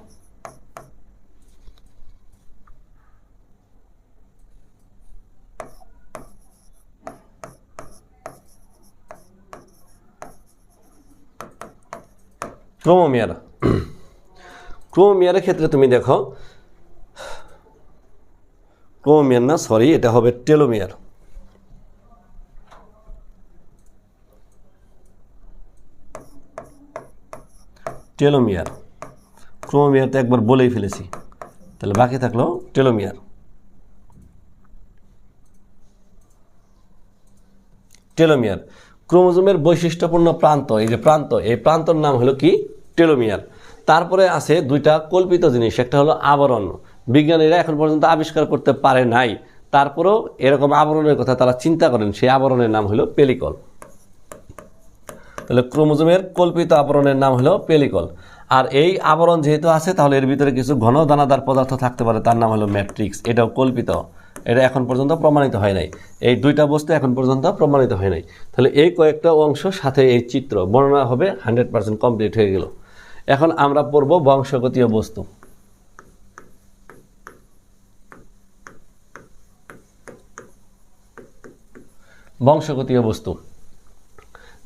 ক্রোমোমিয়ার, ক্রোমোমিয়ারের ক্ষেত্রে তুমি দেখো, ক্রোমোমিয়ার না, সরি, এটা হবে টেলোমিয়ার। টেলোমিয়ার, ক্রোমোমিয়ার তো একবার বলেই ফেলেছি, তাহলে বাকি থাকলো টেলোমিয়ার। টেলোমিয়ার ক্রোমোজোমের বৈশিষ্ট্যপূর্ণ প্রান্ত, এই যে প্রান্ত, এই প্রান্তর নাম হলো কি, টেলোমিয়ার। তারপরে আছে দুইটা কল্পিত জিনিস, একটা হলো আবরণ। বিজ্ঞানীরা এখন পর্যন্ত আবিষ্কার করতে পারে নাই, তারপরেও এরকম আবরণের কথা তারা চিন্তা করেন, সেই আবরণের নাম হলো পেলিকল। তাহলে ক্রোমোজোমের কল্পিত আবরণের নাম হলো পেলিকল। আর এই আবরণ যেহেতু আছে, তাহলে এর ভিতরে কিছু ঘন দানাদার পদার্থ থাকতে পারে, তার নাম হলো ম্যাট্রিক্স। এটাও কল্পিত, এটা এখন পর্যন্ত প্রমাণিত হয় নাই। এই দুইটা বস্তু এখন পর্যন্ত প্রমাণিত হয় নাই। তাহলে এই কয়েকটা অংশ সাথে এই চিত্র বর্ণনা হবে 100% কমপ্লিট হয়ে গেল। এখন আমরা পড়ব বংশগতীয় বস্তু। বংশগতীয় বস্তু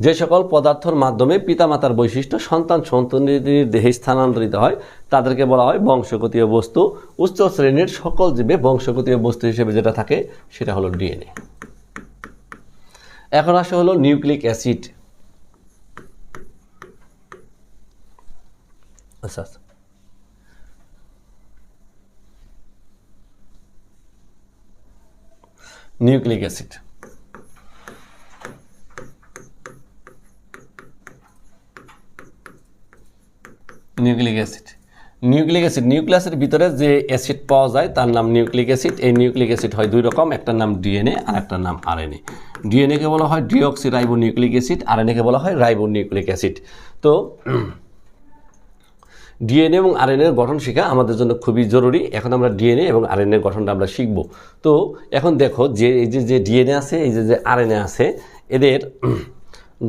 যে সকল পদার্থের মাধ্যমে পিতামাতার বৈশিষ্ট্য সন্তান সন্ততির দেহে স্থানান্তরিত হয় তাদেরকে বলা হয় বংশগতীয় বস্তু। উচ্চ শ্রেণীর সকল জীবে বংশগতীয় বস্তু হিসেবে যেটা থাকে সেটা হলো ডিএনএ। এখন আসা হলো নিউক্লিক অ্যাসিড। আচ্ছা, nucleic acid. Nucleic acid, nucleic acid, নিউক্লিয়াসের ভিতরে যে অ্যাসিড পাওয়া যায় তার নাম নিউক্লিক অ্যাসিড। এই নিউক্লিক অ্যাসিড হয় দুই রকম, একটার নাম ডিএনএ আর একটার নাম আরএনএ। ডিএনএকে বলা হয় ডিঅক্সি রাইবো নিউক্লিক অ্যাসিড, আরএনএকে বলা হয় রাইবো নিউক্লিক অ্যাসিড। তো ডিএনএ এবং আরএনএর গঠন শেখা আমাদের জন্য খুবই জরুরি। এখন আমরা ডিএনএ এবং আরএনএর গঠনটা আমরা শিখব। তো এখন দেখো যে এই যে ডিএনএ আছে, এই যে আরএনএ আছে, এদের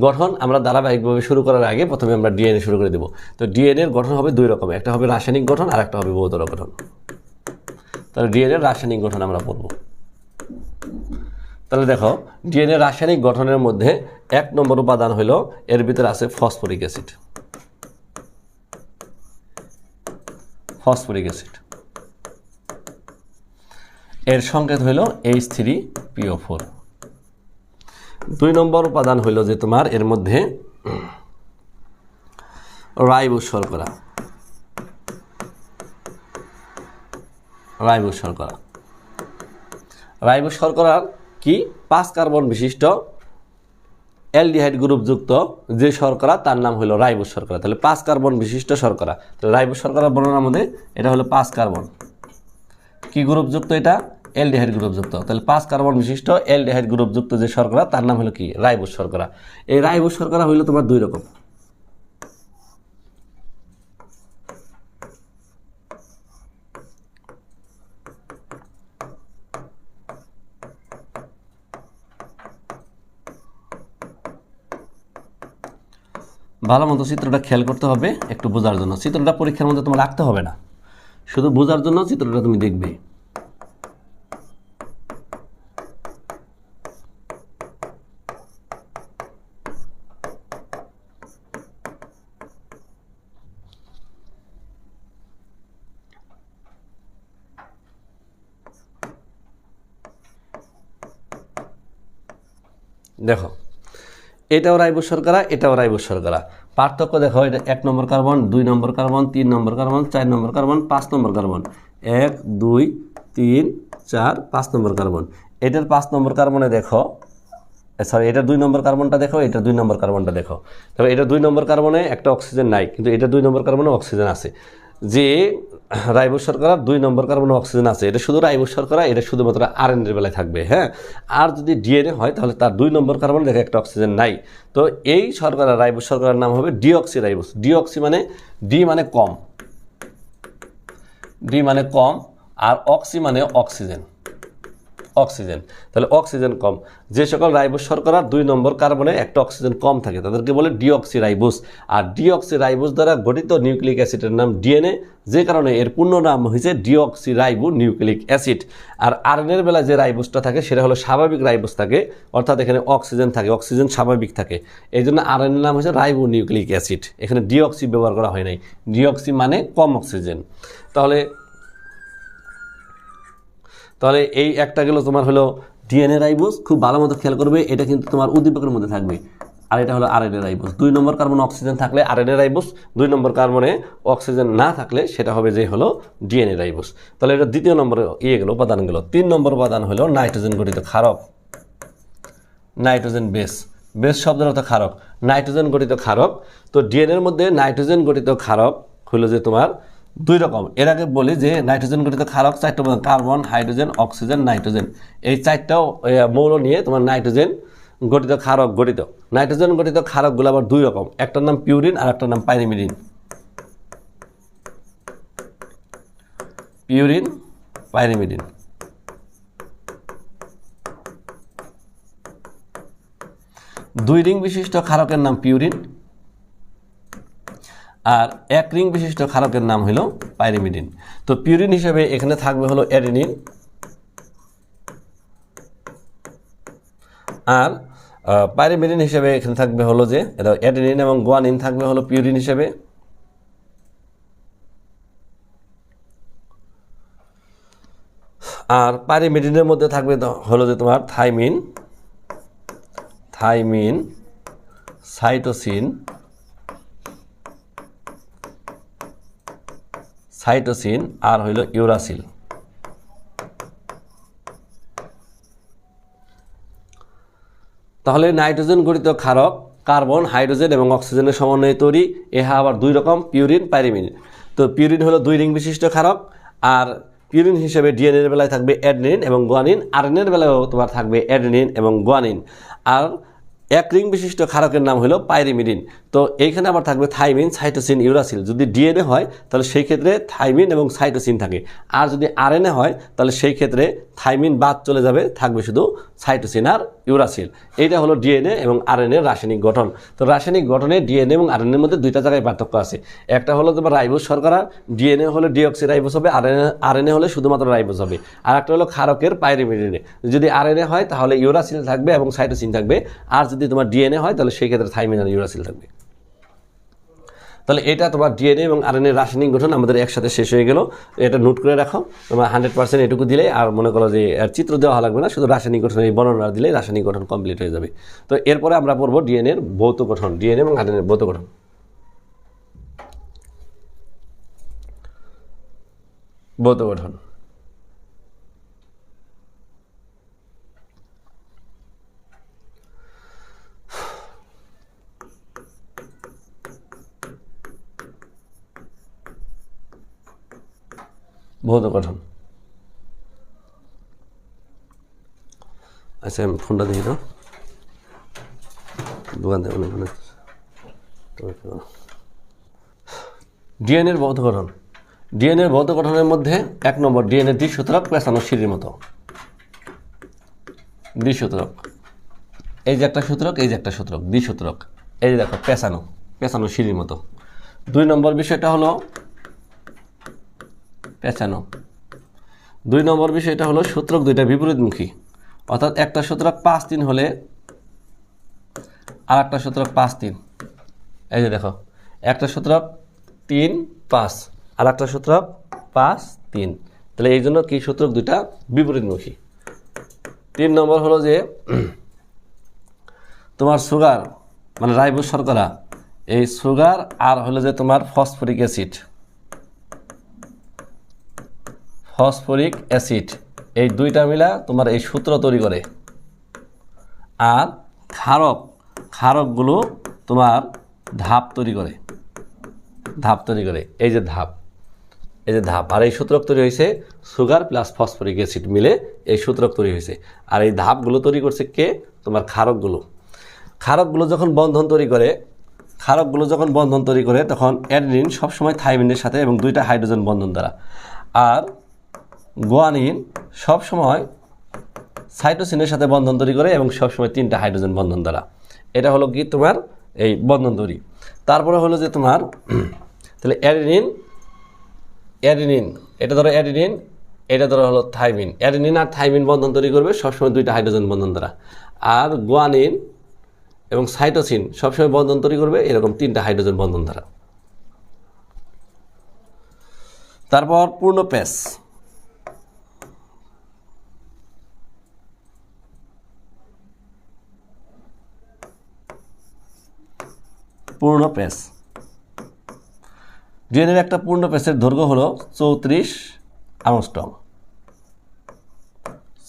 গঠন আমরা ধারাবাহিকভাবে শুরু করার আগে প্রথমে আমরা ডিএনএ শুরু করে দেব। তো ডিএনএর গঠন হবে দুই রকম, একটা হবে রাসায়নিক গঠন আর একটা হবে ভৌত গঠন। তাহলে ডিএনএর রাসায়নিক গঠন আমরা পড়ব। তাহলে দেখো ডিএনএ রাসায়নিক গঠনের মধ্যে 1 নম্বর উপাদান হলো, এর ভিতরে আছে ফসফরিক অ্যাসিড। ফসফরিক অ্যাসিড এর সংকেত হইল H3PO4। 2 নম্বর উপাদান হইল যে তোমার এর মধ্যে রাইবোজ শর্করা। রাইবোজ শর্করা, রাইবোজ শর্করার কি 5 কার্বন বিশিষ্ট অ্যালডিহাইড গ্রুপযুক্ত যে শর্করা তার নাম হলো রাইবোজ শর্করা। তাহলে 5 কার্বন বিশিষ্ট শর্করা। তাহলে রাইবোজ শর্করার বর্ণনার মধ্যে এটা হলো 5 কার্বন কি গ্রুপযুক্ত, এটা অ্যালডিহাইড গ্রুপযুক্ত। তাহলে 5 কার্বন বিশিষ্ট অ্যালডিহাইড গ্রুপযুক্ত যে শর্করা তার নাম হলো কি রাইবোজ শর্করা। এই রাইবোজ শর্করা হইলো তোমার দুই রকম। ভালো মতো চিত্রটা খেয়াল করতে হবে একটু বোঝার জন্য। চিত্রটা পরীক্ষার মধ্যে তোমার রাখতে হবে না, শুধু বোঝার জন্য চিত্রটা তুমি দেখবে। দেখো এটাও রাইবোজ শর্করা, এটাও রাইবোজ শর্করা। পার্থক্য দেখো, এটা 1 নম্বর কার্বন, 2 নম্বর কার্বন, 3 নম্বর কার্বন, 4 নম্বর কার্বন, 5 নম্বর কার্বন। 1 2 3 4 5 নম্বর কার্বন। এটার 5 নম্বর কার্বনে দেখো, সরি এটা 2 নম্বর কার্বনটা দেখো, এটা 2 নম্বর কার্বনটা দেখো। তবে এটা 2 নম্বর কার্বনে একটা অক্সিজেন নাই, কিন্তু এটা 2 নম্বর কার্বনে অক্সিজেন আছে। যে রাইবোজ শর্করা 2 নম্বর কার্বনে অক্সিজেন আছে, এটা শুধু রাইবোজ শর্করা, এটা শুধুমাত্র আরএনএর বেলায় থাকবে। হ্যাঁ, আর যদি ডিএনএ হয় তাহলে তার 2 নম্বর কার্বনে দেখে একটা অক্সিজেন নাই। তো এই শর্করা রাইবোজ শর্করার নাম হবে ডিঅক্সি রাইবোজ। ডিঅক্সি মানে ডি মানে কম, ডি মানে কম, আর অক্সি মানে অক্সিজেন। অক্সিজেন, তাহলে অক্সিজেন কম। যে সকল রাইবোজ শর্করা 2 নম্বর কার্বনে একটা অক্সিজেন কম থাকে তাদেরকে বলে ডিঅক্সি রাইবোজ। আর ডিঅক্সি রাইবোজ দ্বারা গঠিত নিউক্লিক অ্যাসিডের নাম ডিএনএ, যে কারণে এর পূর্ণ নাম হয়েছে ডিঅক্সি রাইবো নিউক্লিক অ্যাসিড। আর আরএনএর বেলায় যে রাইবোজটা থাকে সেটা হলো স্বাভাবিক রাইবোজ থাকে, অর্থাৎ এখানে অক্সিজেন থাকে, অক্সিজেন স্বাভাবিক থাকে। এই জন্য আরএনএর নাম হচ্ছে রাইবো নিউক্লিক অ্যাসিড। এখানে ডিঅক্সি ব্যবহার করা হয় নাই, ডিঅক্সি মানে কম অক্সিজেন। তাহলে এই একটা গেল তোমার হলো ডিএনএ রাইবোজ। খুব ভালো মতো খেয়াল করবে, এটা কিন্তু তোমার উদ্দীপকের মধ্যে থাকবে। আর এটা হলো আরএনএ রাইবোজ। 2 নম্বর কার্বনে অক্সিজেন থাকলে আরএনএ রাইবোজ, 2 নম্বর কার্বনে অক্সিজেন না থাকলে সেটা হবে যে হলো ডিএনএ রাইবোজ। তাহলে এটা দ্বিতীয় নম্বরে গেল উপাদান গেল। 3 নম্বর উপাদান হলো নাইট্রোজেন গঠিত ক্ষারক। নাইট্রোজেন বেস, বেস শব্দের অর্থ ক্ষারক, নাইট্রোজেন গঠিত ক্ষারক। তো ডিএনএর মধ্যে নাইট্রোজেন গঠিত ক্ষারক হলো যে তোমার দুই রকম। এর আগে বলি যে নাইট্রোজেন গঠিত ক্ষারক চারটা, কার্বন, হাইড্রোজেন, অক্সিজেন, নাইট্রোজেন, এই চারটাও মৌল নিয়ে তোমার নাইট্রোজেন গঠিত ক্ষারক গঠিত। নাইট্রোজেন গঠিত ক্ষারকগুলো আবার দুই রকম, একটার নাম পিউরিন আর একটার নাম পাইরিমিডিন। Purine, pyrimidine. দুই রিং বিশিষ্ট ক্ষারকের নাম পিউরিন আর এক রিং বিশিষ্ট ক্ষারকের নাম হলো পাইরিমিডিন। তো পিউরিন হিসেবে এখানে থাকবে হলো অ্যাডেনিন, আর পাইরিমিডিন হিসেবে এখানে থাকবে হলো যে এটা অ্যাডেনিন এবং গুয়ানিন থাকবে হলো পিউরিন হিসেবে। আর পাইরিমিডিনের মধ্যে থাকবে হলো যে তোমার থাইমিন, সাইটোসিন, আর হইল ইউরাসিল। তাহলে নাইট্রোজেন গঠিত ক্ষারক কার্বন, হাইড্রোজেন এবং অক্সিজেনের সমন্বয়ে তৈরি। এহা আবার দুই রকম, পিউরিন, পাইরিমিডিন। তো পিউরিন হলো দুই রিং বিশিষ্ট ক্ষারক, আর পিউরিন হিসেবে ডিএনএর বেলায় থাকবে অ্যাডেনিন এবং গুয়ানিন, আরএনএর বেলায়ও তোমার থাকবে অ্যাডেনিন এবং গুয়ানিন। আর এক রিং বিশিষ্ট ক্ষারকের নাম হলো পাইরিমিডিন। তো এইখানে আবার থাকবে থাইমিন, সাইটোসিন, ইউরাসিল। যদি ডিএনএ হয় তাহলে সেই ক্ষেত্রে থাইমিন এবং সাইটোসিন থাকে, আর যদি আরএনএ হয় তাহলে সেই ক্ষেত্রে থাইমিন বাদ চলে যাবে, থাকবে শুধু সাইটোসিন আর ইউরাসিল। এইটা হলো ডিএনএ এবং আরএনএর রাসায়নিক গঠন। তো রাসায়নিক গঠনে ডিএনএ এবং আরএনএর মধ্যে দুইটা জায়গায় পার্থক্য আছে। একটা হলো তোমার রাইবোজ শর্করা, ডিএনএ হলে ডিঅক্সি রাইবোজ হবে, আরএনএ হলে শুধুমাত্র রাইবোজ হবে। আর একটা হলো ক্ষারকের পাইরিমিডিনে, যদি আরএনএ হয় তাহলে ইউরাসিল থাকবে এবং সাইটোসিন থাকবে, আর যদি তোমার ডিএনএ হয় তাহলে সেই ক্ষেত্রে থাইমিন আর ইউরাসিল থাকবে। তাহলে এটা তোমার ডিএনএ এবং আরএনএ রাসায়নিক গঠন আমাদের একসাথে শেষ হয়ে গেল। এটা নোট করে রাখো, তোমার 100% এটুকু দিলে আর মনে করো যে চিত্র দেওয়া লাগবে না, শুধু রাসায়নিক গঠন এই বর্ণনা দিলে রাসায়নিক গঠন কমপ্লিট হয়ে যাবে। তো এরপরে আমরা পড়বো ডিএনএর ভৌত গঠন, ডিএনএ এবং আরএনএর ভৌত গঠন। ভৌত গঠন ভৌত গঠন। আচ্ছা আমি ফোনটা দেখি তো, দোকান থেকে ডিএনএর ভৌত গঠন। ডিএনএর ভৌত গঠনের মধ্যে 1 নম্বর, ডিএনএ দ্বিসূত্রক পেঁচানো সিঁড়ির মতো। দ্বিসূত্রক, এই যে একটা সূত্রক, এই যে একটা সূত্রক, দ্বিসূত্রক। এই যে দেখো পেঁচানো সিঁড়ির মতো। 2 নম্বর বিষয়টা হলো পেঁচানো। 2 নম্বর বিষয়টা হলো সূত্রক দুইটা বিপরীতমুখী, অর্থাৎ একটা সূত্রক 5-3 হলে আর একটা সূত্রক 5-3। এই যে দেখো, একটা সূত্রক 3-5 আর একটা সূত্রক 5-3, তাহলে এই জন্য কি সূত্রক দুইটা বিপরীতমুখী। 3 নম্বর হলো যে তোমার সুগার মানে রাইবোজ শর্করা, এই সুগার আর হলো যে তোমার ফসফরিক অ্যাসিড, এই দুইটা মিলা তোমার এই সূত্র তৈরি করে। আর ক্ষারকগুলো তোমার ধাপ তৈরি করে। এই যে ধাপ, আর এই সূত্রক তৈরি হয়েছে সুগার প্লাস ফসফরিক অ্যাসিড মিলে এই সূত্রক তৈরি হয়েছে। আর এই ধাপগুলো তৈরি করছে কে? তোমার ক্ষারকগুলো যখন বন্ধন তৈরি করে তখন অ্যাডেনিন সবসময় থাইমিনের সাথে এবং 2টা হাইড্রোজেন বন্ধন দ্বারা, আর গুয়ানিন সবসময় সাইটোসিনের সাথে বন্ধন তৈরি করে এবং সবসময় 3টা হাইড্রোজেন বন্ধন দ্বারা। এটা হলো কি তোমার এই বন্ধন তৈরি। তারপরে হলো যে তোমার তাহলে অ্যাডেনিন, এটা ধরো অ্যাডেনিন, এটা ধরো হলো থাইমিন। অ্যাডেনিন আর থাইমিন বন্ধন তৈরি করবে সবসময় 2টা হাইড্রোজেন বন্ধন দ্বারা, আর গুয়ানিন এবং সাইটোসিন সবসময় বন্ধন তৈরি করবে এরকম 3টা হাইড্রোজেন বন্ধন দ্বারা। তারপর পূর্ণ প্যাচ। ডিএনএর একটা পূর্ণ প্যাচের দৈর্ঘ্য হলো 34 অ্যাংস্ট্রম।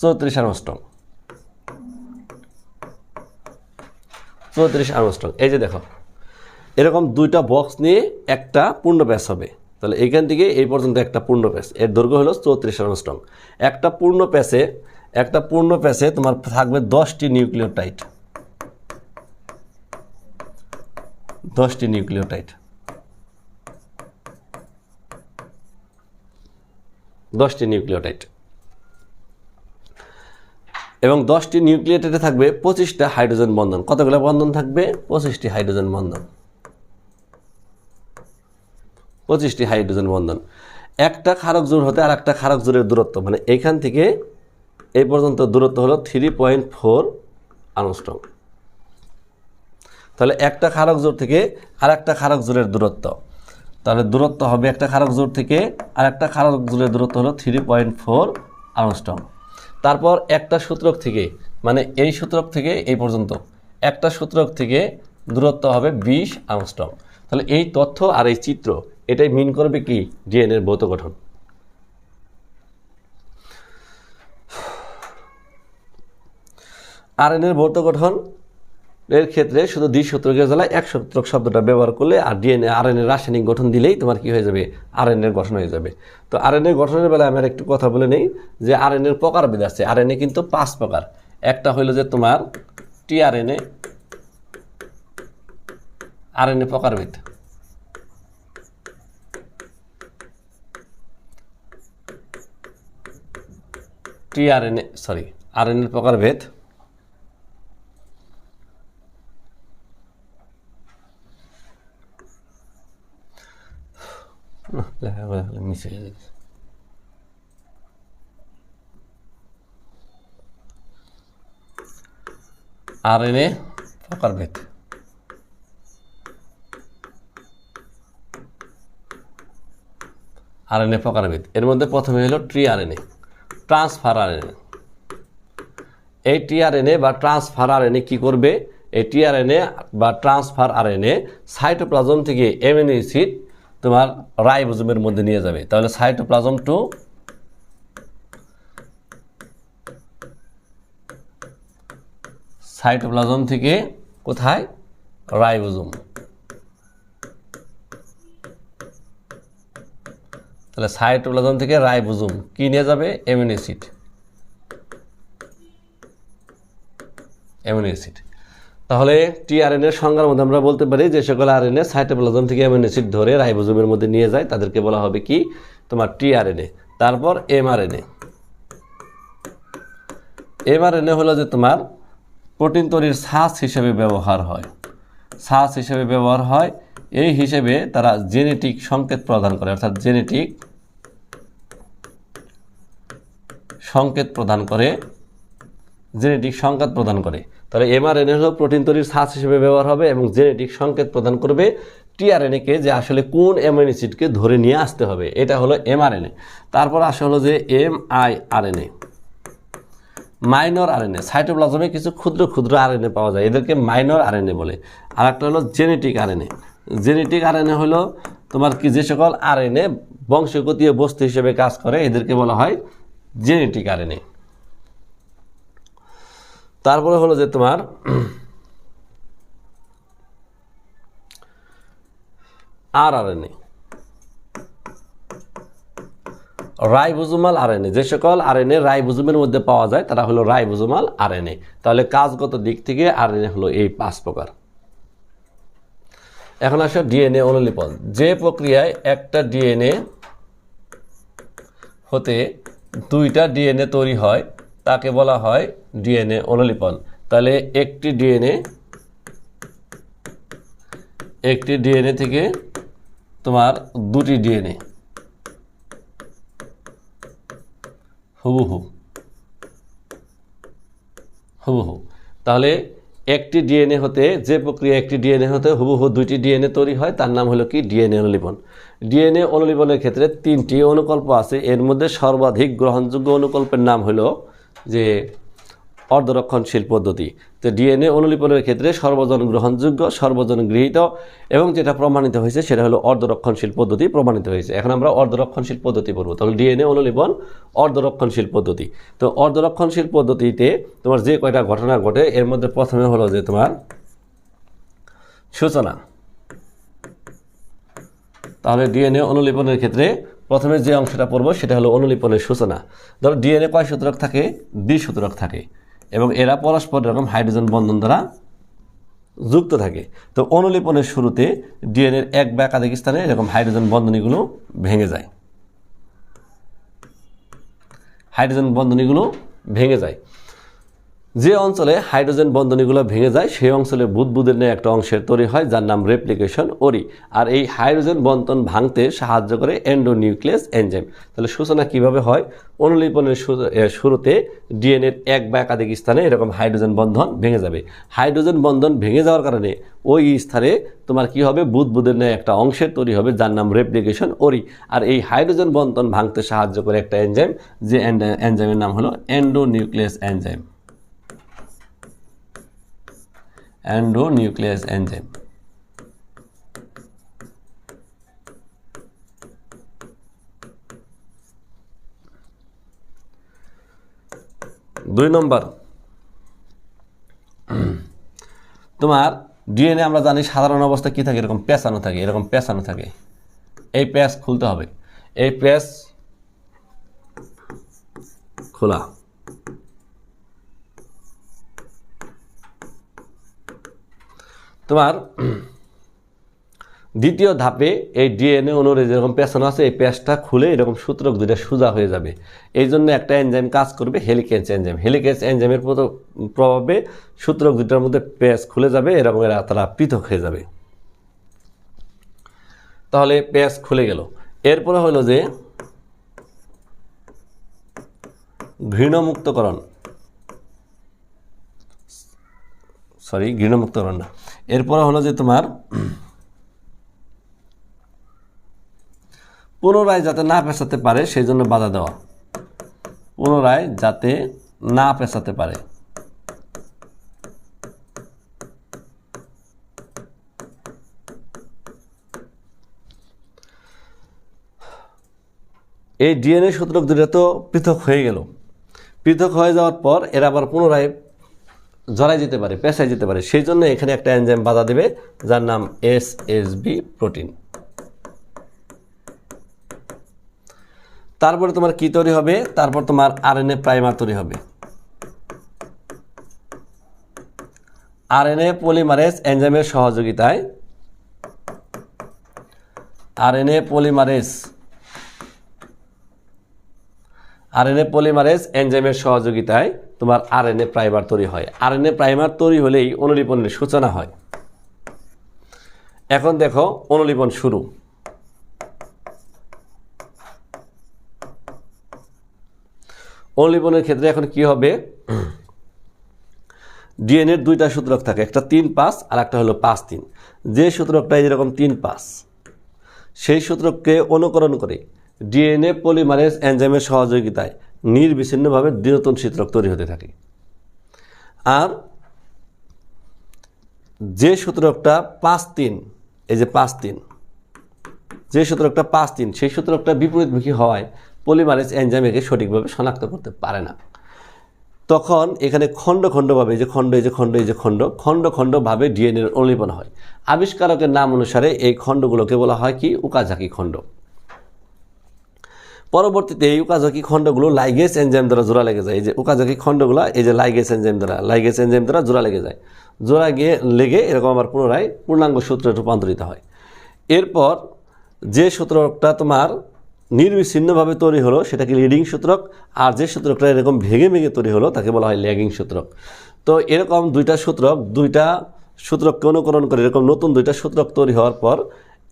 34 অ্যাংস্ট্রম। এই যে দেখো, এরকম 2টা বক্স নিয়ে একটা পূর্ণ প্যাচ হবে। তাহলে এইখান থেকে এই পর্যন্ত একটা পূর্ণ প্যাচ, এর দৈর্ঘ্য হলো 34 অ্যাংস্ট্রম। একটা পূর্ণ প্যাচে তোমার থাকবে 10টি নিউক্লিওটাইড, 10টি নিউক্লিওটাইড, 10টি নিউক্লিওটাইড, এবং 10টি নিউক্লিওটাইডে থাকবে 25টা হাইড্রোজেন বন্ধন। কতগুলো বন্ধন থাকবে? 25টি হাইড্রোজেন বন্ধন, 25টি হাইড্রোজেন বন্ধন। একটা ক্ষারক জোড় হতে আর একটা ক্ষারক জোড়ের দূরত্ব, মানে এইখান থেকে এই পর্যন্ত দূরত্ব হলো 3.4 অ্যাংস্ট্রম। তাহলে একটা ক্ষারক জোড় থেকে আর একটা ক্ষারক জোড়ের দূরত্ব, তাহলে দূরত্ব হবে একটা ক্ষারক জোড় থেকে আর একটা ক্ষারক জোড়ের দূরত্ব হলো 3.4 অ্যাংস্ট্রম। তারপর একটা সূত্রক থেকে, মানে এই সূত্রক থেকে এই পর্যন্ত একটা সূত্রক থেকে দূরত্ব হবে 20 অ্যাংস্ট্রম। তাহলে এই তথ্য আর এই চিত্র এটাই মিন করবে কি? ডিএনএ এর ভৌত গঠন। আরএনএ এর ভৌত গঠন এর ক্ষেত্রে শুধু দ্বিসূত্রকের জায়গায় একসূত্রক শব্দটা ব্যবহার করলে আর ডিএনএ আরএনএ রাসায়নিক গঠন দিলেই তোমার কি হয়ে যাবে? আরএনএ এর গঠন হয়ে যাবে। তো আরএনএ গঠনের বেলায় আমি একটু কথা বলে নেই যে আরএনএ এর প্রকারভেদ আছে। আরএনএ কিন্তু 5 প্রকার। একটা হলো যে তোমার টিআরএনএ, আরএনএ প্রকারভেদ। আরএনএ প্রকারভেদ। আরএনএ প্রকারভেদ। আরএনএ প্রকারভেদ এর মধ্যে প্রথমে হলো টিআরএনএ, ট্রান্সফার আরএনএ। এই টিআরএনএ বা ট্রান্সফার আরএনএ কি করবে? এই টিআরএনএ বা ট্রান্সফার আরএনএ সাইটোপ্লাজম থেকে অ্যামিনো অ্যাসিড তোমার রাইবোজোমের মধ্যে নিয়ে যাবে। তাহলে সাইটোপ্লাজম টু সাইটোপ্লাজম থেকে কোথায়? রাইবোজোম। তাহলে সাইটোপ্লাজম থেকে রাইবোজোম কি নিয়ে যাবে? Amino acid. Amino acid. তাহলে টিআরএনএ এর সংজ্ঞার মধ্যে আমরা বলতে পারি যে সকল আরএনএ সাইটোপ্লাজম থেকে অ্যামিনো অ্যাসিড ধরে রাইবোজোমের মধ্যে নিয়ে যায় তাদেরকে বলা হবে কি? তোমার টিআরএনএ। তারপর এমআরএনএ। এমআরএনএ হলো যে তোমার প্রোটিন তৈরির ছাঁচ হিসেবে ব্যবহার হয়। ছাঁচ হিসেবে ব্যবহার হয়, এই হিসেবে তারা জেনেটিক সংকেত প্রদান করে, অর্থাৎ জেনেটিক সংকেত প্রদান করে, জেনেটিক সংকেত প্রদান করে। তাহলে এমআরএনএ হলো প্রোটিন তৈরির ছাঁচ হিসেবে ব্যবহার হবে এবং জেনেটিক সংকেত প্রদান করবে টিআরএনএকে যে আসলে কোন অ্যামিনো অ্যাসিডকে ধরে নিয়ে আসতে হবে। এটা হলো এমআরএনএ। তারপর আসে হলো যে এমআইআরএনএ, মাইনর আরএনএ। সাইটোপ্লাজমে কিছু ক্ষুদ্র ক্ষুদ্র আরএনএ পাওয়া যায়, এদেরকে মাইনর আরএনএ বলে। আর একটা হলো জেনেটিক আরএনএ। জেনেটিক আরএনএ হলো তোমার কি যে সকল আরএনএ বংশগতীয় বস্তু হিসেবে কাজ করে এদেরকে বলা হয় জেনেটিক আরএনএ। তারপরে হলো যে তোমার আরআরএনএ, রাইবোজোমাল আরএনএ। যে সকল আরএনএ রাইবোজোমের মধ্যে পাওয়া যায় তারা হলো রাইবোজোমাল আরএনএ। তাহলে কাজগত দিক থেকে আরএনএ হলো এই 5 প্রকার। এখন আসো ডিএনএ অনুলিপন। যে প্রক্রিয়ায় একটা ডিএনএ হতে 2টা ডিএনএ তৈরি হয় তাকে বলা হয় ডিএনএ অনুলিপন। তাহলে একটি ডিএনএ থেকে তোমার 2টি ডিএনএ হুবহু। তাহলে একটি ডিএনএ হতে, যে প্রক্রিয়া একটি ডিএনএ হতে হুবহু 2টি ডিএনএ তৈরি হয় তার নাম হলো কি? ডিএনএ অনুলিপন। ডিএনএ অনুলিপনের ক্ষেত্রে 3টি অনুকল্প আছে। এর মধ্যে সর্বাধিক গ্রহণযোগ্য অনুকল্পের নাম হলো যে অর্ধরক্ষণশীল পদ্ধতি। তো ডিএনএ অনুলিপনের ক্ষেত্রে সর্বজন গ্রহণযোগ্য, সর্বজন গৃহীত এবং যেটা প্রমাণিত হয়েছে সেটা হলো অর্ধরক্ষণশীল পদ্ধতি প্রমাণিত হয়েছে। এখন আমরা অর্ধরক্ষণশীল পদ্ধতি পড়ব। তাহলে ডিএনএ অনুলিপন অর্ধরক্ষণশীল পদ্ধতি। তো অর্ধরক্ষণশীল পদ্ধতিতে তোমার যে কয়টা ঘটনা ঘটে এর মধ্যে প্রথমে হলো যে তোমার সূচনা। তাহলে ডিএনএ অনুলিপনের ক্ষেত্রে প্রথমে যে অংশটা পড়ব সেটা হলো অনুলিপনের সূচনা। ধরো ডিএনএ কয় সূত্রক থাকে? দ্বিসূত্রক থাকে এবং এরা পরস্পর এরকম হাইড্রোজেন বন্ধন দ্বারা যুক্ত থাকে। তো অনুলিপনের শুরুতে ডিএনএর এক বা একাধিক স্থানে এরকম হাইড্রোজেন বন্ধনীগুলো ভেঙে যায়, হাইড্রোজেন বন্ধনীগুলো ভেঙে যায়। যে অঞ্চলে হাইড্রোজেন বন্ধনীগুলো ভেঙে যায় সেই অঞ্চলে বুদবুদের ন্যায় একটা অংশের তৈরি হয় যার নাম রেপ্লিকেশন ওরি। আর এই হাইড্রোজেন বন্ধন ভাঙতে সাহায্য করে এন্ডোনিউক্লিয়াস এনজাইম। তাহলে সূচনা কিভাবে হয়? অনুলিপনের শুরুতে ডিএনএর এক বা একাধিক স্থানে এরকম হাইড্রোজেন বন্ধন ভেঙে যাবে। হাইড্রোজেন বন্ধন ভেঙে যাওয়ার কারণে ওই স্থানে তোমার কি হবে? বুদবুদের ন্যায় একটা অংশের তৈরি হবে যার নাম রেপ্লিকেশন ওরি। আর এই হাইড্রোজেন বন্ধন ভাঙতে সাহায্য করে একটা এনজাইম, যে এনজাইমের নাম হলো এন্ডোনিউক্লিয়াস এনজাইম। Endonuclease enzyme. দুই নম্বর, তোমার ডিএনএ আমরা জানি সাধারণ অবস্থায় কি থাকে? এরকম পেঁচানো থাকে, এরকম পেঁচানো থাকে। এই প্যাচ খুলতে হবে, এই প্যাচ খোলা। তোমার দ্বিতীয় ধাপে এই ডিএনএ অণুর যেরকম পেছানো আছে এই প্যাচটা খুলে এরকম সূত্রক দুইটা সোজা হয়ে যাবে। এই জন্য একটা এনজাইম কাজ করবে, হেলিকেজ এনজাইম। হেলিকেজ এনজাইমের প্রভাবে সূত্রক দুইটার মধ্যে প্যাচ খুলে যাবে, এরকম তারা পৃথক হয়ে যাবে। তাহলে প্যাচ খুলে গেল। এরপরে হলো যে ঘৃণমুক্তকরণ, ঘৃণমুক্তকরণ না, এরপরে হলো যে তোমার পুনরায় যাতে না পেঁচাতে পারে সেই জন্য বাধা দেওয়া, পুনরায় যাতে না পেঁচাতে পারে। এই ডিএনএ সূত্রক দুটো তো পৃথক হয়ে গেল। পৃথক হয়ে যাওয়ার পর এরা আবার পুনরায় জড়াই যেতে পারে, পেঁচাই যেতে পারে। সেই জন্য এখানে একটা এনজাইম বাধা দেবে যার নাম এসএসবি প্রোটিন। তারপরে তোমার কি তৈরি হবে? তারপর তোমার আরএনএ প্রাইমার তৈরি হবে। আরএনএ পলিমারেজ এনজাইমের সহযোগিতায়, আরএনএ পলিমারেজ এনজাইমের সহযোগিতায় তোমার আরএনএ প্রাইমার তৈরি হয়। আরএনএ প্রাইমার তৈরি হলেই অনুলিপনের সূচনা হয়। এখন দেখো অনুলিপন শুরু। অনুলিপনের ক্ষেত্রে এখন কি হবে? ডিএনএর দুইটা সূত্রক থাকে, একটা 3-5 আর একটা হলো 5-3। যে সূত্রকটা এরকম 3-5 সেই সূত্রককে অনুকরণ করে ডিএনএ পলিমারেজ এনজাইমের সহযোগিতায় নির্বিচ্ছিন্নভাবে নতুন সূত্রক তৈরি হতে থাকে। আর যে সূত্রকটা 5-3, এই যে 5-3, যে সূত্রকটা 5-3 সেই সূত্রকটা বিপরীতমুখী হওয়ায় পলিমারেজ এনজাইম একে সঠিকভাবে শনাক্ত করতে পারে না। তখন এখানে খণ্ড খণ্ডভাবে, যে খণ্ড, এই যে খণ্ড, এই যে খণ্ড, খণ্ড খণ্ডভাবে ডিএনএর অনুলিপন হয়। আবিষ্কারকের নাম অনুসারে এই খণ্ডগুলোকে বলা হয় কি? উকাজাকি খণ্ড। পরবর্তীতে এই উকাজাকি খণ্ডগুলো লাইগেজ এনজাইম দ্বারা জোড়া লেগে যায়। এই যে উকাজাকি খণ্ডগুলো এই যে লাইগেজ এনজাইম দ্বারা জোড়া লেগে যায়। জোড়া লেগে এরকম আবার পুনরায় পূর্ণাঙ্গ সূত্রে রূপান্তরিত হয়। এরপর যে সূত্রকটা তোমার নির্বিচ্ছিন্নভাবে তৈরি হলো সেটাকে লিডিং সূত্রক, আর যে সূত্রকটা এরকম ভেঙে ভেঙে তৈরি হলো তাকে বলা হয় ল্যাগিং সূত্রক। তো এরকম দুইটা সূত্রককে অনুকরণ করে এরকম নতুন দুইটা সূত্রক তৈরি হওয়ার পর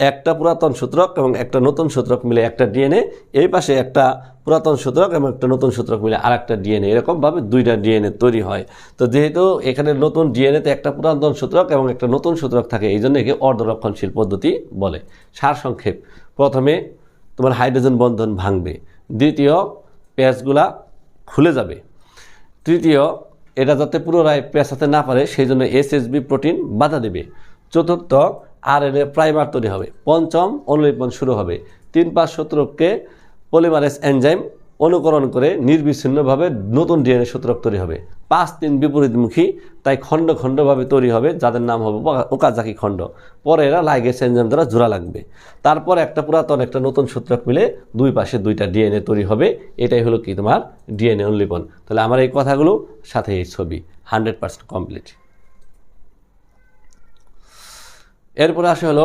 একটা পুরাতন সূত্রক এবং একটা নতুন সূত্রক মিলে একটা ডিএনএ, এই পাশে একটা পুরাতন সূত্রক এবং একটা নতুন সূত্রক মিলে আর একটা ডিএনএ, এরকমভাবে দুইটা ডিএনএ তৈরি হয়। তো যেহেতু এখানে নতুন ডিএনএতে একটা পুরাতন সূত্রক এবং একটা নতুন সূত্রক থাকে, এই জন্য একে অর্ধরক্ষণশীল পদ্ধতি বলে। সারসংক্ষেপ, প্রথমে তোমার হাইড্রোজেন বন্ধন ভাঙবে, দ্বিতীয় প্যাচগুলা খুলে যাবে, তৃতীয় এটা যাতে পুনরায় পেঁচাতে না পারে সেই জন্য এসএসবি প্রোটিন বাধা দেবে, চতুর্থ আরএনএ প্রাইমার তৈরি হবে, পঞ্চম অনুলিপন শুরু হবে, 3-5 সূত্রককে পলিমারেজ এনজাইম অনুকরণ করে নির্বিচ্ছিন্নভাবে নতুন ডিএনএ সূত্রক তৈরি হবে। 5-3 বিপরীতমুখী, তাই খণ্ড খণ্ডভাবে তৈরি হবে, যাদের নাম হবে ওকাজাকি খণ্ড। পরে এরা লাইগেজ এনজাইম দ্বারা জোড়া লাগবে। তারপর একটা পুরাতন একটা নতুন সূত্রক মিলে দুই পাশে দুইটা ডিএনএ তৈরি হবে। এটাই হলো কি তোমার ডিএনএ উল্লিপন। তাহলে আমার এই কথাগুলো সাথে এই ছবি 100% কমপ্লিট। এরপরে আসে হলো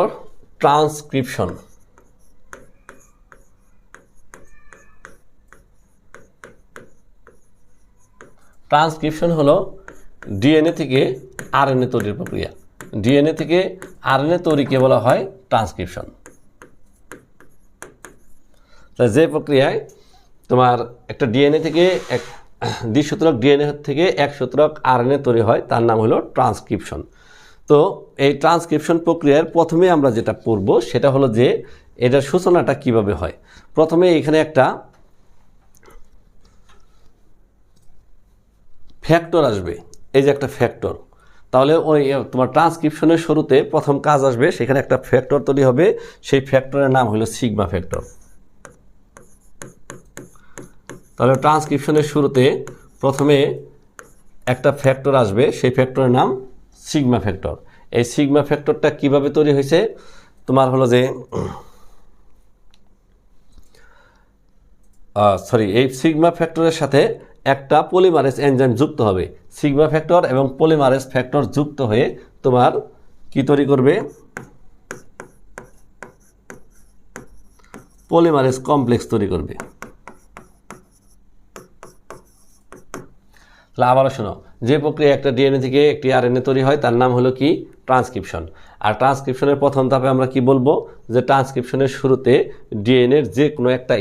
ট্রান্সক্রিপশন। ট্রান্সক্রিপশন হলো ডিএনএ থেকে আরএনএ তৈরির প্রক্রিয়া। ডিএনএ থেকে আরএনএ তৈরিকে বলা হয় ট্রান্সক্রিপশন। যে প্রক্রিয়ায় তোমার একটা ডিএনএ থেকে এক দ্বিসূত্রক ডিএনএ থেকে এক সূত্রক আরএনএ তৈরি হয় তার নাম হলো ট্রান্সক্রিপশন। তো এই ট্রান্সক্রিপশন প্রক্রিয়ার প্রথমে আমরা যেটা পড়ব সেটা হলো যে এটার সূচনাটা কিভাবে হয়। প্রথমে এখানে একটা ফ্যাক্টর আসবে, এই যে একটা ফ্যাক্টর। তাহলে ওই তোমার ট্রান্সক্রিপশনের শুরুতে প্রথম কাজ আসবে, সেখানে একটা ফ্যাক্টর তৈরি হবে, সেই ফ্যাক্টরের নাম হলো সিগমা ফ্যাক্টর। তাহলে ট্রান্সক্রিপশনের শুরুতে প্রথমে একটা ফ্যাক্টর আসবে, সেই ফ্যাক্টরের নাম সিগমা ফ্যাক্টর। এই সিগমা ফ্যাক্টরটা কিভাবে তৈরি হয়েছে তোমার হলো যে এই সিগমা ফ্যাক্টরের সাথে একটা পলিমারেজ এনজাইম যুক্ত হবে। সিগমা ফ্যাক্টর এবং পলিমারেজ ফ্যাক্টর যুক্ত হয়ে তোমার কি তৈরি করবে, পলিমারেজ কমপ্লেক্স তৈরি করবে। তাহলে আবারও শোনো, যে প্রক্রিয়া একটা ডিএনএ থেকে একটি আরএনএ তৈরি হয় তার নাম হলো কি ট্রান্সক্রিপশন। আর ট্রান্সক্রিপশনের প্রথম ধাপে আমরা কি বলবো, যে ট্রান্সক্রিপশনের শুরুতে ডিএনএর যে কোনো একটা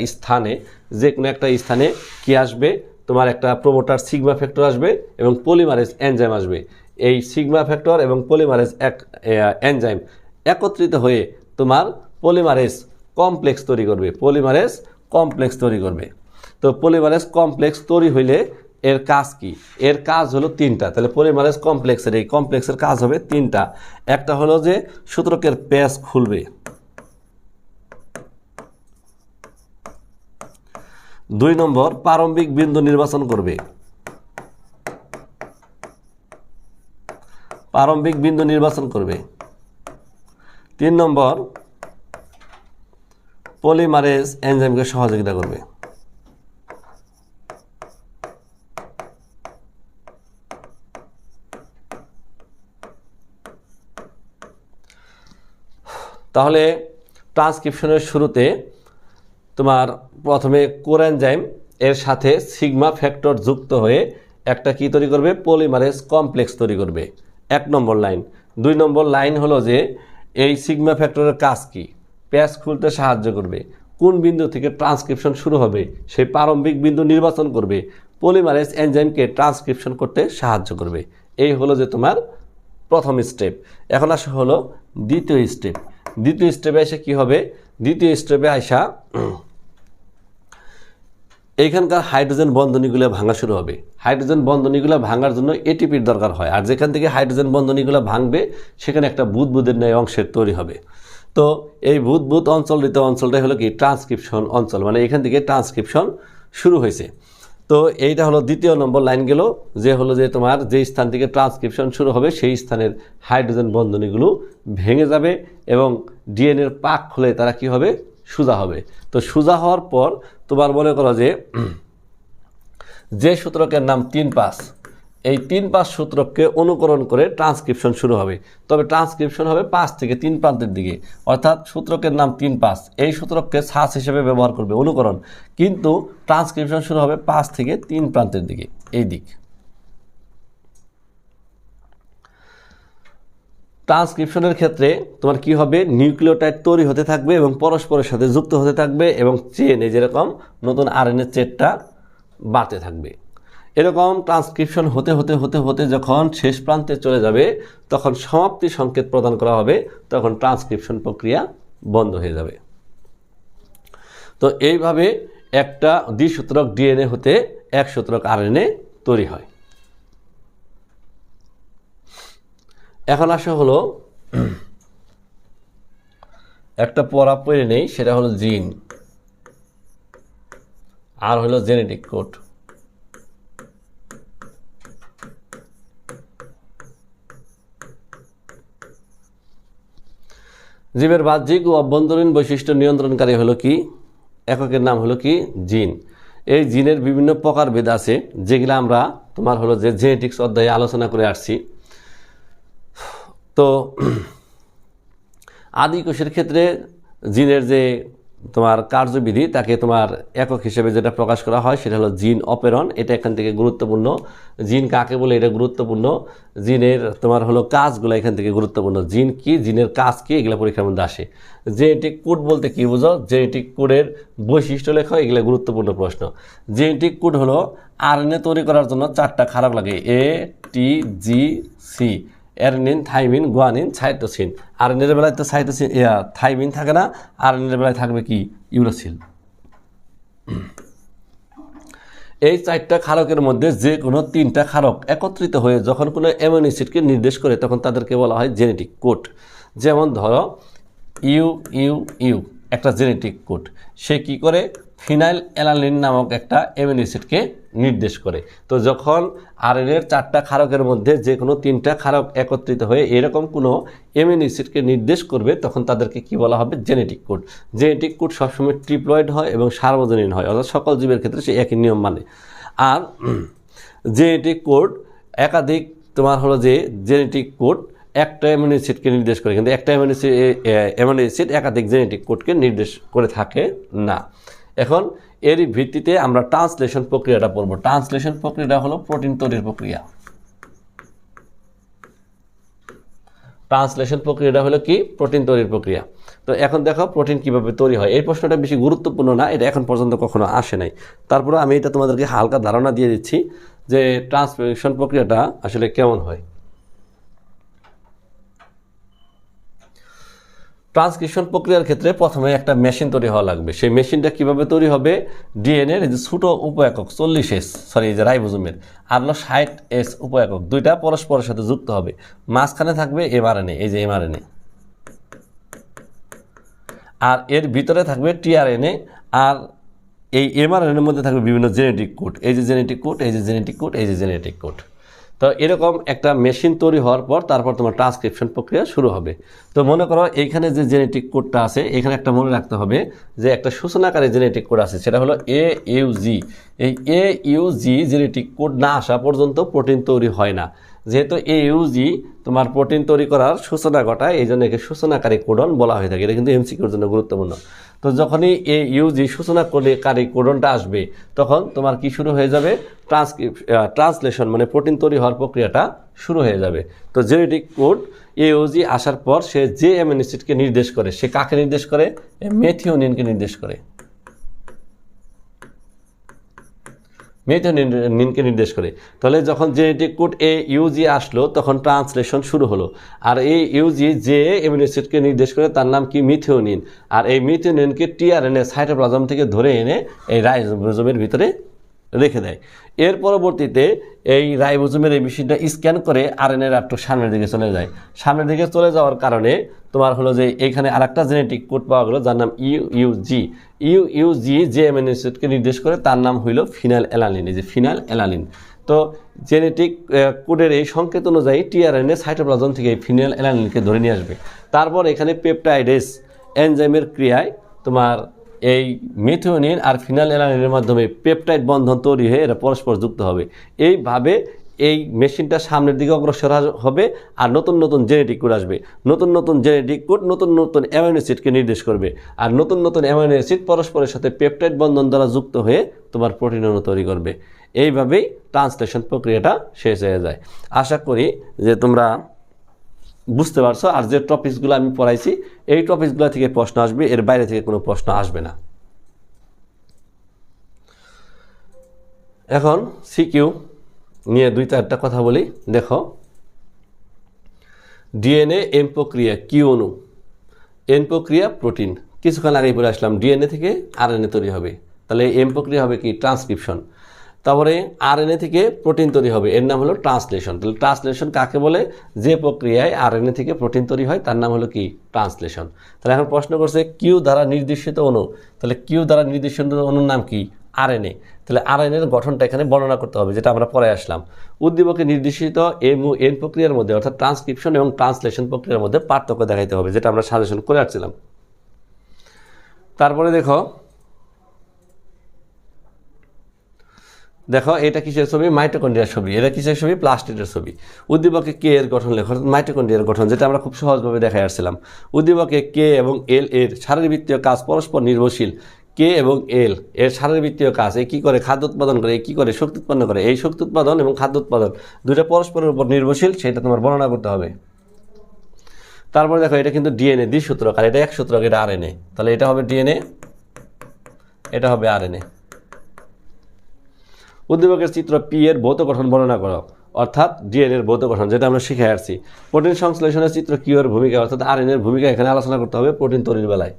স্থানে কি আসবে, তোমার একটা প্রোমোটার সিগমা ফ্যাক্টর আসবে এবং পলিমারেজ এনজাইম আসবে। এই সিগমা ফ্যাক্টর এবং পলিমারেজ এনজাইম একত্রিত হয়ে তোমার পলিমারেজ কমপ্লেক্স তৈরি করবে। তো পলিমারেজ কমপ্লেক্স তৈরি হইলে এর কাজ কি, এর কাজ হলো তিনটা। তাহলে পলিমারেজ কমপ্লেক্সের এই কমপ্লেক্সের কাজ হবে তিনটা। একটা হলো যে সূত্রকের প্যাচ খুলবে, 2 নম্বর প্রারম্ভিক বিন্দু নির্বাচন করবে, 3 নম্বর পলিমারেজ এনজাইমকে সহযোগিতা করবে। তাহলে ট্রান্সক্রিপশনের শুরুতে তোমার প্রথমে কোর এনজাইম এর সাথে সিগমা ফ্যাক্টর যুক্ত হয়ে একটা কি তৈরি করবে, পলিমারেজ কমপ্লেক্স তৈরি করবে, 1 নম্বর লাইন। 2 নম্বর লাইন হলো যে এই সিগমা ফ্যাক্টরের কাজ কি, প্যাচ খুলতে সাহায্য করবে, কোন বিন্দু থেকে ট্রান্সক্রিপশন শুরু হবে সেই প্রারম্ভিক বিন্দু নির্বাচন করবে, পলিমারেজ এনজাইমকে ট্রান্সক্রিপশন করতে সাহায্য করবে। এই হলো যে তোমার প্রথম স্টেপ। এখন আসা হলো দ্বিতীয় স্টেপে এসে কি হবে, দ্বিতীয় স্টেপে আসা এইখানকার হাইড্রোজেন বন্ধনীগুলো ভাঙা শুরু হবে। হাইড্রোজেন বন্ধনীগুলো ভাঙার জন্য এটিপির দরকার হয়, আর যেখান থেকে হাইড্রোজেন বন্ধনীগুলো ভাঙবে সেখানে একটা বুদবুদের ন্যায় অংশের তৈরি হবে। তো এই বুদবুদ অঞ্চলটাই হলো কি ট্রান্সক্রিপশন অঞ্চল, মানে এখান থেকে ট্রান্সক্রিপশন শুরু হয়েছে। তো এইটা হলো দ্বিতীয় নম্বর লাইন গেল, যে হলো যে তোমার যে স্থান থেকে ট্রান্সক্রিপশন শুরু হবে সেই স্থানের হাইড্রোজেন বন্ধনীগুলো ভেঙে যাবে এবং ডিএনএর পাক খুলে তারা কি হবে, সোজা হবে। তো সোজা হওয়ার পর তোমার মনে করো যে সূত্রকের নাম 3-5, এই 3-5 সূত্রককে অনুকরণ করে ট্রান্সক্রিপশন শুরু হবে। তবে ট্রান্সক্রিপশন হবে 5 থেকে 3 প্রান্তের দিকে, অর্থাৎ সূত্রকের নাম 3-5, এই সূত্রককে সাস হিসেবে ব্যবহার করবে অনুকরণ, কিন্তু ট্রান্সক্রিপশন শুরু হবে 5 থেকে 3 প্রান্তের দিকে, এই দিক। ট্রান্সক্রিপশনের ক্ষেত্রে তোমার কি হবে, নিউক্লিওটাইড তৈরি হতে থাকবে এবং পরস্পরের সাথে যুক্ত হতে থাকবে এবং চেনে যেরকম নতুন আরএনএ চেনটা বাড়তে থাকবে। এরকম ট্রান্সক্রিপশন হতে হতে যখন শেষ প্রান্তে চলে যাবে তখন সমাপ্তি সংকেত প্রদান করা হবে, তখন ট্রান্সক্রিপশন প্রক্রিয়া বন্ধ হয়ে যাবে। তো এইভাবে একটা দ্বিসূত্রক ডিএনএ হতে এক সূত্রক আরএনএ তৈরি হয়। এখন আসা হলো একটা পড়া পড়ে নেই, সেটা হলো জিন। আর হলো জেনেটিক কোড। জীবের বাহ্যিক ও অভ্যন্তরীণ বৈশিষ্ট্য নিয়ন্ত্রণকারী হলো কি? এককের নাম হলো কি? জিন। এই জিনের বিভিন্ন প্রকারভেদ আছে, যেগুলো আমরা তোমার হলো যে জেনেটিক্স অধ্যায়ে আলোচনা করে আসছি। তো আদি কোষের ক্ষেত্রে জিনের যে তোমার কার্যবিধি, তাকে তোমার একক হিসেবে যেটা প্রকাশ করা হয় সেটা হলো জিন অপেরণ। এটা এখান থেকে গুরুত্বপূর্ণ। জিন কাকে বলে এটা গুরুত্বপূর্ণ। জিনের তোমার হলো কাজগুলো এখান থেকে গুরুত্বপূর্ণ। জিন কি, জিনের কাজ কি, এগুলো পরীক্ষার মধ্যে আসে। জেনেটিক কোড বলতে কি বুঝো? জেনেটিক কোডের বৈশিষ্ট্য লেখা, এগুলো গুরুত্বপূর্ণ প্রশ্ন। জেনেটিক কোড হলো আরএনএ তৈরি করার জন্য 4টা ক্ষারক লাগে, A, T, G, C. Adenine, thymine, guanine, cytosine. আরএনএর বেলায় তো সাইটোসিন থাইমিন থাকে না, আরএনএর বেলায় থাকবে কি? ইউরাসিল। এই 4টা ক্ষারকের মধ্যে যে কোনো 3টা ক্ষারক একত্রিত হয়ে যখন কোনো অ্যামিনো অ্যাসিডকে নির্দেশ করে তখন তাদেরকে বলা হয় জেনেটিক কোড। যেমন ধরো ইউ ইউ ইউ একটা জেনেটিক কোড। সে কি করে? ফিনাইল অ্যালানিন নামক একটা অ্যামিনো অ্যাসিডকে নির্দেশ করে। তো যখন আরএনএর 4টা ক্ষারকের মধ্যে যে কোনো 3টা ক্ষারক একত্রিত হয়ে এরকম কোনো অ্যামিনো অ্যাসিডকে নির্দেশ করবে তখন তাদেরকে কি বলা হবে? Genetic code. জেনেটিক কোড সবসময় ট্রিপ্লয়েড হয় এবং সার্বজনীন হয়, অর্থাৎ সকল জীবের ক্ষেত্রে সে একই নিয়ম মানে। আর জেনেটিক কোড একাধিক তোমার হলো যে জেনেটিক কোড একটা অ্যামিনো অ্যাসিডকে নির্দেশ করে, কিন্তু একটা অ্যামিনো অ্যাসিড একাধিক জেনেটিক কোডকে নির্দেশ করে থাকে না। এখন এরই ভিত্তিতে আমরা ট্রান্সলেশন প্রক্রিয়াটা পড়ব। ট্রান্সলেশন প্রক্রিয়াটা হলো প্রোটিন তৈরির প্রক্রিয়া। ট্রান্সলেশন প্রক্রিয়াটা হলো কি? প্রোটিন তৈরির প্রক্রিয়া। তো এখন দেখো প্রোটিন কিভাবে তৈরি হয়। এই প্রশ্নটা বেশি গুরুত্বপূর্ণ না, এটা এখন পর্যন্ত কখনো আসে নাই। তারপরে আমি এটা তোমাদেরকে হালকা ধারণা দিয়ে দিচ্ছি যে ট্রান্সলেশন প্রক্রিয়াটা আসলে কেমন হয়। ট্রান্সক্রিপশন প্রক্রিয়ার ক্ষেত্রে প্রথমে একটা মেশিন তৈরি হওয়া লাগবে। সেই মেশিনটা কিভাবে তৈরি হবে? ডিএনএর এই যে ছোটো উপ-একক 40S, এই যে রাইবোজোমের, আর হলো 60S উপ-একক, দুইটা পরস্পরের সাথে যুক্ত হবে। মাঝখানে থাকবে এমআরএনএ, এই যে এমআরএনএ, আর এর ভিতরে থাকবে টিআরএনএ। আর এই এমআরএনএর মধ্যে থাকবে বিভিন্ন জেনেটিক কোড, এই যে জেনেটিক কোড, এই যে জেনেটিক কোড, এই যে জেনেটিক কোড। তো এরকম একটা মেশিন তৈরি হওয়ার পর তারপর তোমার ট্রান্সক্রিপশন প্রক্রিয়া শুরু হবে। তো মনে করো এইখানে যে জেনেটিক কোডটা আছে, এখানে একটা মনে রাখতে হবে যে একটা সূচনাকারী জেনেটিক কোড আছে, সেটা হলো AUG। এই AUG জেনেটিক কোড না আসা পর্যন্ত প্রোটিন তৈরি হয় না। যেহেতু AUG তোমার প্রোটিন তৈরি করার সূচনা ঘটায়, এই জন্য একে সূচনাকারী কোডন বলা হয়ে থাকে। এটা কিন্তু MCQর জন্য গুরুত্বপূর্ণ। তো যখনই AUG সূচনাকারী কোডনটা আসবে তখন তোমার কি শুরু হয়ে যাবে? ট্রান্সলেশন মানে প্রোটিন তৈরি হওয়ার প্রক্রিয়াটা শুরু হয়ে যাবে। তো জেনেটিক কোড AUG আসার পর সে যে অ্যামিনো অ্যাসিডকে নির্দেশ করে, সে কাকে নির্দেশ করে? মেথিওনিনকে নির্দেশ করে। মেথিওনিনকে নির্দেশ করে। তাহলে যখন জেনেটিক কোড AUG আসলো তখন ট্রান্সলেশন শুরু হলো। আর AUG যে অ্যামিনো অ্যাসিডকে নির্দেশ করে তার নাম কি? মিথিওনিন। আর এই মিথিওনিনকে টিআরএনএ সাইটোপ্লাজম থেকে ধরে এনে এই রাইবোজোমের ভিতরে রেখে দেয়। এর পরবর্তীতে এই রাইবোজোমের এই মেশিনটা স্ক্যান করে আরএনএর একটু সামনের দিকে চলে যায়। সামনের দিকে চলে যাওয়ার কারণে তোমার হলো যে এখানে আরেকটা জেনেটিক কোড পাওয়া গেল যার নাম UUG। UUG যে অ্যামিনো অ্যাসিডকে নির্দেশ করে তার নাম হইল ফিনাইল অ্যালানিন, এই যে ফিনাইল অ্যালানিন। তো জেনেটিক কোডের এই সংকেত অনুযায়ী টিআরএনএ সাইটোপ্লাজম থেকে এই ফিনাইল অ্যালানিনকে ধরে নিয়ে আসবে। তারপর এখানে পেপটাইডেস এনজাইমের ক্রিয়ায় তোমার এই মিথিওনিন আর ফিনাইল অ্যালানিনের মাধ্যমে পেপটাইড বন্ধন তৈরি হয়ে এরা পরস্পর যুক্ত হবে। এইভাবে এই মেশিনটা সামনের দিকে অগ্রসর হবে আর নতুন নতুন জেনেটিক কোড আসবে। নতুন নতুন জেনেটিক কোড নতুন নতুন অ্যামিনো অ্যাসিডকে নির্দেশ করবে। আর নতুন নতুন অ্যামিনো অ্যাসিড পরস্পরের সাথে পেপটাইড বন্ধন দ্বারা যুক্ত হয়ে তোমার প্রোটিন অণু তৈরি করবে। এইভাবেই ট্রান্সলেশন প্রক্রিয়াটা শেষ হয়ে যায়। আশা করি যে তোমরা বুঝতে পারছো। আর যে টপিকসগুলো আমি পড়াইছি এই টপিকসগুলো থেকে প্রশ্ন আসবে, এর বাইরে থেকে কোনো প্রশ্ন আসবে না। এখন সিকিউ নিয়ে 2-4টা কথা বলি। দেখো, ডিএনএ এম প্রক্রিয়া কি অণু, এন প্রক্রিয়া প্রোটিন। কিছুক্ষণ আগেই পড়ে আসলাম ডিএনএ থেকে আরএনএ তৈরি হবে, তাহলে এম প্রক্রিয়া হবে কি? ট্রান্সক্রিপশন। তারপরে আরএনএ থেকে প্রোটিন তৈরি হবে, এর নাম হলো ট্রান্সলেশন। তাহলে ট্রান্সলেশন কাকে বলে? যে প্রক্রিয়ায় আরএনএ থেকে প্রোটিন তৈরি হয় তার নাম হলো কি? ট্রান্সলেশন। তাহলে এখন প্রশ্ন করছে কিউ দ্বারা নির্দেশিত অণু, তাহলে কিউ দ্বারা নির্দেশিত অণুর নাম কি? আরএনএ। তাহলে আরএনএর গঠনটা এখানে বর্ণনা করতে হবে, যেটা আমরা পরে আসলাম। উদ্দীপকে নির্দেশিত এম ও এন প্রক্রিয়ার মধ্যে অর্থাৎ ট্রান্সক্রিপশন এবং ট্রান্সলেশন প্রক্রিয়ার মধ্যে পার্থক্য দেখাইতে হবে, যেটা আমরা সাজেশন করে আসছিলাম। তারপরে দেখো এটা কিসের ছবি? মাইটোকন্ড্রিয়ার ছবি। এটা কিসের ছবি? প্লাস্টিডের ছবি। উদ্দীপকে কে এর গঠন লেখো, অর্থাৎ মাইটোকন্ড্রিয়ার গঠন, যেটা আমরা খুব সহজভাবে দেখাই আসছিলাম। উদ্দীপকে কে এবং এল এর শারীরবৃত্তীয় কাজ পরস্পর নির্ভরশীল। কে এবং এল এর শারীরবৃত্তীয় কাজ, এই কী করে? খাদ্য উৎপাদন করে। এই কী করে? শক্তি উৎপন্ন করে। এই শক্তি উৎপাদন এবং খাদ্য উৎপাদন দুইটা পরস্পরের উপর নির্ভরশীল, সেটা তোমার বর্ণনা করতে হবে। তারপরে দেখো এটা কিন্তু ডিএনএ দ্বিসূত্রক, আর এটা একসূত্রক, এটা আরএনএ। তাহলে এটা হবে ডিএনএ, এটা হবে আরএনএ। উদ্দীপকের চিত্র পি এর ভৌত গঠন বর্ণনা করো, অর্থাৎ ডিএনএ এর ভৌত গঠন, যেটা আমরা শিখে আসছি। প্রোটিন সংশ্লেষণের চিত্র কিউ এর ভূমিকা, অর্থাৎ আরএনএ এর ভূমিকা এখানে আলোচনা করতে হবে প্রোটিন তৈরির বেলায়।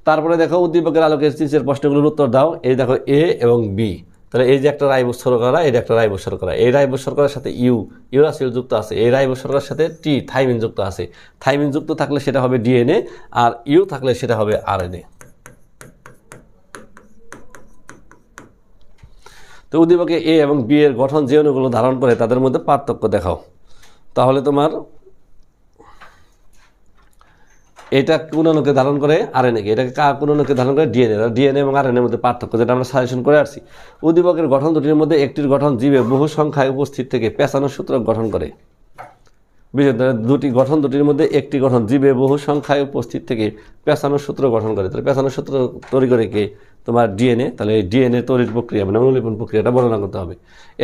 তারপরে দেখো উদ্দীপকের আলোকে নিচের প্রশ্নগুলোর উত্তর দাও। এই দেখো এ এবং বি, তাহলে এই যে একটা রাইবোজ শর্করা, এটা একটা রাইবোজ শর্করা। এই রাইবোজ শর্করার সাথে ইউরাসিল যুক্ত আছে। এই রাইবোজ শর্করার সাথে থাইমিন যুক্ত আছে। থাইমিন যুক্ত থাকলে সেটা হবে ডিএনএ, আর ইউ থাকলে সেটা হবে আরএনএ। তো উদ্দীপকে এ এবং বি এর গঠন যে অণুগুলো ধারণ করে তাদের মধ্যে পার্থক্য দেখাও। তাহলে তোমার এটা কোন অণুকে ধারণ করে? আরএনএকে। এটাকে কোন অণুকে ধারণ করে? ডিএনএ। ডিএনএ এবং আরএনএর মধ্যে পার্থক্য, যেটা আমরা সাজেশন করে আসছি। উদ্দীপকের গঠন দুটির মধ্যে একটির গঠন জীবে বহু সংখ্যায় উপস্থিত থেকে পেঁচানো সূত্রক গঠন করে। দুটির মধ্যে একটি গঠন জীবে বহু সংখ্যায় উপস্থিত থেকে পেঁচানোর সূত্র গঠন করে। তাহলে পেঁচানোর সূত্র তৈরি করে কে? তোমার ডিএনএ। তাহলে এই ডিএনএ তৈরির প্রক্রিয়া মানে অনুলিপন প্রক্রিয়াটা বর্ণনা করতে হবে।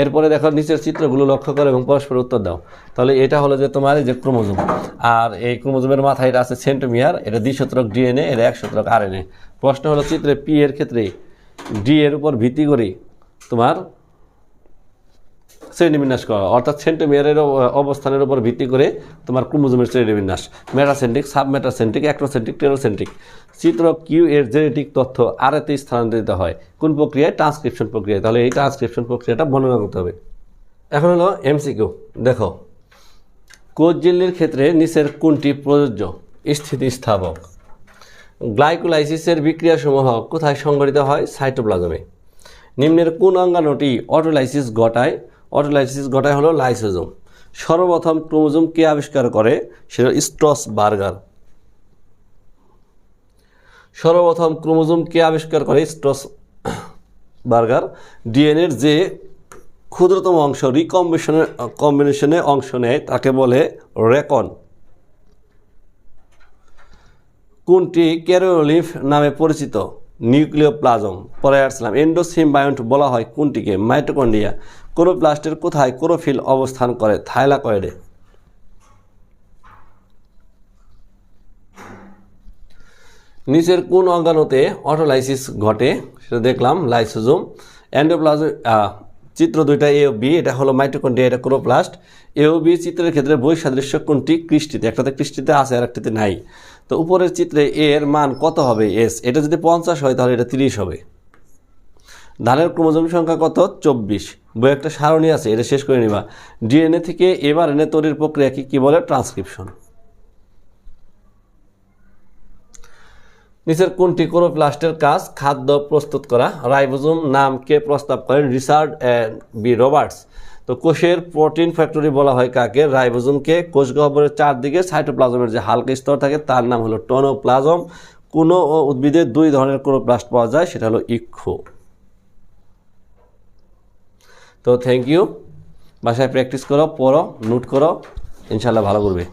এরপরে দেখো নিচের চিত্রগুলো লক্ষ্য করো এবং পরস্পর উত্তর দাও। তাহলে এটা হলো যে তোমার এই যে ক্রোমোজোম, আর এই ক্রোমোজোমের মাথায় এটা আছে সেন্টোমিয়ার, এটা দ্বিসূত্রক ডিএনএ, এটা একসূত্রক আরএনএ। প্রশ্ন হলো চিত্রে পি এর ক্ষেত্রে ডি এর উপর ভিত্তি করে তোমার শ্রেণীবিন্যাস করা, অর্থাৎ সেন্টোমিয়ারের অবস্থানের উপর ভিত্তি করে তোমার ক্রোমোজোমের শ্রেণীবিন্যাস মেটাসেন্ট্রিক, সাবমেটাসেন্ট্রিক, অ্যাক্টোসেন্ট্রিক, টেরোসেন্ট্রিক। চিত্র কিউ এর জেনেটিক তথ্য আরএতে স্থানান্তরিত হয় কোন প্রক্রিয়ায়? ট্রান্সক্রিপশন প্রক্রিয়ায়। তাহলে এই ট্রান্সক্রিপশন প্রক্রিয়াটা বর্ণনা করতে হবে। এখন হলো এমসিকিউ। দেখো কোষ ঝিল্লির ক্ষেত্রে নিচের কোনটি প্রযোজ্য? স্থিতিস্থাপক। গ্লাইকোলাইসিসের বিক্রিয়াসমূহ কোথায় সংঘটিত হয়? সাইটোপ্লাজমে। নিম্নের কোন অঙ্গাণুটি অটোলাইসিস ঘটায়? অটোলাইসিস ঘটায় হলো লাইসোজোম। সর্বপ্রথম ক্রোমোজোম কে আবিষ্কার করে? সেটা স্ট্রসবার্গার। সর্বপ্রথম ক্রোমোজোম কে আবিষ্কার করে? স্ট্রসবার্গার। ডিএনএর যে ক্ষুদ্রতম অংশ কম্বিনেশনে অংশ নেয় তাকে বলে রেকন। কোনটি ক্যারিওলিফ নামে পরিচিত? নিউক্লিওপ্লাজম। পরে আসলাম এন্ডোসিম্বায়ন্ট বলা হয় কোনটিকে? মাইটোকন্ড্রিয়া। ক্লোরোপ্লাস্টের কোথায় ক্লোরোফিল অবস্থান করে? থাইলাকয়েডে। নিচের কোন অঙ্গাণুতে অটোলাইসিস ঘটে? সেটা দেখলাম লাইসোজোম। এন্ডোপ্লাজম চিত্র দুইটা এ ও বি, এটা হলো মাইটোকন্ড্রিয়া, এটা ক্লোরোপ্লাস্ট। এ ও বি চিত্রের ক্ষেত্রে বৈসাদৃশ্য কোনটি? কৃষ্টিতে। একটাতে কৃষ্টিতে আছে আর একটাতে নাই। তো উপরের চিত্রে এ এর মান কত হবে? এস। এটা যদি 50 হয় তাহলে এটা 30 হবে। ধানের ক্রোমোজোম সংখ্যা কত? 24। বই একটা সারণী আছে, এটা শেষ করে নিবা। ডিএনএ থেকে এমআরএনএ তৈরির প্রক্রিয়া কি বলে? ট্রান্সক্রিপশন। নিচের কোনটি ক্লোরোপ্লাস্টের কাজ? খাদ্য প্রস্তুত করা। রাইবোজোম নাম কে প্রস্তাব করেন? Richard B Roberts. তো কোষের প্রোটিন ফ্যাক্টরি বলা হয় কাকে? রাইবোজোমকে। কোষ গহ্বরের চারদিকে সাইটোপ্লাজমের যে হালকা স্তর থাকে তার নাম হলো টোনোপ্লাজম। কোনো উদ্ভিদের দুই ধরনের ক্লোরোপ্লাস্ট পাওয়া যায়, সেটা হলো ইক্ষু। তো থ্যাংক ইউ। বাসায় প্র্যাকটিস করো, পড়ো, নোট করো, ইনশাল্লাহ ভালো করবে।